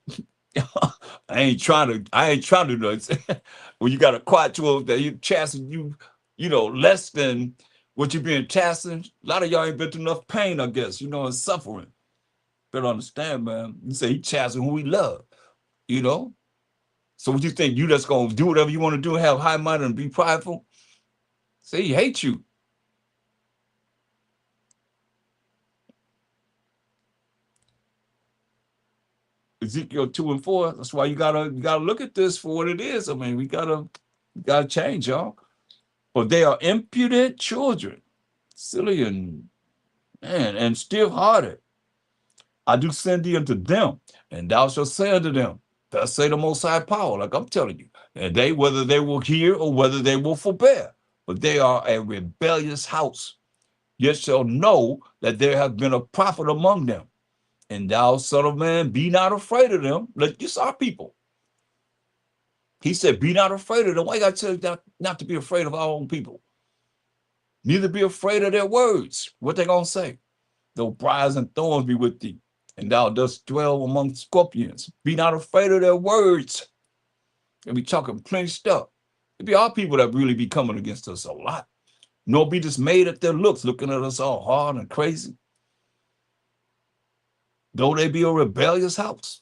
A: I ain't trying to do that. When you got a quiet tool that you chasten you, less than what you're being chastened. A lot of y'all ain't been through enough pain, I guess, and suffering. Better understand, man. You say he chastened who he love, So what you think, you just gonna do whatever you want to do, have high mind and be prideful? Say he hates you. Ezekiel 2 and 4. That's why you gotta look at this for what it is. I mean, we gotta change, y'all. For they are impudent children, silly and stiff-hearted. I do send thee unto them, and thou shalt say unto them, thus say the Most High Power, like I'm telling you. And they, whether they will hear or whether they will forbear, but they are a rebellious house. Yet shall know that there hath been a prophet among them. And thou, son of man, be not afraid of them. Like, this our people. He said, be not afraid of them. Why you got to tell you not to be afraid of our own people? Neither be afraid of their words. What they going to say? Though briars and thorns be with thee, and thou dost dwell among scorpions. Be not afraid of their words. And we talking plenty stuff. It be our people that really be coming against us a lot. Nor be dismayed at their looks, looking at us all hard and crazy. Though they be a rebellious house.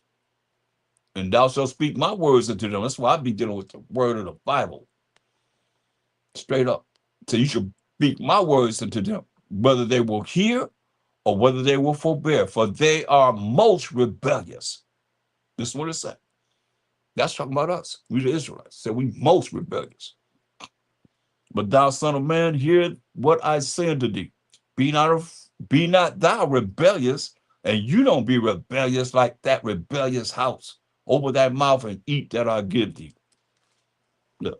A: And thou shalt speak my words unto them. That's why I be dealing with the word of the Bible. Straight up. So you should speak my words unto them, whether they will hear or whether they will forbear, for they are most rebellious. This is what it said. That's talking about us. We the Israelites. So we most rebellious. But thou, son of man, hear what I say unto thee. Be not thou rebellious, and you don't be rebellious like that rebellious house. Open thy mouth and eat that I give thee. Look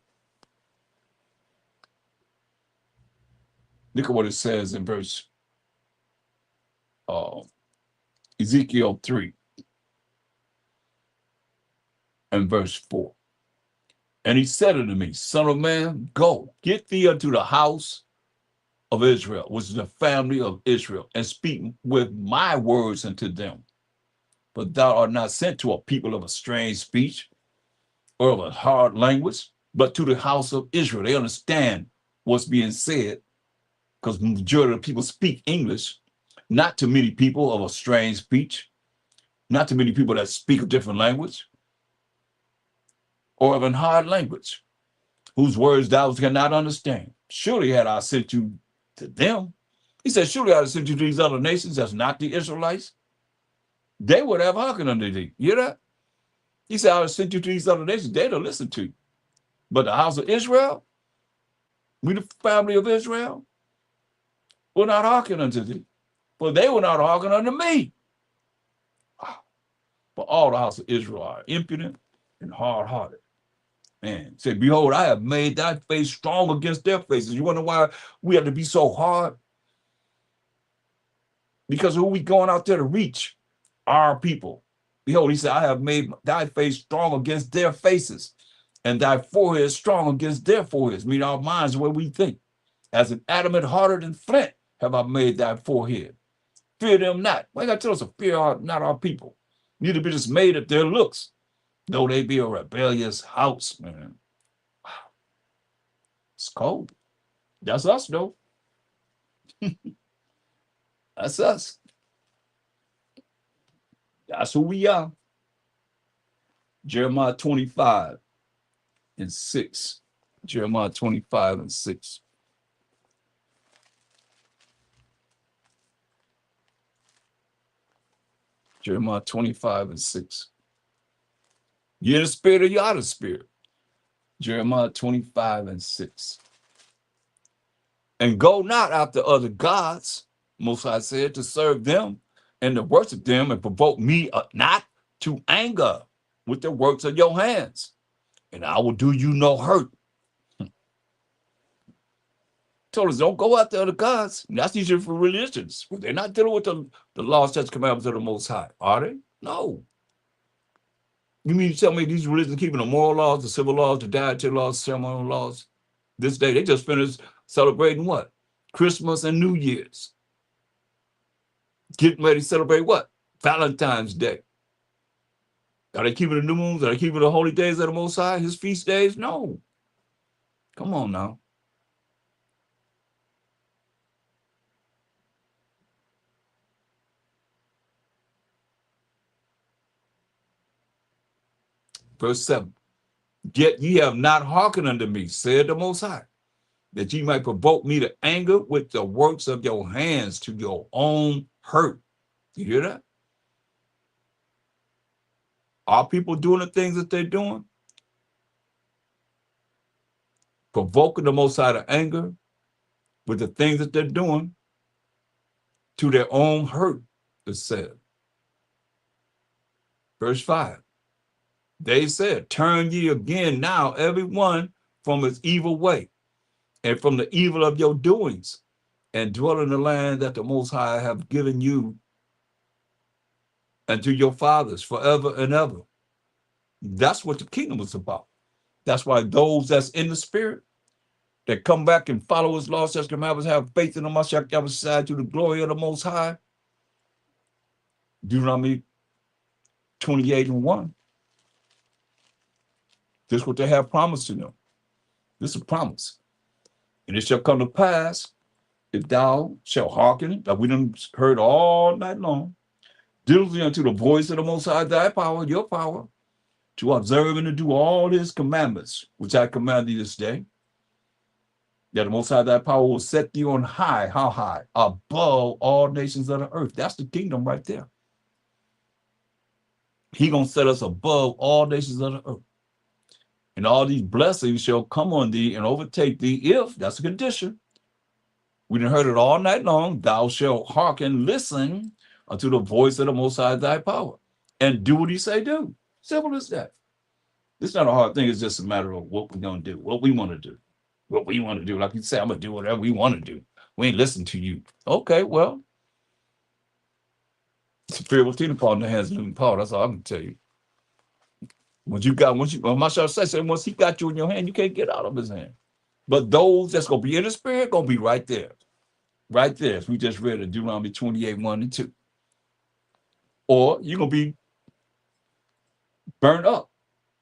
A: at what it says in verse Ezekiel 3 and verse 4. And he said unto me, son of man, go, get thee unto the house of Israel, which is the family of Israel, and speak with my words unto them. But thou art not sent to a people of a strange speech or of a hard language, but to the house of Israel. They understand what's being said, because the majority of people speak English. Not too many people of a strange speech, not too many people that speak a different language, or of a hard language, whose words thou cannot understand. Surely had I sent you to them. He said, surely I have sent you to these other nations that's not the Israelites. They would have hearkened unto thee. You hear that? He said, I have sent you to these other nations. They don't listen to you. But the house of Israel, we the family of Israel, will not hearken unto thee. For they will not hearken unto me. But all the house of Israel are impudent and hard-hearted. Man, say, behold, I have made thy face strong against their faces. You wonder why we have to be so hard? Because who we going out there to reach? Our people. Behold, he said, I have made thy face strong against their faces, and thy forehead strong against their foreheads. Meaning our minds the way we think. As an adamant harder than flint have I made thy forehead. Fear them not. Why you gotta tell us to fear not our people? Neither be dismayed at their looks. Though they be a rebellious house, man. Wow. It's cold. That's us, though. That's us. That's who we are. Jeremiah 25 and 6. Jeremiah 25 and 6. Jeremiah 25 and 6. You're in the spirit or you're out of the spirit. Jeremiah 25 and 6. And go not after other gods, Most High said, to serve them and to worship them and provoke me not to anger with the works of your hands, and I will do you no hurt. Told us, don't go after other gods. And that's usually for religions. They're not dealing with the laws, statutes, commandments of the Most High, are they? No. You mean to tell me these religions keeping the moral laws, the civil laws, the dietary laws, ceremonial laws? This day, they just finished celebrating what? Christmas and New Year's. Getting ready to celebrate what? Valentine's Day. Are they keeping the new moons? Are they keeping the holy days of the Most High, his feast days? No. Come on now. Verse 7. Yet ye have not hearkened unto me, said the Most High, that ye might provoke me to anger with the works of your hands to your own hurt. You hear that? Are people doing the things that they're doing? Provoking the Most High to anger with the things that they're doing to their own hurt, it said. Verse 5. They said, turn ye again now, every one from his evil way and from the evil of your doings, and dwell in the land that the Most High have given you and to your fathers forever and ever. That's what the kingdom is about. That's why those that's in the spirit, that come back and follow his laws, statutes, commandments, have faith in the Mashiach Yahushua to the glory of the Most High. Deuteronomy 28 and 1. This is what they have promised to them. This is a promise. And it shall come to pass, if thou shalt hearken, like we done heard all night long, diligently unto the voice of the Most High, thy power, your power, to observe and to do all his commandments, which I command thee this day, that the Most High, thy power, will set thee on high. How high? Above all nations of the earth. That's the kingdom right there. He gonna set us above all nations of the earth. And all these blessings shall come on thee and overtake thee if, that's a condition. We done heard it all night long. Thou shalt hearken, listen unto the voice of the Most High, thy power, and do what he say do. Simple as that. It's not a hard thing. It's just a matter of what we're going to do, what we want to do. What we want to do. Like you say, I'm going to do whatever we want to do. We ain't listen to you. Okay, well, it's a fear of Tina Paul in the hands of living Paul. That's all I can tell you. Once he got you in your hand, you can't get out of his hand. But those that's going to be in the spirit, going to be right there. Right there. As we just read it, Deuteronomy 28, 1 and 2. Or you're going to be burnt up.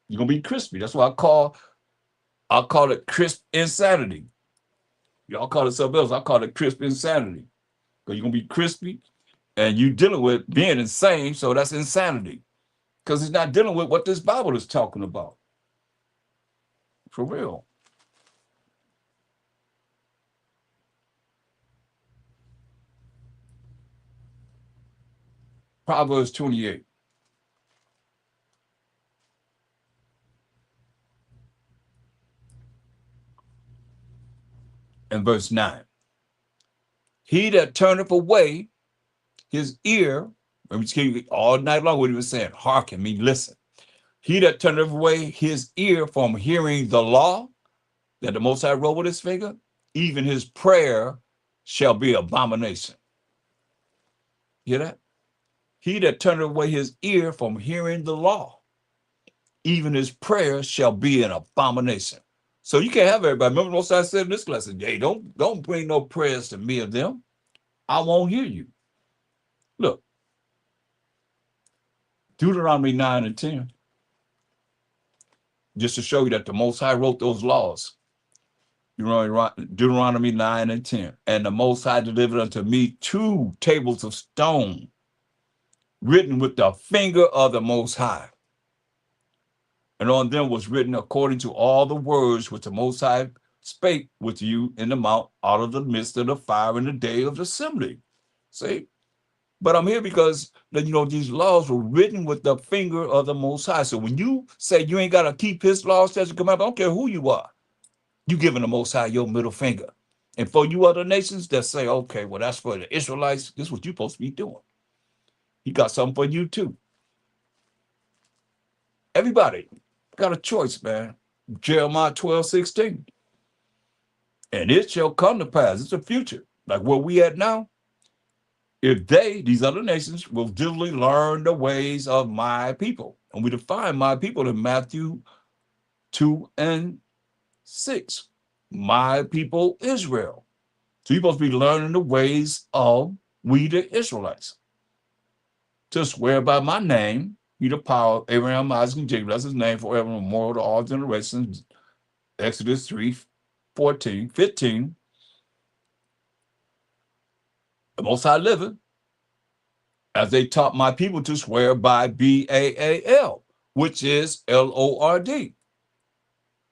A: You're going to be crispy. That's why I call it crisp insanity. Y'all call it something else. I call it crisp insanity. Because you're going to be crispy and you're dealing with being insane, so that's insanity. Because it's not dealing with what this Bible is talking about. For real. Proverbs 28. And verse 9. He that turneth away his ear, all night long what he was saying, hearken me, listen. He that turneth away his ear from hearing the law that the Most High wrote with his finger, even his prayer shall be abomination. Hear that? He that turneth away his ear from hearing the law, even his prayer shall be an abomination. So you can't have everybody. Remember what I said in this lesson? Hey, don't bring no prayers to me of them. I won't hear you. Look, Deuteronomy 9 and 10. just to show you that the Most High wrote those laws. Deuteronomy 9 and 10. And the Most High delivered unto me 2 tables of stone, written with the finger of the Most High. And on them was written according to all the words which the Most High spake with you in the mount out of the midst of the fire in the day of the assembly. See? But I'm here because these laws were written with the finger of the Most High. So when you say you ain't got to keep his laws, statutes, and commandments, I don't care who you are, you giving the Most High your middle finger. And for you other nations that say, okay, well, that's for the Israelites, this is what you're supposed to be doing. He got something for you too. Everybody got a choice, man. Jeremiah 12:16. And it shall come to pass, it's a future, like where we at now, if they, these other nations, will diligently learn the ways of my people. And we define my people in Matthew 2 and 6. My people, Israel. So you're supposed to be learning the ways of we, the Israelites. To swear by my name, be the power of Abraham, Isaac, and Jacob. That's his name forever and more to all generations. Exodus 3:14, 15. The Most High liveth, as they taught my people to swear by B-A-A-L, which is L-O-R-D,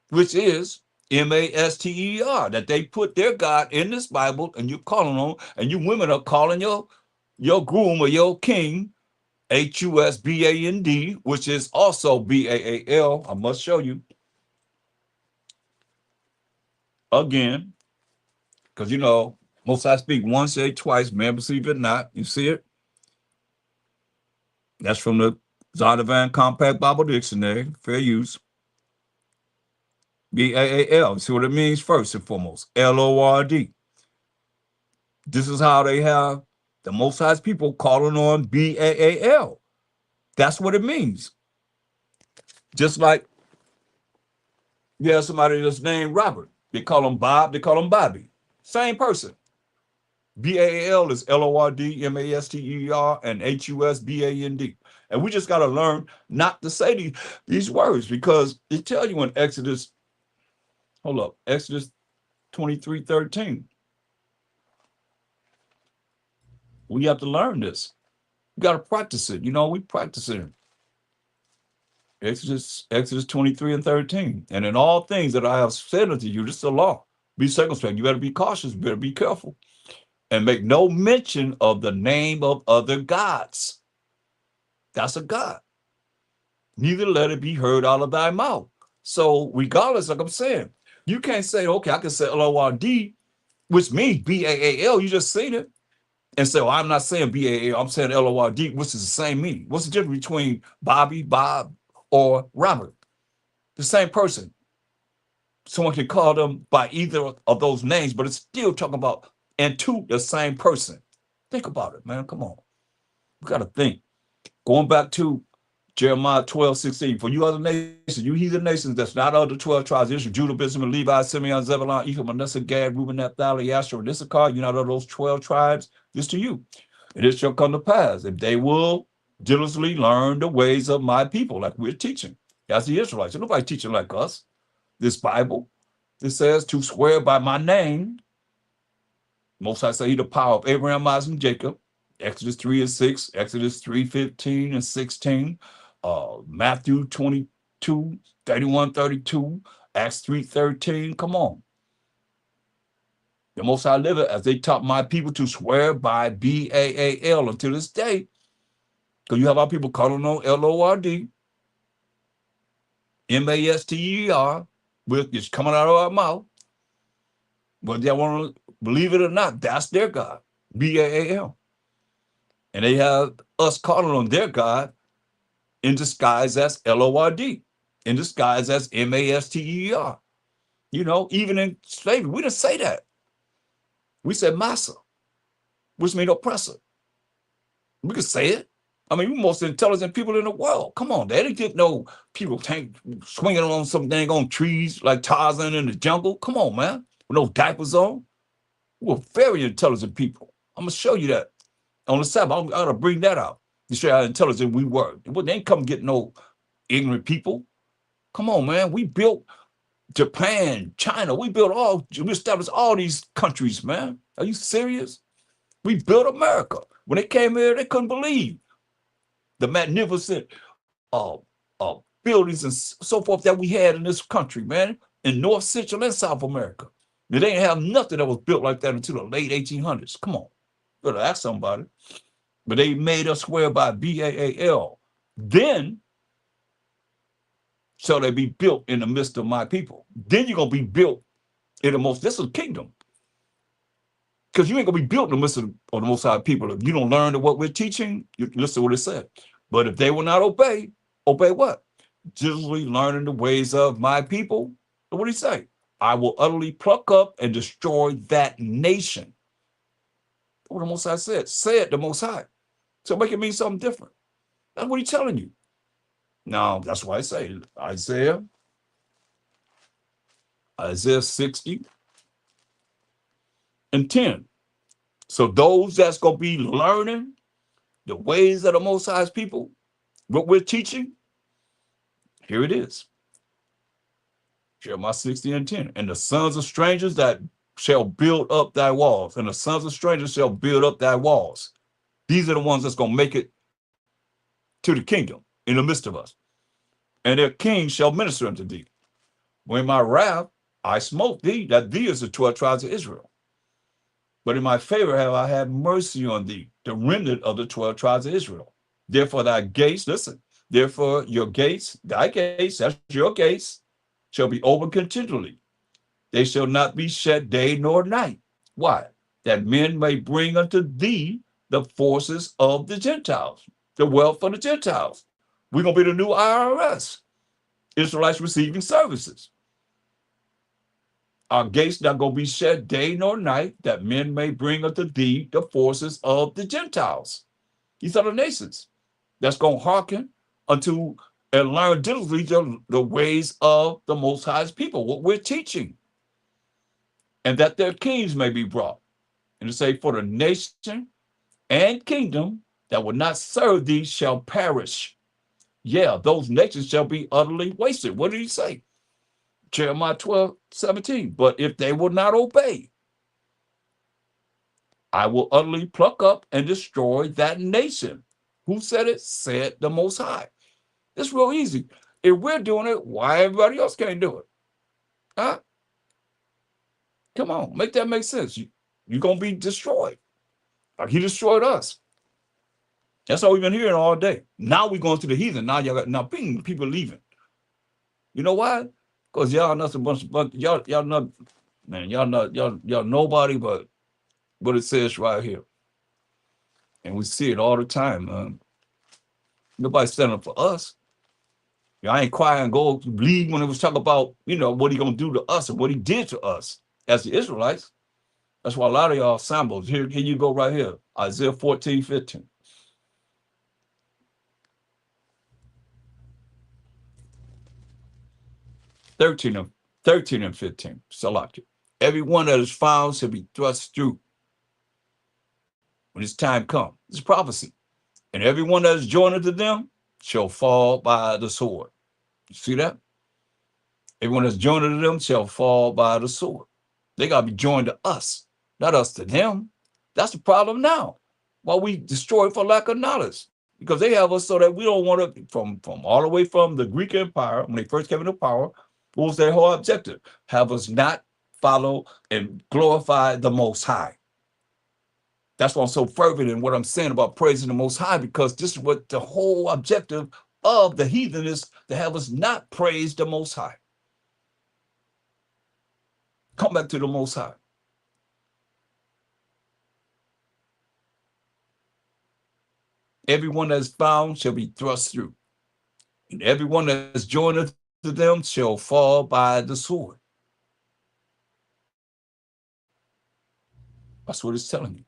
A: which is M-A-S-T-E-R, that they put their God in this Bible, and you're calling on, and you women are calling your groom or your king H-U-S-B-A-N-D, which is also B-A-A-L. I must show you again, because Most High speak once, say twice, man perceive it not. You see it? That's from the Zondervan Compact Bible Dictionary, fair use. B-A-A-L. See what it means first and foremost. L-O-R-D. This is how they have the Most High's people calling on B-A-A-L. That's what it means. Just like you have somebody that's named Robert. They call him Bob, they call him Bobby. Same person. B-A-A-L is L-O-R-D, M-A-S-T-E-R, and H-U-S-B-A-N-D. And we just got to learn not to say these words, because they tell you in Exodus 23:13. We have to learn this. We got to practice it. We practice it. Exodus 23 and 13. And in all things that I have said unto you, this is the law. Be circumspect. You better be cautious. You better be careful. And make no mention of the name of other gods. That's a God. Neither let it be heard out of thy mouth. So regardless, like I'm saying, you can't say, okay, I can say L-O-R-D, which means B-A-A-L. You just seen it. And say, I'm not saying B-A-A-L, I'm saying L-O-R-D, which is the same meaning. What's the difference between Bobby, Bob, or Robert? The same person. Someone can call them by either of those names, but it's still talking about and to the same person. Think about it, man. Come on. We got to think. Going back to Jeremiah 12:16. For you other nations, you heathen nations that's not of the 12 tribes, Israel, Judah, Benjamin, Levi, Simeon, Zebulun, Ephraim, Manasseh, Gad, Reuben, Naphtali, Asher, and Issachar, you're not of those 12 tribes, this to you. And it shall come to pass, if they will diligently learn the ways of my people, like we're teaching. That's the Israelites. Nobody teaching like us. This Bible, it says to swear by my name. Most High say he the power of Abraham, Isaac, and Jacob. Exodus 3 and 6, Exodus 3:15 and 16, Matthew 22, 31, 32, Acts 3:13. Come on. The Most High liveth, as they taught my people to swear by B-A-A-L until this day. Because you have our people calling on L-O-R-D, M-A-S-T-E-R, which is coming out of our mouth. Whether they want to believe it or not, that's their God, B-A-A-L. And they have us calling on their God in disguise as L-O-R-D, in disguise as M-A-S-T-E-R. Even in slavery, we didn't say that. We said massa, which means oppressor. We could say it. I mean, we're the most intelligent people in the world. Come on, they didn't get no people swinging on some dang on trees like Tarzan in the jungle. Come on, man, with no diapers on. We're very intelligent people. I'm going to show you that. On the Sabbath, I ought to bring that out to show you how intelligent we were. They ain't come get no ignorant people. Come on, man. We built Japan, China. We established all these countries, man. Are you serious? We built America. When they came here, they couldn't believe the magnificent buildings and so forth that we had in this country, man, in North, Central, and South America. They didn't have nothing that was built like that until the late 1800s. Come on. Better ask somebody. But they made us swear by BAAL. Then shall they be built in the midst of my people. Then you're going to be built in the most, this is a kingdom. Because you ain't going to be built in the midst of the Most High people. If you don't learn what we're teaching, you listen to what it said. But if they will not obey what? Diligently learning the ways of my people. What did he say? I will utterly pluck up and destroy that nation. What the Most High said the Most High. So make it mean something different. That's what he's telling you. Now, that's why I say Isaiah 60 and 10. So those that's going to be learning the ways of the Most High's people, what we're teaching, here it is. Jeremiah 60 and 10. And the sons of strangers that shall build up thy walls, and the sons of strangers shall build up thy walls. These are the ones that's going to make it to the kingdom in the midst of us. And their king shall minister unto thee. When my wrath I smote thee, that thee is the 12 tribes of Israel. But in my favor have I had mercy on thee, the remnant of the 12 tribes of Israel. Therefore thy gates, listen, therefore your gates, thy gates, that's your gates, shall be open continually. They shall not be shut day nor night. Why? That men may bring unto thee the forces of the Gentiles, the wealth of the Gentiles. We're going to be the new IRS, Israelites receiving services. Our gates not going to be shut day nor night, that men may bring unto thee the forces of the Gentiles. These are the nations that's going to hearken unto and learn diligently the ways of the Most High's people, what we're teaching, and that their kings may be brought. And to say, for the nation and kingdom that will not serve thee shall perish. Yeah, those nations shall be utterly wasted. What did he say? Jeremiah 12:17. But if they will not obey, I will utterly pluck up and destroy that nation. Who said it? Said the Most High. It's real easy. If we're doing it, why everybody else can't do it? Huh? Come on, make that make sense. You're going to be destroyed. Like he destroyed us. That's all we've been hearing all day. Now we're going to the heathen. Now people leaving. You know why? Because y'all not a bunch of y'all not, man, y'all nobody but what it says right here. And we see it all the time, man. Nobody's standing up for us. I ain't crying go leave when it was talking about, what he gonna do to us and what he did to us as the Israelites. That's why a lot of y'all symbols. Here you go right here. Isaiah 14:15. 13 and 15. Salaki. Everyone that is found shall be thrust through when his time comes. It's prophecy. And everyone that is joined unto them shall fall by the sword. You see that? Everyone that's joined unto them shall fall by the sword. They got to be joined to us, not us to them. That's the problem now. Why we destroy for lack of knowledge. Because they have us so that we don't want to, from all the way from the Greek Empire, when they first came into power, what was their whole objective? Have us not follow and glorify the Most High. That's why I'm so fervent in what I'm saying about praising the Most High, because this is what the whole objective of the heathen is, to have us not praise the Most High. Come back to the Most High. Everyone that is found shall be thrust through, and everyone that is joined to them shall fall by the sword. That's what it's telling you.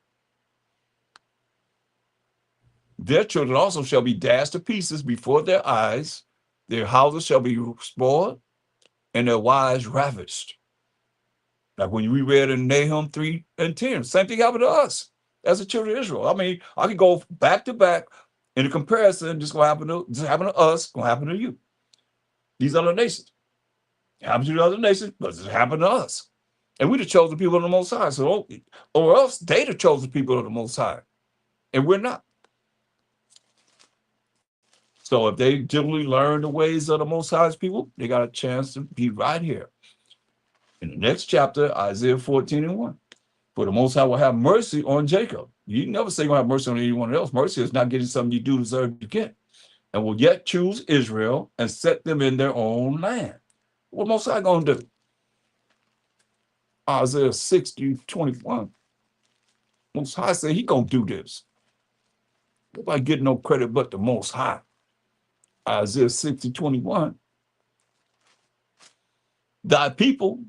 A: Their children also shall be dashed to pieces before their eyes. Their houses shall be spoiled, and their wives ravished. Like when we read in Nahum 3 and 10, same thing happened to us as the children of Israel. I mean, I could go back to back in a comparison. This going to happen to us, going to happen to you. these other nations. It happens to the other nations, but it's happened to us. And we the chosen people of the Most High. So, or else they the chosen people of the Most High. And we're not. So if they generally learn the ways of the Most High's people, they got a chance to be right here. In the next chapter, Isaiah 14:1. For the Most High will have mercy on Jacob. You never say you're going to have mercy on anyone else. Mercy is not getting something you do deserve to get. And will yet choose Israel and set them in their own land. What Most High going to do? Isaiah 60:21. Most High said he going to do this. Nobody get no credit but the Most High. Isaiah 60:21. Thy people,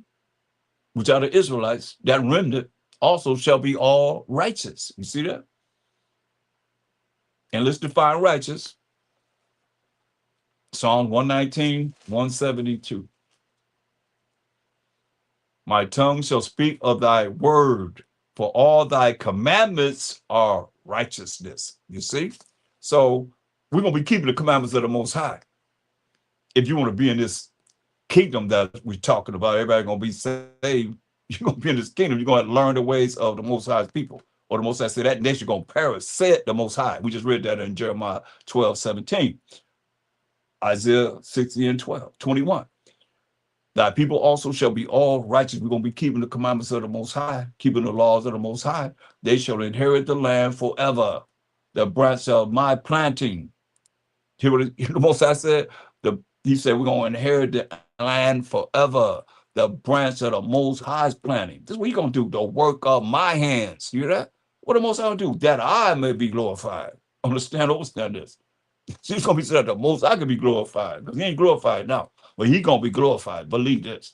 A: which are the Israelites, that remnant, also shall be all righteous. You see that? And let's define righteous. Psalm 119:172. My tongue shall speak of thy word, for all thy commandments are righteousness. You see? So we're going to be keeping the commandments of the Most High. If you want to be in this kingdom that we're talking about, everybody going to be saved. You're going to be in this kingdom. You're going to learn the ways of the Most High's people. Or the Most High said that nation going to perish, said the Most High. We just read that in Jeremiah 12:17. Isaiah 60:21. Thy people also shall be all righteous. We're going to be keeping the commandments of the Most High, keeping the laws of the Most High. They shall inherit the land forever. The branch of my planting. Hear what the Most High said? He said, we're going to inherit the land forever. The branch of the Most High's planting. This is what he's going to do. The work of my hands. You hear that? What the Most High will do? That I may be glorified. Understand this. She's going to be said that the Most High can be glorified. Because he ain't glorified now. But he going to be glorified. Believe this.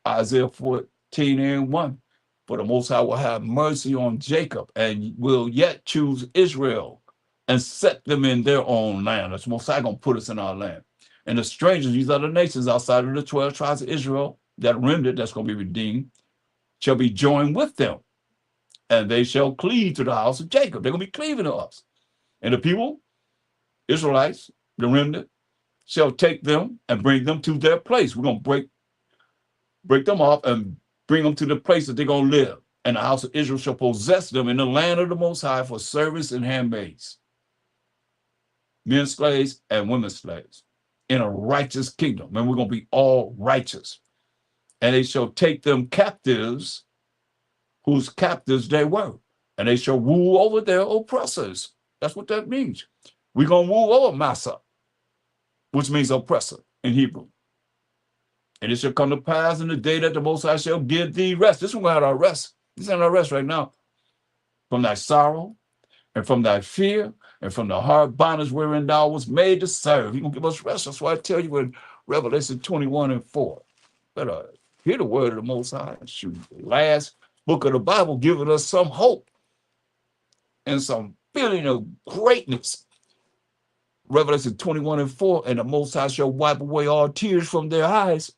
A: Isaiah 14:1. For the Most High will have mercy on Jacob and will yet choose Israel and set them in their own land. That's the Most High going to put us in our land. And the strangers, these other nations outside of the 12 tribes of Israel, that remnant that's going to be redeemed, shall be joined with them. And they shall cleave to the house of Jacob. They're going to be cleaving to us. And the people, Israelites, the remnant, shall take them and bring them to their place. We're going to break them off and bring them to the place that they're going to live. And the house of Israel shall possess them in the land of the Most High for servants and handmaids, men slaves and women slaves, in a righteous kingdom. And we're going to be all righteous. And they shall take them captives, whose captives they were. And they shall rule over their oppressors. That's what that means. We're going to rule over Massa, which means oppressor in Hebrew. And it shall come to pass in the day that the Most High shall give thee rest. This is when we have our rest. This is our rest right now. From thy sorrow and from thy fear and from the hard bondage wherein thou was made to serve. He's going to give us rest. That's why I tell you in Revelation 21:4. Better hear the word of the Most High. Shoot, the last book of the Bible giving us some hope and some feeling of greatness. Revelation 21:4, and the Most High shall wipe away all tears from their eyes,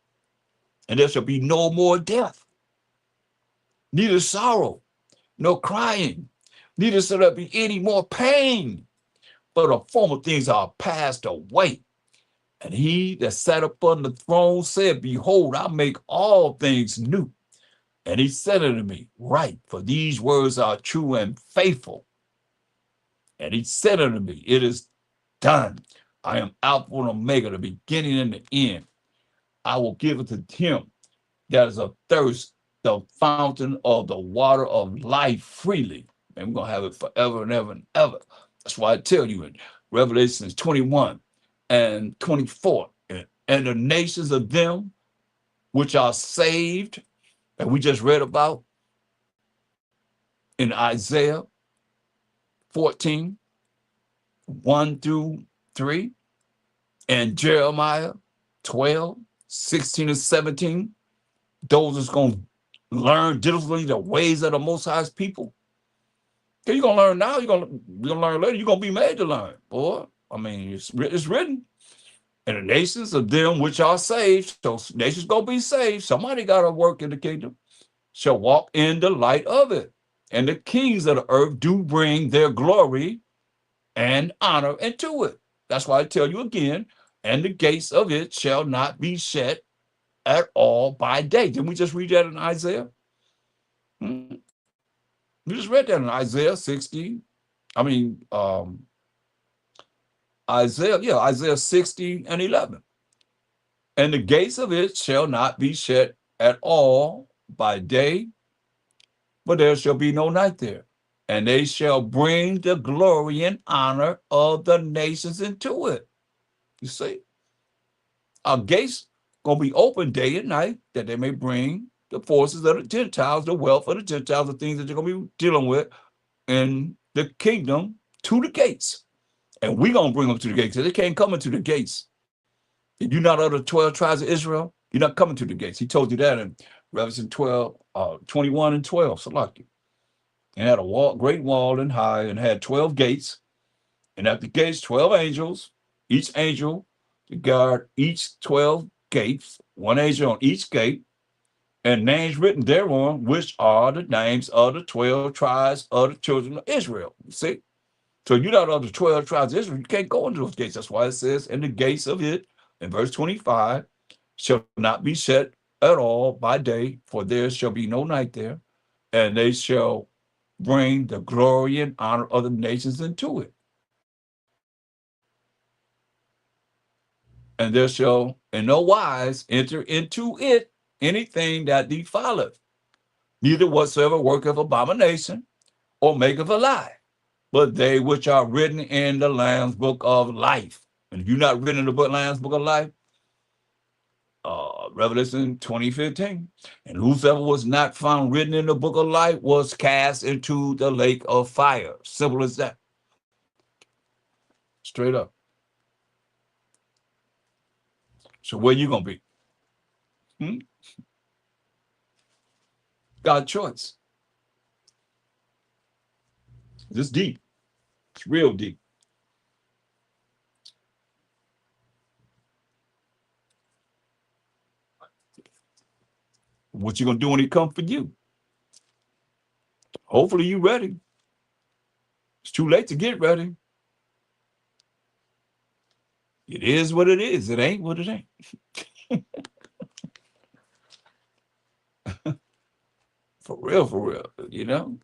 A: and there shall be no more death, neither sorrow, no crying, neither shall there be any more pain, for the former things are passed away. And he that sat upon the throne said, behold, I make all things new. And he said unto me, write, for these words are true and faithful. And he said unto me, it is done. I am Alpha and Omega, the beginning and the end. I will give it to him that is athirst, the fountain of the water of life freely. And we're going to have it forever and ever and ever. That's why I tell you in Revelation 21:24, and the nations of them which are saved, and we just read about in Isaiah 14:1-3, and Jeremiah 12:16-17. Those that's going to learn diligently the ways of the Most High's people. You're going to learn now, you're going to learn later, you're going to be made to learn, boy. I mean, it's written. And the nations of them which are saved, so nations going to be saved, somebody got to work in the kingdom, shall walk in the light of it. And the kings of the earth do bring their glory and honor into it. That's why I tell you again, and the gates of it shall not be shut at all by day. Didn't we just read that in Isaiah? We just read that in Isaiah 60. I mean, Isaiah 60 and 11. And the gates of it shall not be shut at all by day, but there shall be no night there. And they shall bring the glory and honor of the nations into it. You see, our gates going to be open day and night, that they may bring the forces of the Gentiles, the wealth of the Gentiles, the things that you're going to be dealing with in the kingdom to the gates. And we're going to bring them to the gates. They can't come into the gates. If you're not of the 12 tribes of Israel, you're not coming to the gates. He told you that in Revelation 12, 21 and 12. So lucky. And had a wall, great wall and high, and had 12 gates. And at the gates, 12 angels, each angel to guard each 12 gates, one angel on each gate, and names written thereon, which are the names of the 12 tribes of the children of Israel. You see? So you're not of the 12 tribes of Israel, you can't go into those gates. That's why it says, and the gates of it, in verse 25, shall not be shut at all by day, for there shall be no night there, and they shall bring the glory and honor of the nations into it. And there shall in no wise enter into it anything that defileth, neither whatsoever worketh abomination or maketh a lie, but they which are written in the Lamb's book of life. And if you're not written in the Lamb's book of life, Revelation 20:15, and whosoever was not found written in the book of life was cast into the lake of fire. Simple as that. Straight up. So where you gonna be? God's choice. This deep. It's real deep. What you gonna do when he come for you? Hopefully you ready. It's too late to get ready. It is what it is. It ain't what it ain't. For real, you know?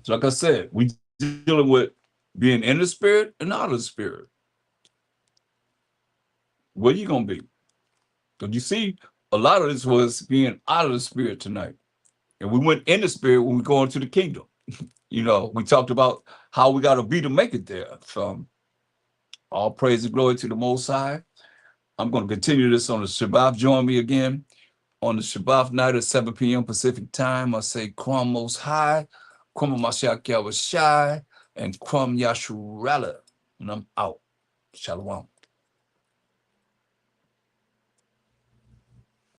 A: So like I said, we dealing with being in the spirit and out of the spirit. Where you gonna be? Because you see, a lot of this was being out of the spirit tonight. And we went in the spirit when we go into the kingdom. You know, we talked about how we got to be to make it there. So all praise and glory to the Most High. I'm going to continue this on the Shabbat. Join me again on the Shabbat night at 7 p.m. Pacific time. I say, Kwam Most High, Kwam Mashiach Yahushai, and Kwam Yashurala. And I'm out. Shalom.